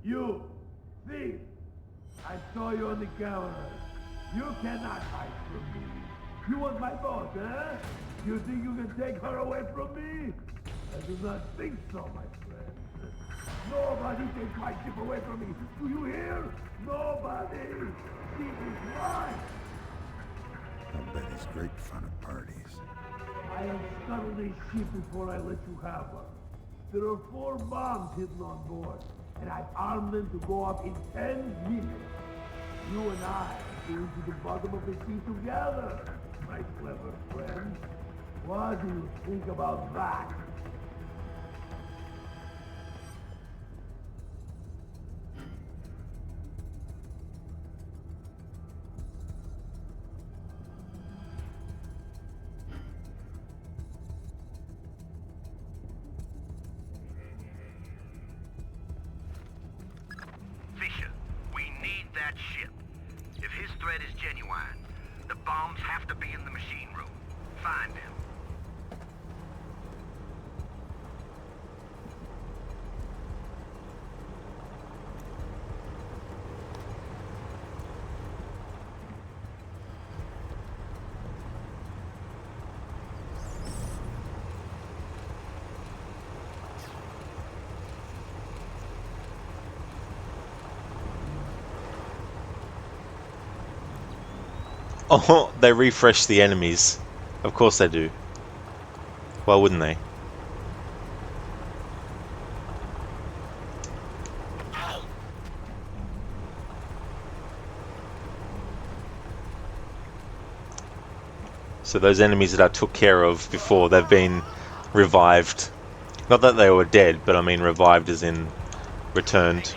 O: You, thief! I saw you on the camera. You cannot hide from me. You want my boss, huh? You think you can take her away from me? I do not think so, my friend. Nobody takes my ship away from me. Do you hear? Nobody! She is mine!
B: I'll bet he's great fun at parties.
O: I have scuttled a ship before I let you have her. There are 4 bombs hidden on board, and I've armed them to go off in 10 minutes. You and I are going to the bottom of the sea together, my clever friend. What do you think about that?
D: Fisher, we need that ship. If his threat is genuine, the bombs have to be in the machine room. Find him.
A: Oh, they refresh the enemies. Of course they do. Why wouldn't they? So those enemies that I took care of before, they've been revived. Not that they were dead, but I mean revived as in returned.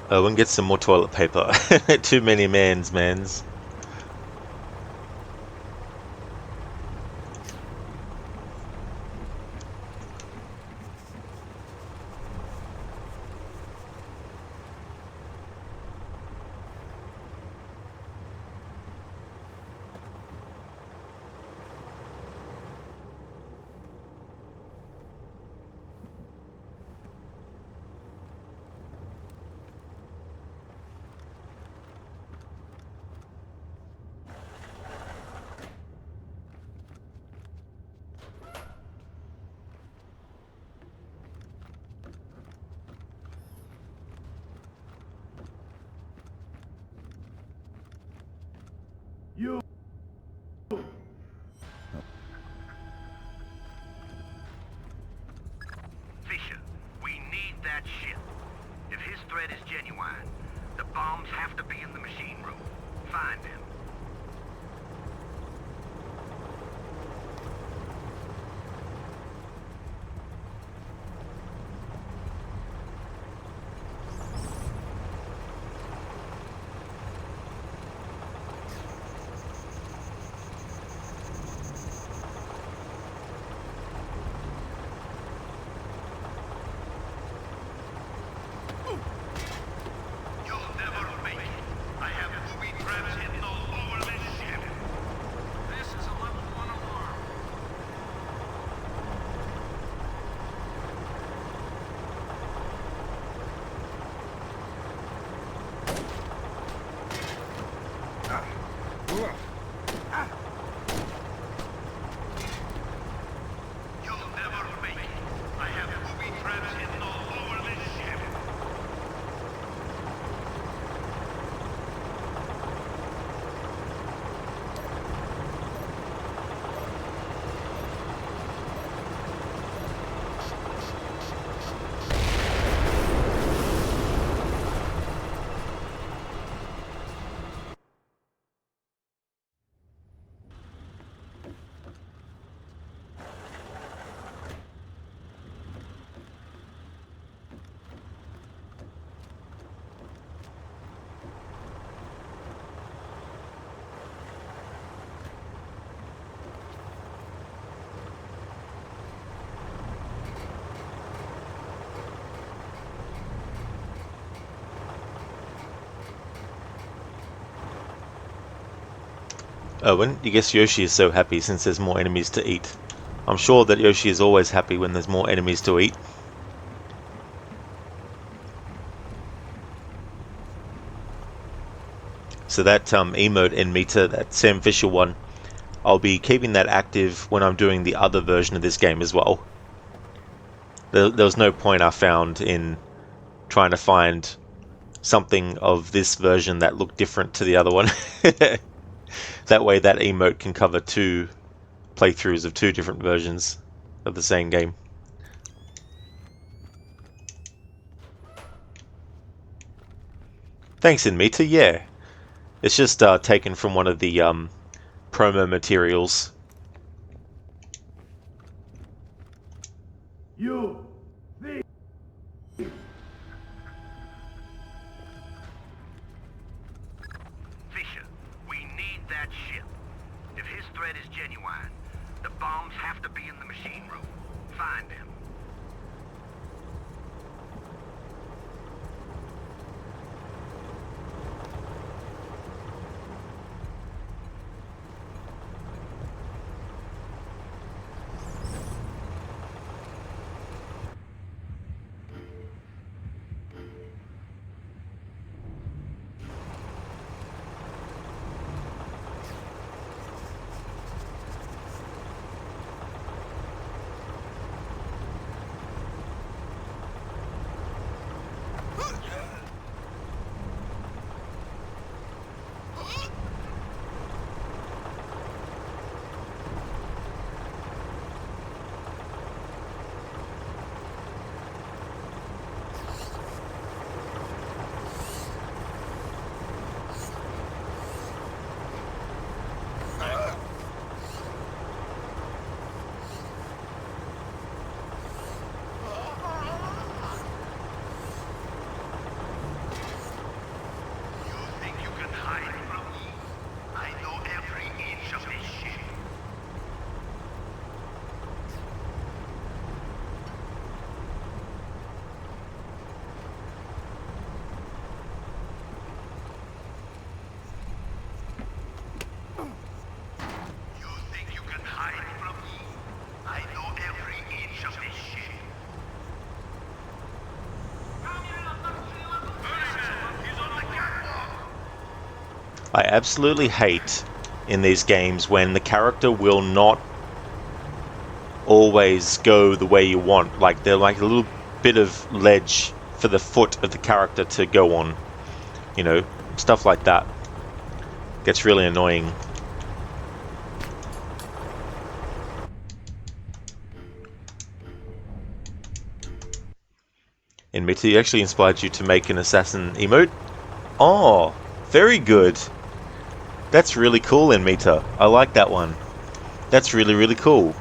A: Oh, and get some more toilet paper. Too many mans.
O: You!
D: Fisher, we need that ship. If his threat is genuine, the bombs have to be in the machine room. Find him. You'll never make it. I have booby traps hidden all
A: Oh, and I guess Yoshi is so happy since there's more enemies to eat. I'm sure that Yoshi is always happy when there's more enemies to eat. So that emote in meter, that Sam Fisher one, I'll be keeping that active when I'm doing the other version of this game as well. There was no point I found in trying to find something of this version that looked different to the other one. That way that emote can cover 2 playthroughs of 2 different versions of the same game. Thanks, Inmita, yeah. It's just taken from one of the promo materials.
O: You!
D: Fisher, we need that ship. If his threat is genuine, the bombs have to be in the machine room. Find him.
A: I absolutely hate in these games when the character will not always go the way you want. Like, they're like a little bit of ledge for the foot of the character to go on. You know, stuff like that. Gets really annoying. Inmita actually inspired you to make an assassin emote? Oh, very good. That's really cool, Inmita. I like that one. That's really, really cool.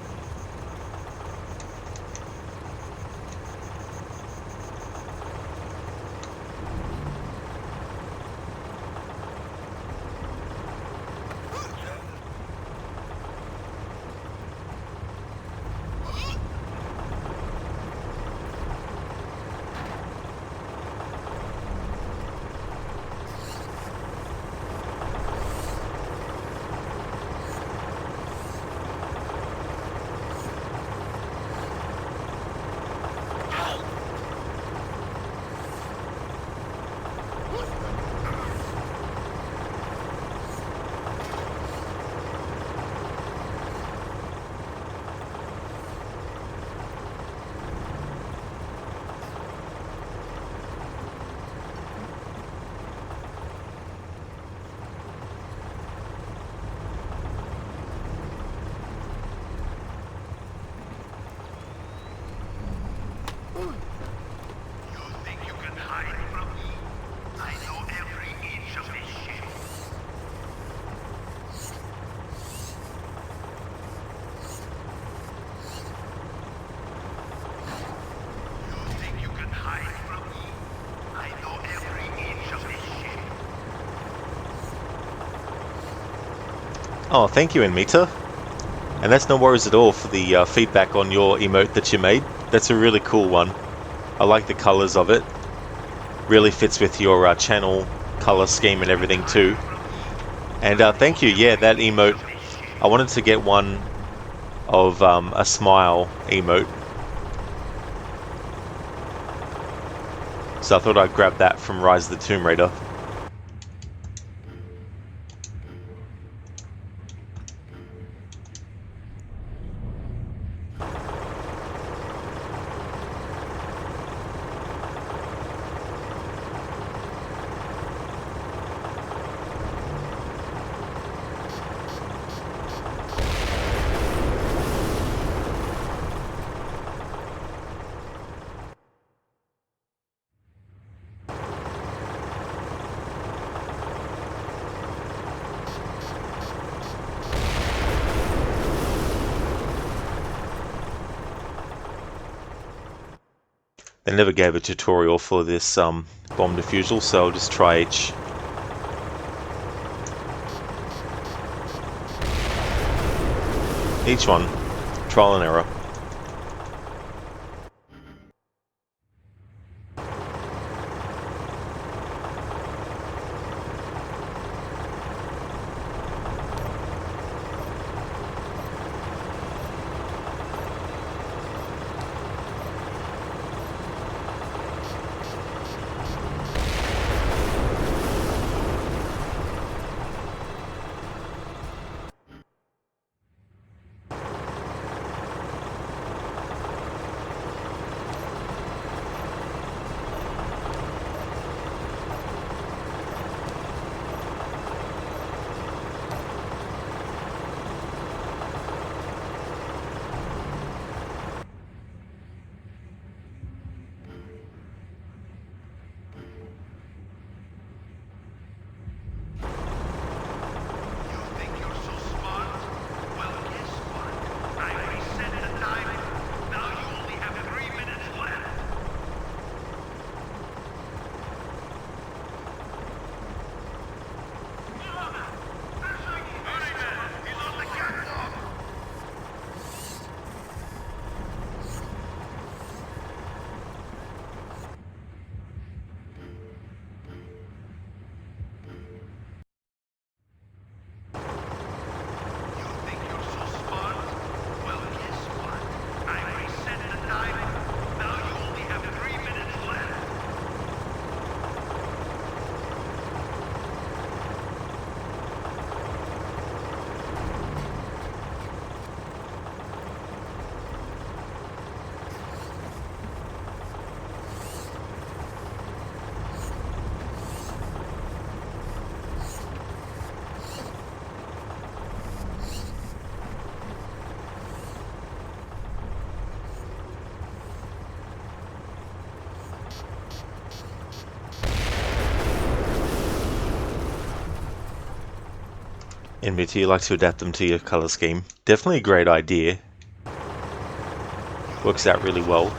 A: Oh, thank you, Inmita. And that's no worries at all for the feedback on your emote that you made. That's a really cool one. I like the colors of it. Really fits with your channel color scheme and everything too. And thank you. Yeah, that emote. I wanted to get one of a smile emote, so I thought I'd grab that from Rise of the Tomb Raider. They never gave a tutorial for this bomb defusal, so I'll just try each one, trial and error. NBT, you like to adapt them to your color scheme. Definitely a great idea. Works out really well.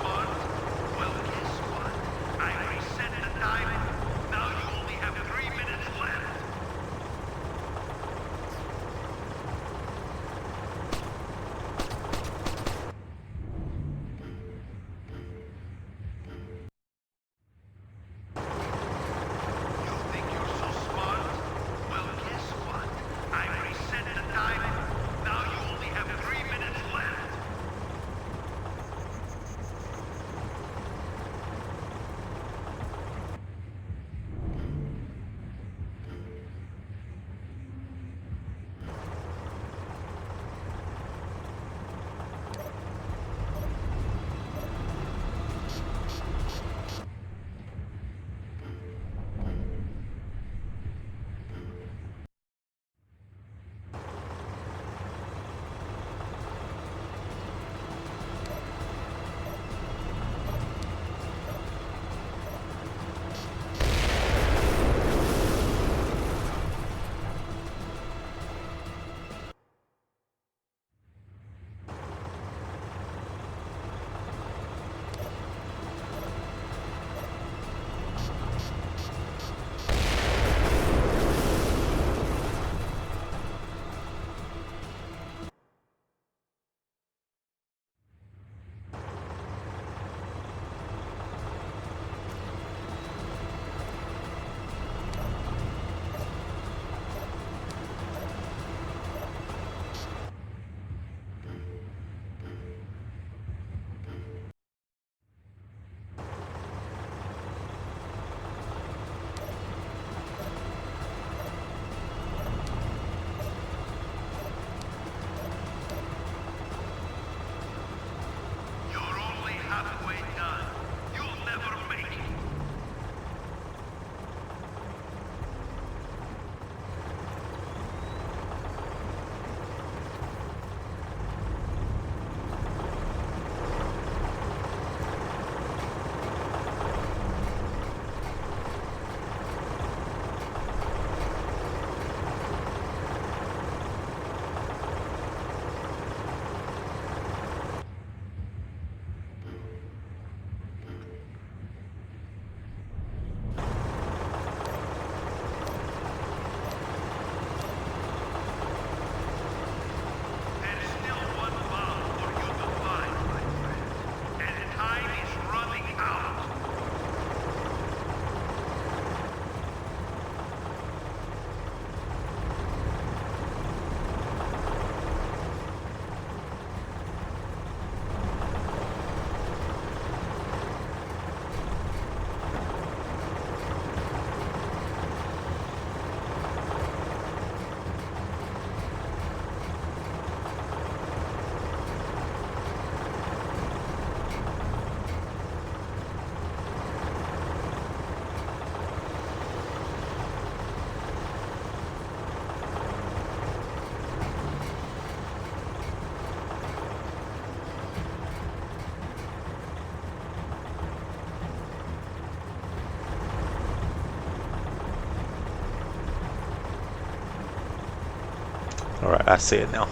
A: Alright, I see it now.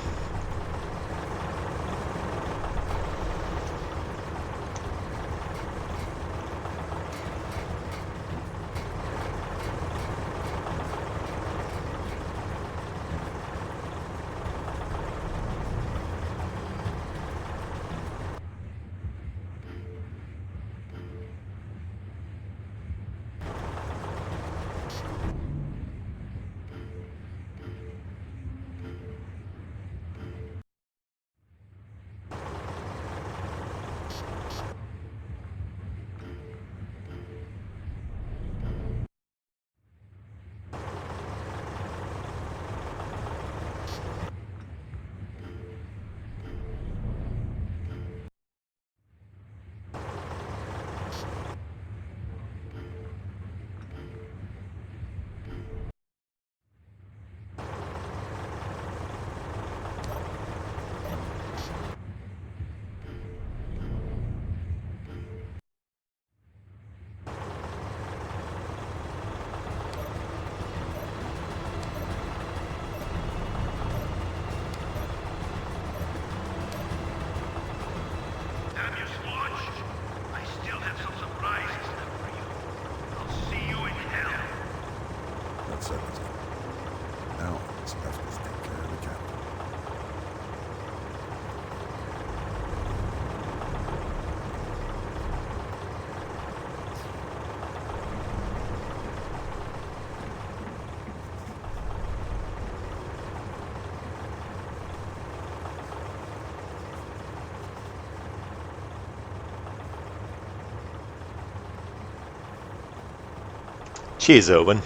A: Cheers, Erwin.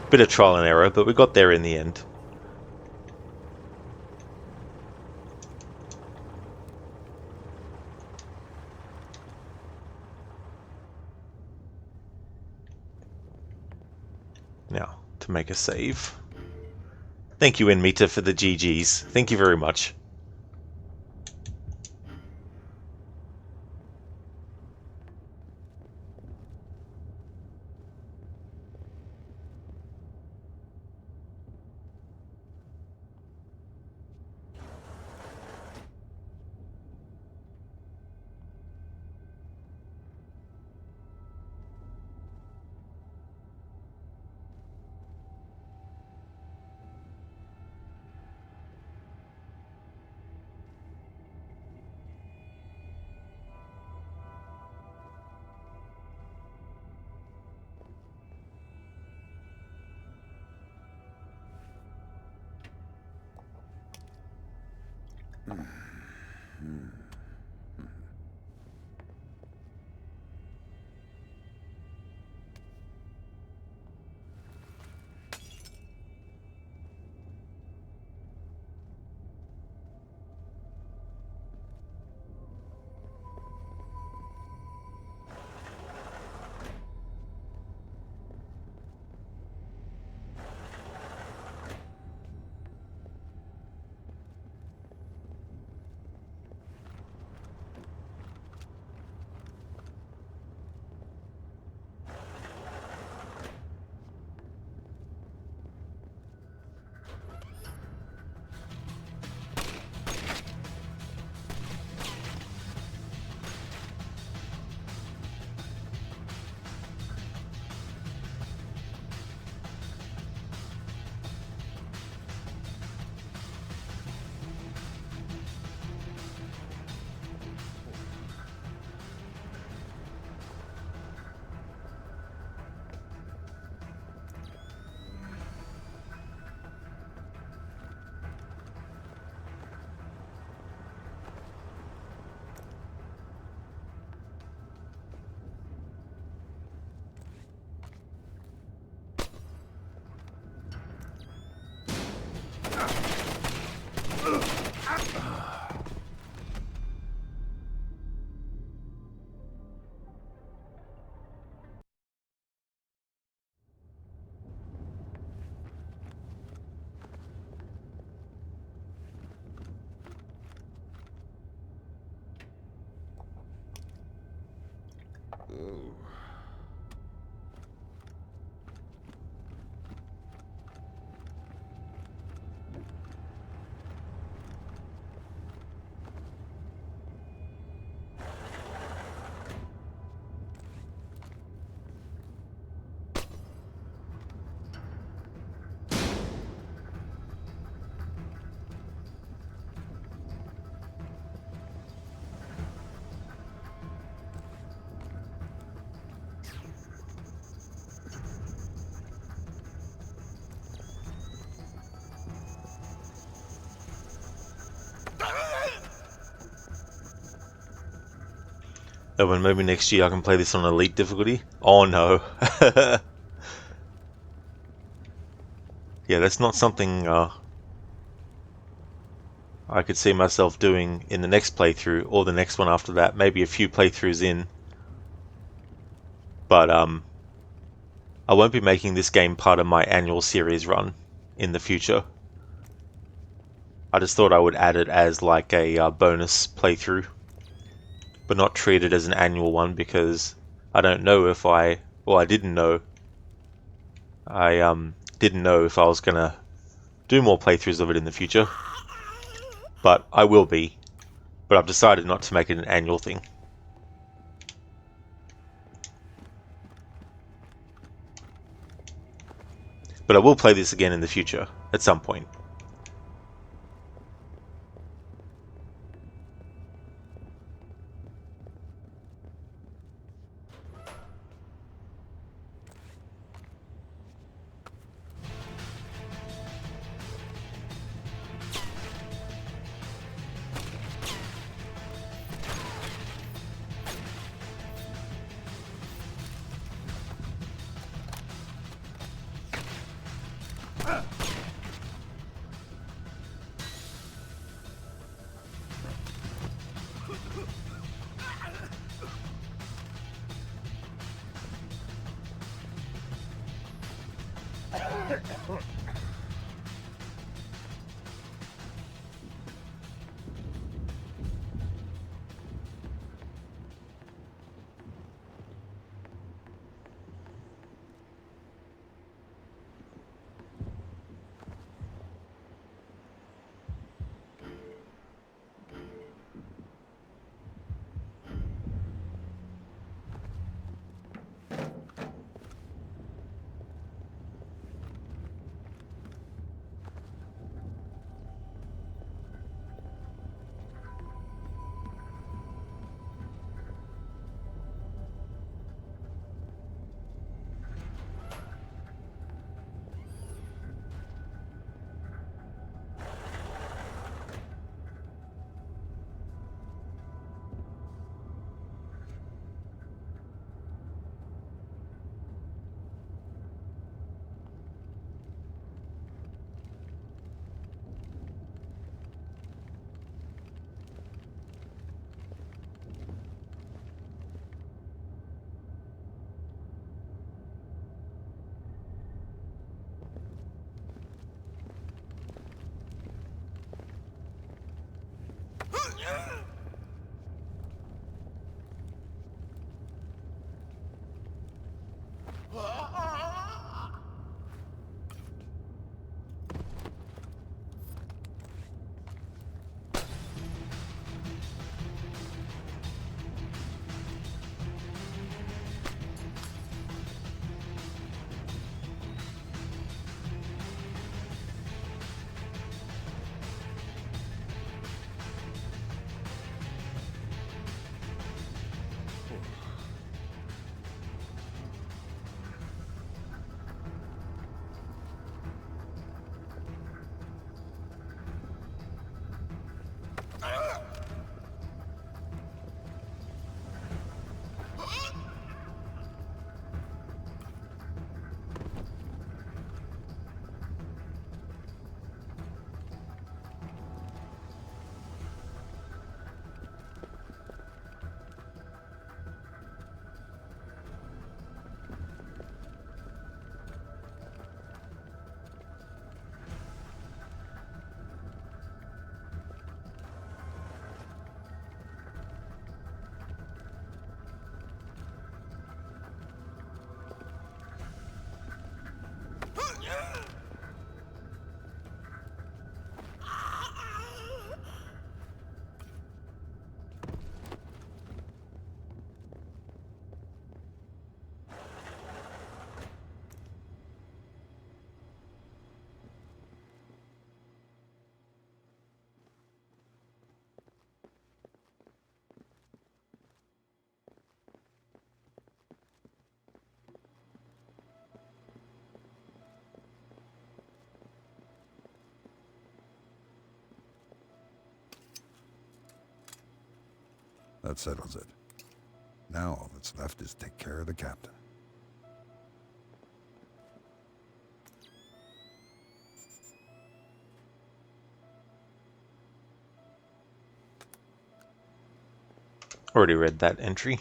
A: Bit of trial and error, but we got there in the end. Now, to make a save. Thank you, Enmita, for the GGs. Thank you very much. Oh, and maybe next year I can play this on Elite difficulty? Oh no. Yeah, that's not something I could see myself doing in the next playthrough or the next one after that, maybe a few playthroughs in. But I won't be making this game part of my annual series run in the future. I just thought I would add it as like a bonus playthrough, but not treat it as an annual one, because I don't know if I didn't know. I didn't know if I was gonna do more playthroughs of it in the future, but I will be. But I've decided not to make it an annual thing. But I will play this again in the future, at some point.
B: That settles it. Now all that's left is take care of the captain.
A: Already read that entry.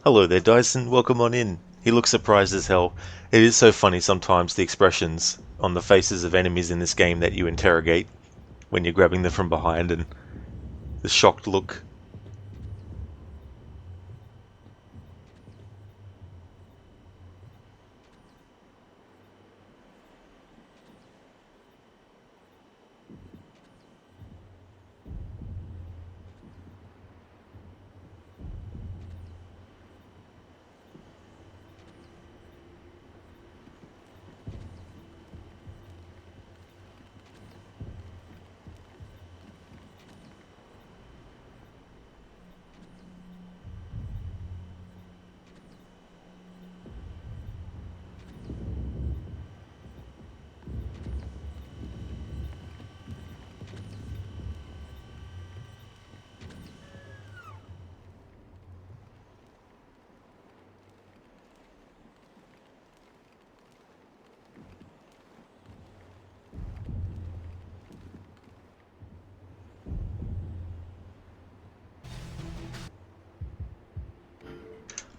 A: Hello there, Dyson. Welcome on in. He looks surprised as hell. It is so funny sometimes, the expressions on the faces of enemies in this game that you interrogate when you're grabbing them from behind, and the shocked look.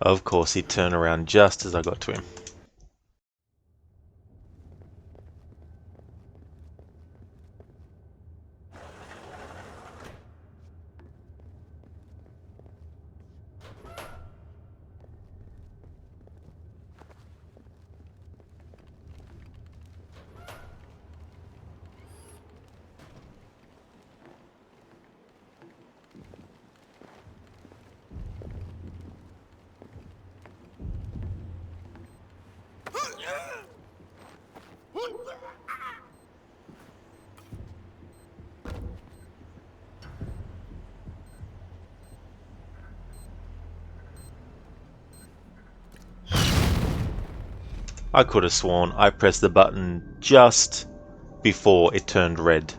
A: Of course, he'd turn around just as I got to him. I could have sworn I pressed the button just before it turned red.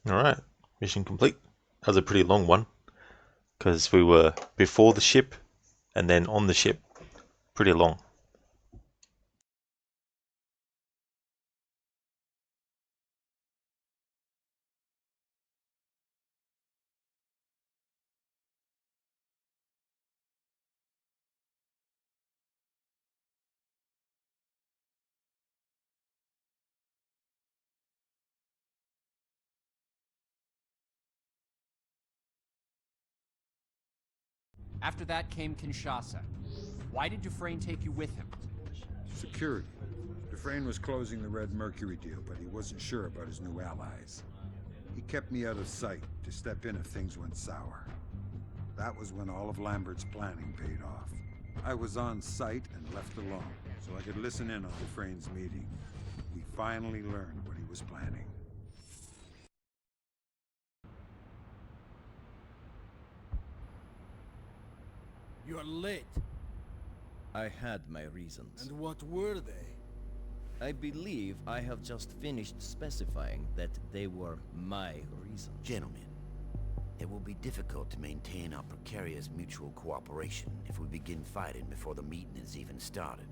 A: Alright, mission complete. That was a pretty long one, because we were before the ship and then on the ship. Pretty long.
L: After that came Kinshasa. Why did Dufresne take you with him?
B: Security. Dufresne was closing the Red Mercury deal, but he wasn't sure about his new allies. He kept me out of sight to step in if things went sour. That was when all of Lambert's planning paid off. I was on site and left alone, so I could listen in on Dufresne's meeting. We finally learned what he was planning.
H: You're late.
P: I had my reasons.
H: And what were they?
P: I believe I have just finished specifying that they were my reasons.
C: Gentlemen, it will be difficult to maintain our precarious mutual cooperation if we begin fighting before the meeting is even started.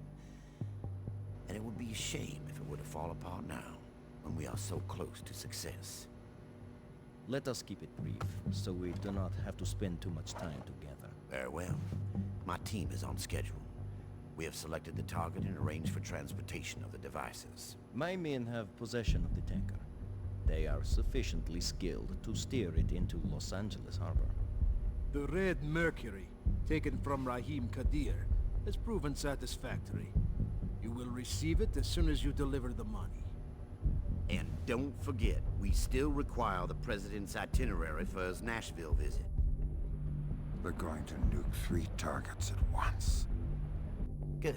C: And it would be a shame if it were to fall apart now, when we are so close to success.
P: Let us keep it brief, so we do not have to spend too much time together.
C: Very well. My team is on schedule. We have selected the target and arranged for transportation of the devices.
P: My men have possession of the tanker. They are sufficiently skilled to steer it into Los Angeles Harbor.
H: The Red Mercury, taken from Rahim Kadir, has proven satisfactory. You will receive it as soon as you deliver the money.
C: And don't forget, we still require the President's itinerary for his Nashville visit.
B: They're going to nuke 3 targets at once.
C: Good.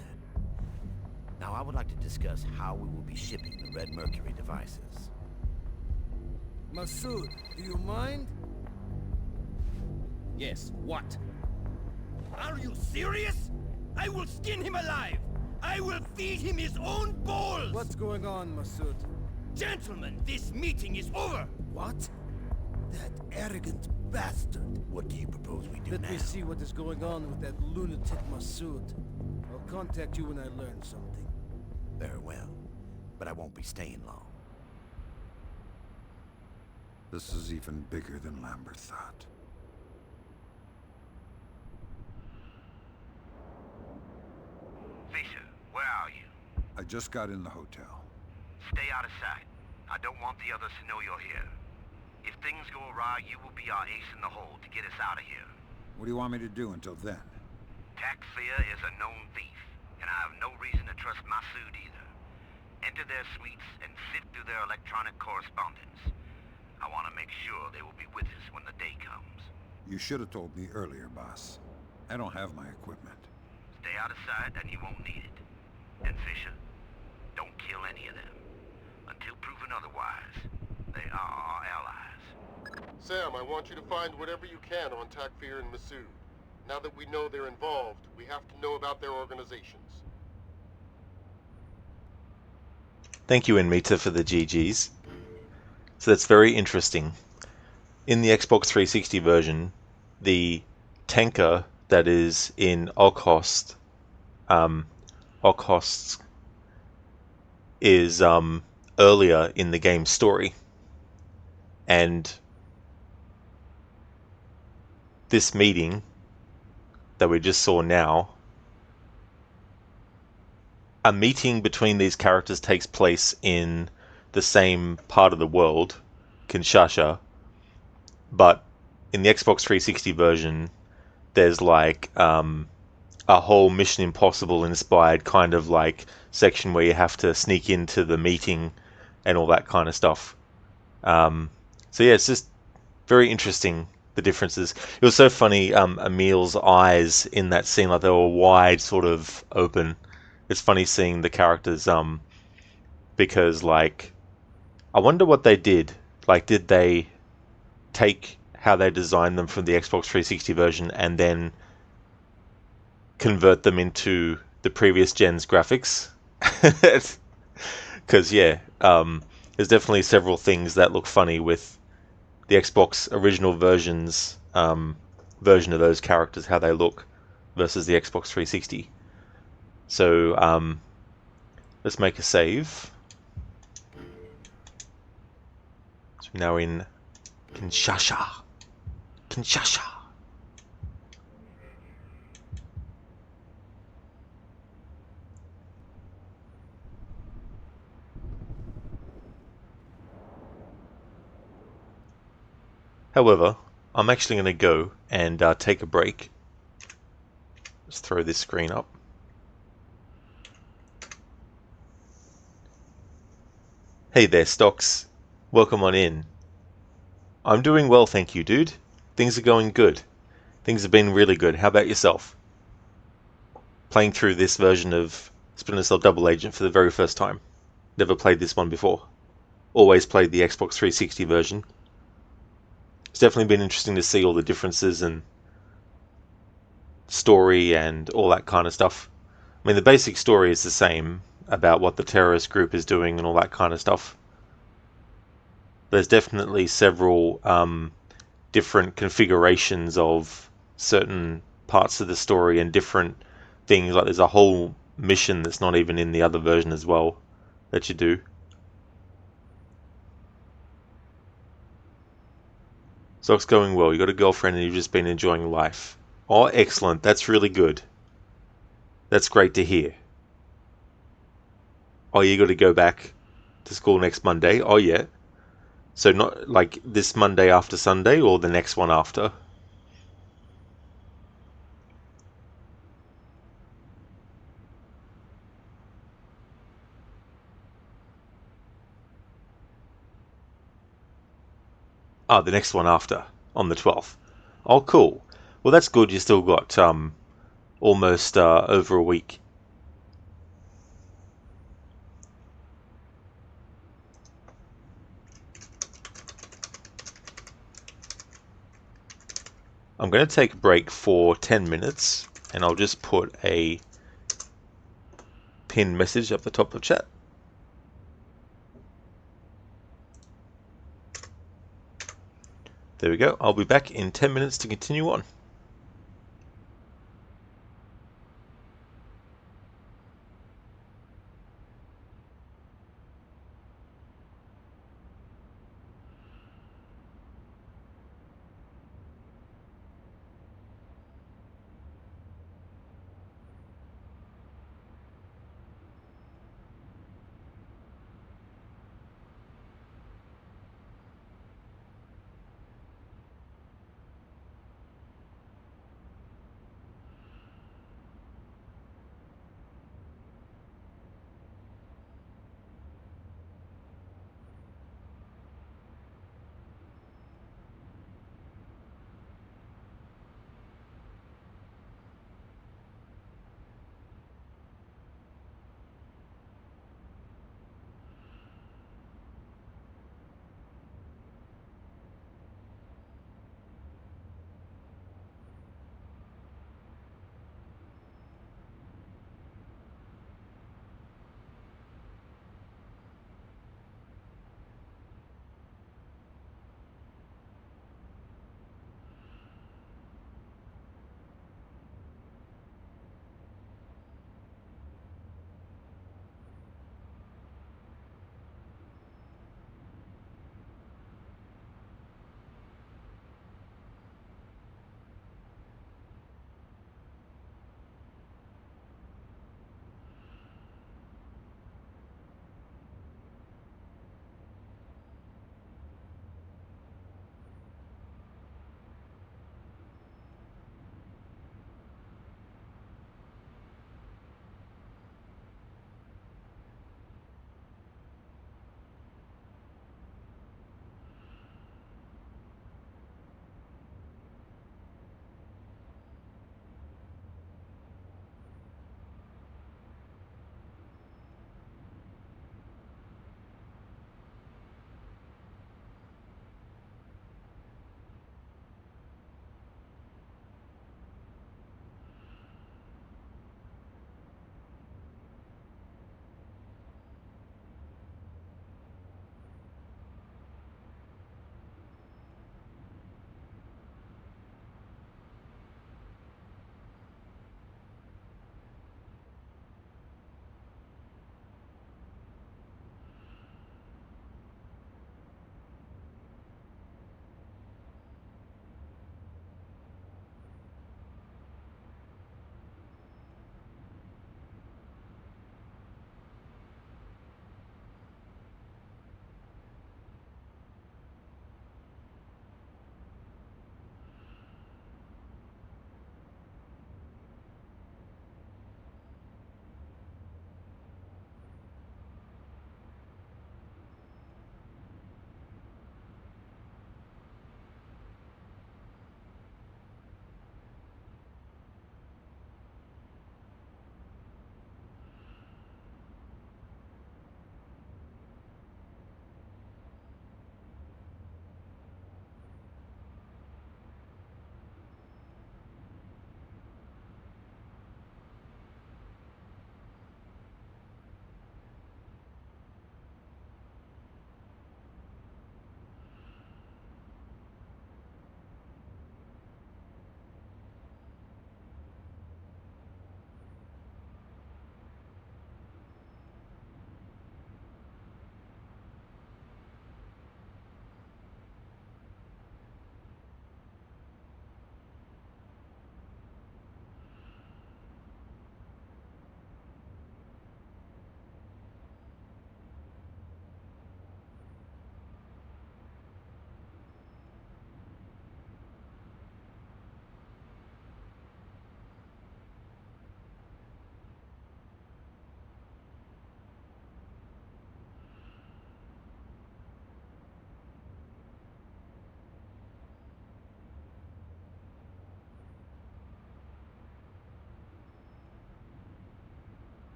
C: Now I would like to discuss how we will be shipping the Red Mercury devices.
H: Masood, do you mind?
P: Yes, what?
Q: Are you serious? I will skin him alive! I will feed him his own balls!
H: What's going on, Masood?
Q: Gentlemen, this meeting is over!
H: What? That arrogant bastard!
C: What do you propose we do
H: Let
C: now?
H: me see what is going on with that lunatic Masood. I'll contact you when I learn something.
C: Very well, but I won't be staying long.
B: This is even bigger than Lambert thought.
D: Fisher, where are you?
B: I just got in the hotel.
D: Stay out of sight. I don't want the others to know you're here. If things go awry, you will be our ace in the hole to get us out of here.
B: What do you want me to do until then?
D: Takfir is a known thief, and I have no reason to trust Masood either. Enter their suites and sift through their electronic correspondence. I want to make sure they will be with us when the day comes.
B: You should have told me earlier, boss. I don't have my equipment.
D: Stay out of sight and you won't need it. And Fisher, don't kill any of them. Until proven otherwise, they are our allies.
E: Sam, I want you to find whatever you can on Takfir and Masood. Now that we know they're involved, we have to know about their organizations.
A: Thank you, Enmita, for the GGs. So that's very interesting. In the Xbox 360 version, the tanker that is in Okhotsk is earlier in the game's story. And this meeting that we just saw now, a meeting between these characters takes place in the same part of the world, Kinshasa, but in the Xbox 360 version, there's like a whole Mission Impossible inspired kind of like section where you have to sneak into the meeting and all that kind of stuff. So yeah, it's just very interesting, the differences. It was so funny, Emil's eyes in that scene, like they were wide, sort of open. It's funny seeing the characters, because like, I wonder what they did. Like, did they take how they designed them from the Xbox 360 version and then convert them into the previous gen's graphics? Because yeah, there's definitely several things that look funny with the Xbox original version's version of those characters, how they look, versus the Xbox 360. So let's make a save. So we're now in Kinshasa. Kinshasa. However, I'm actually going to go and take a break. Let's throw this screen up. Hey there, Stocks. Welcome on in. I'm doing well, thank you, dude. Things are going good. Things have been really good. How about yourself? Playing through this version of Splinter Cell Double Agent for the very first time. Never played this one before. Always played the Xbox 360 version. It's definitely been interesting to see all the differences and story and all that kind of stuff. I mean, the basic story is the same about what the terrorist group is doing and all that kind of stuff. There's definitely several different configurations of certain parts of the story and different things. Like there's a whole mission that's not even in the other version as well that you do. So it's going well. You got a girlfriend and you've just been enjoying life. Oh, excellent. That's really good. That's great to hear. Oh, you got to go back to school next Monday? Oh, yeah. So not like this Monday after Sunday or the next one after? Ah, the next one after, on the 12th. Oh, cool. Well, that's good. You still got almost over a week. I'm going to take a break for 10 minutes, and I'll just put a pinned message up the top of chat. There we go. I'll be back in 10 minutes to continue on.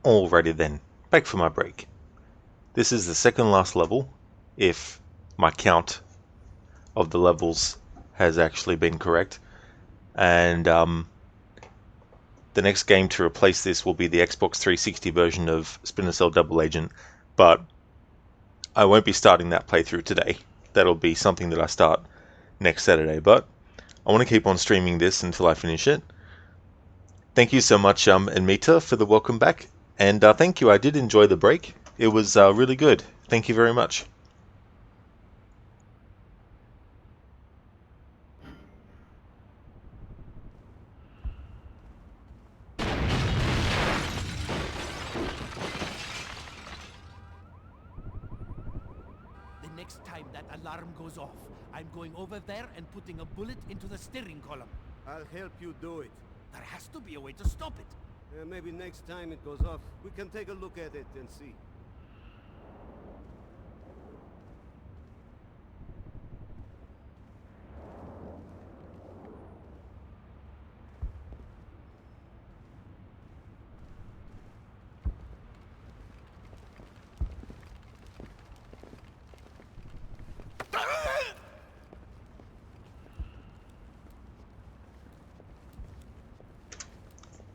A: Alrighty then, back for my break. This is the second last level, if my count of the levels has actually been correct. And the next game to replace this will be the Xbox 360 version of Splinter Cell Double Agent, but I won't be starting that playthrough today. That'll be something that I start next Saturday, but I want to keep on streaming this until I finish it. Thank you so much, Anmita, for the welcome back. And thank you, I did enjoy the break. It was really good. Thank you very much.
Q: The next time that alarm goes off, I'm going over there and putting a bullet into the steering column.
N: I'll help you do it.
Q: There has to be a way to stop it.
N: Maybe next time it goes off, we can take a look at it and see.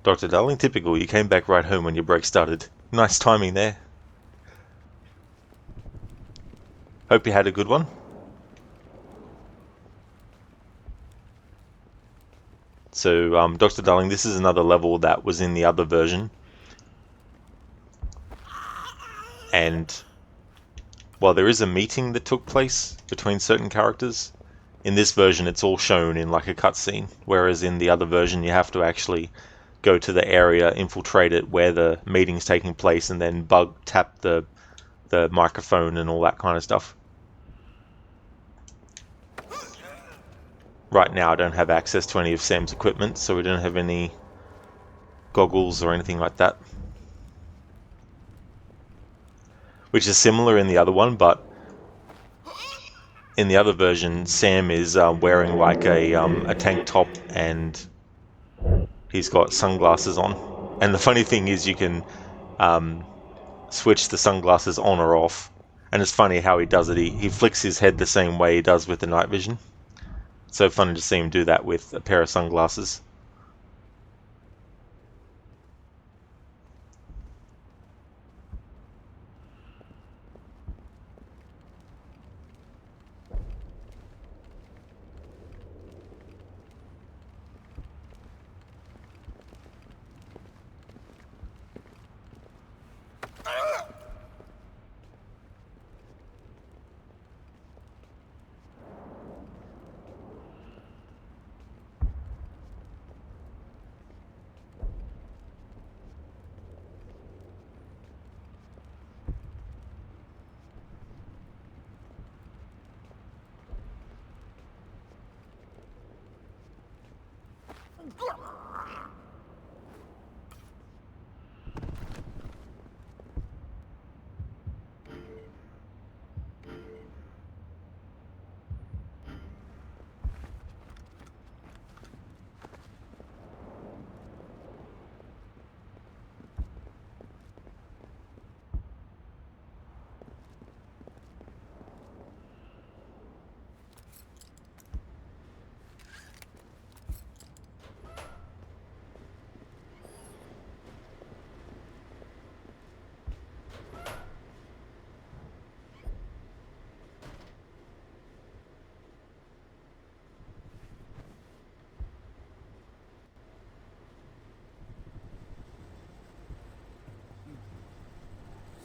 A: Dr. Darling, typical, you came back right home when your break started. Nice timing there. Hope you had a good one. So, Dr. Darling, this is another level that was in the other version. And while there is a meeting that took place between certain characters, in this version it's all shown in like a cutscene, whereas in the other version you have to actually go to the area, infiltrate it where the meeting's taking place, and then tap the microphone and all that kind of stuff. Right now I don't have access to any of Sam's equipment, so we don't have any goggles or anything like that. Which is similar in the other one, but in the other version Sam is wearing like a tank top and he's got sunglasses on. And the funny thing is you can switch the sunglasses on or off. And it's funny how he does it. He flicks his head the same way he does with the night vision. It's so funny to see him do that with a pair of sunglasses.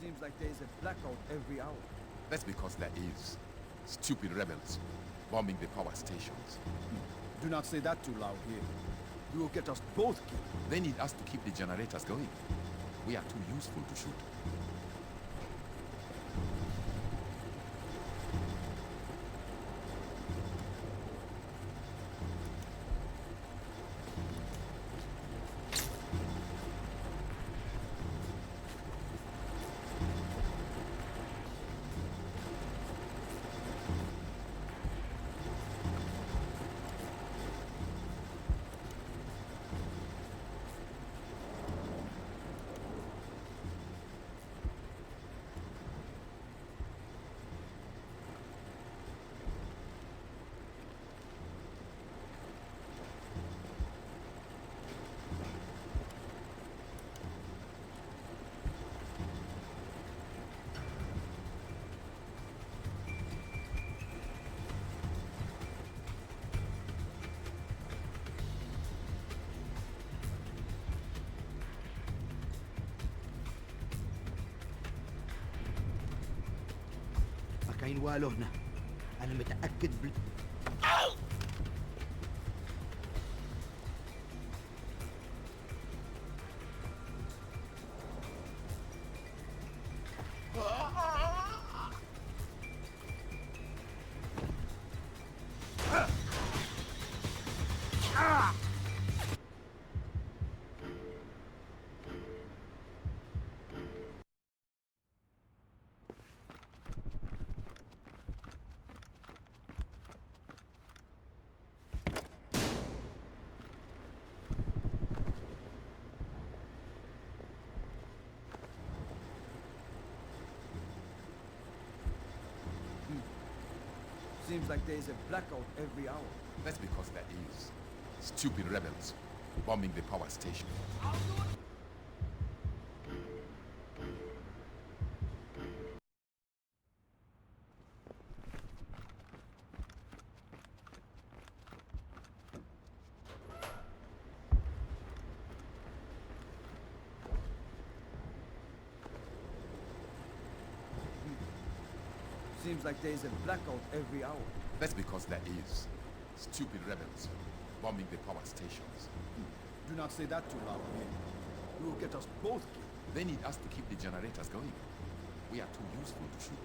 R: Seems like there is a blackout every hour.
S: That's because there is. Stupid rebels bombing the power stations.
R: Do not say that too loud here. You will get us both killed.
S: They need us to keep the generators going. We are too useful to shoot.
T: كينوالو هنا. أنا متأكد
R: Seems like there's a blackout every hour.
S: That's because there is. Stupid rebels bombing the power station.
R: Seems like there's a blackout every hour.
S: That's because there is. Stupid rebels bombing the power stations.
R: Do not say that too loud, man. You will get us both killed.
S: They need us to keep the generators going. We are too useful to shoot.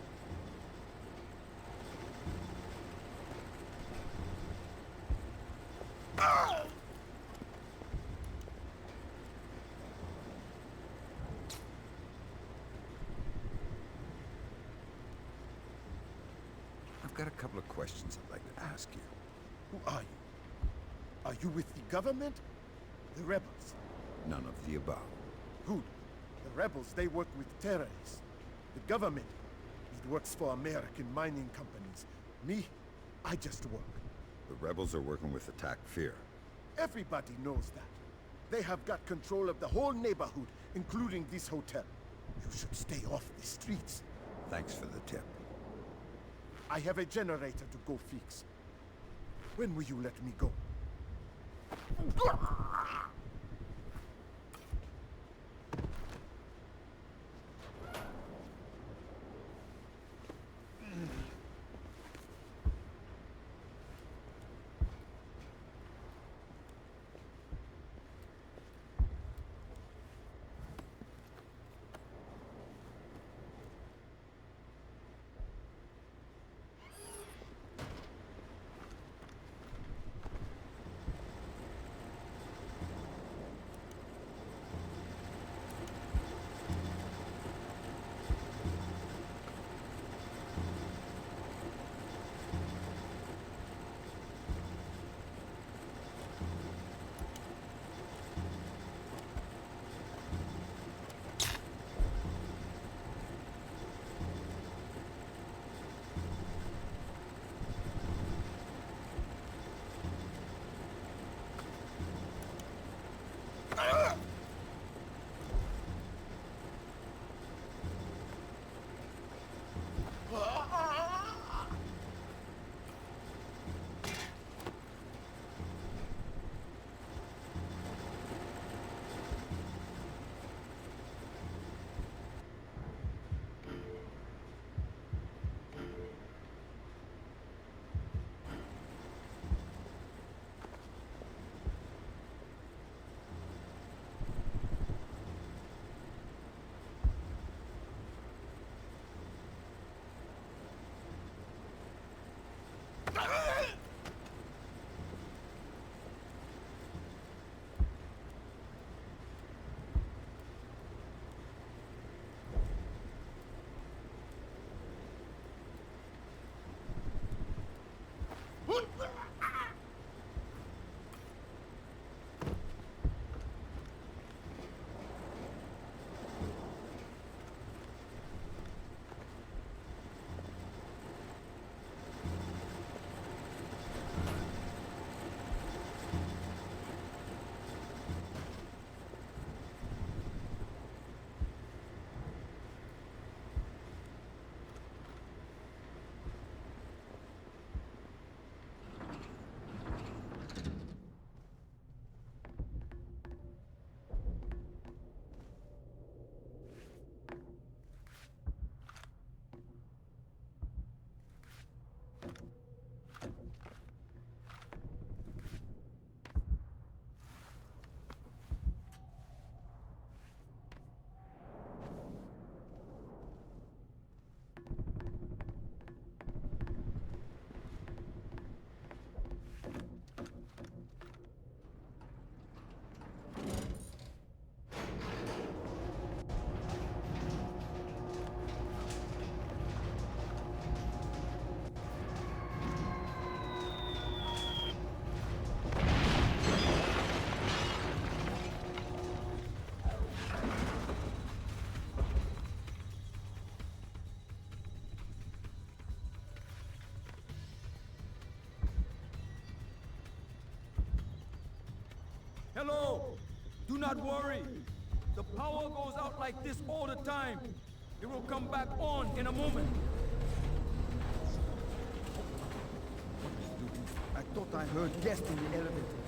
B: I've got a couple of questions I'd like to ask you. Who are you? Are you with the government? The rebels? None of the above. Good. The rebels, they work with terrorists. The government, it works for American mining companies. Me, I just work.
U: The rebels are working with Attack Fear.
B: Everybody knows that. They have got control of the whole neighborhood, including this hotel. You should stay off the streets.
U: Thanks for the tip.
B: I have a generator to go fix. When will you let me go?
R: Hello! Do not worry. The power goes out like this all the time. It will come back on in a moment. I thought I heard guests in the elevator.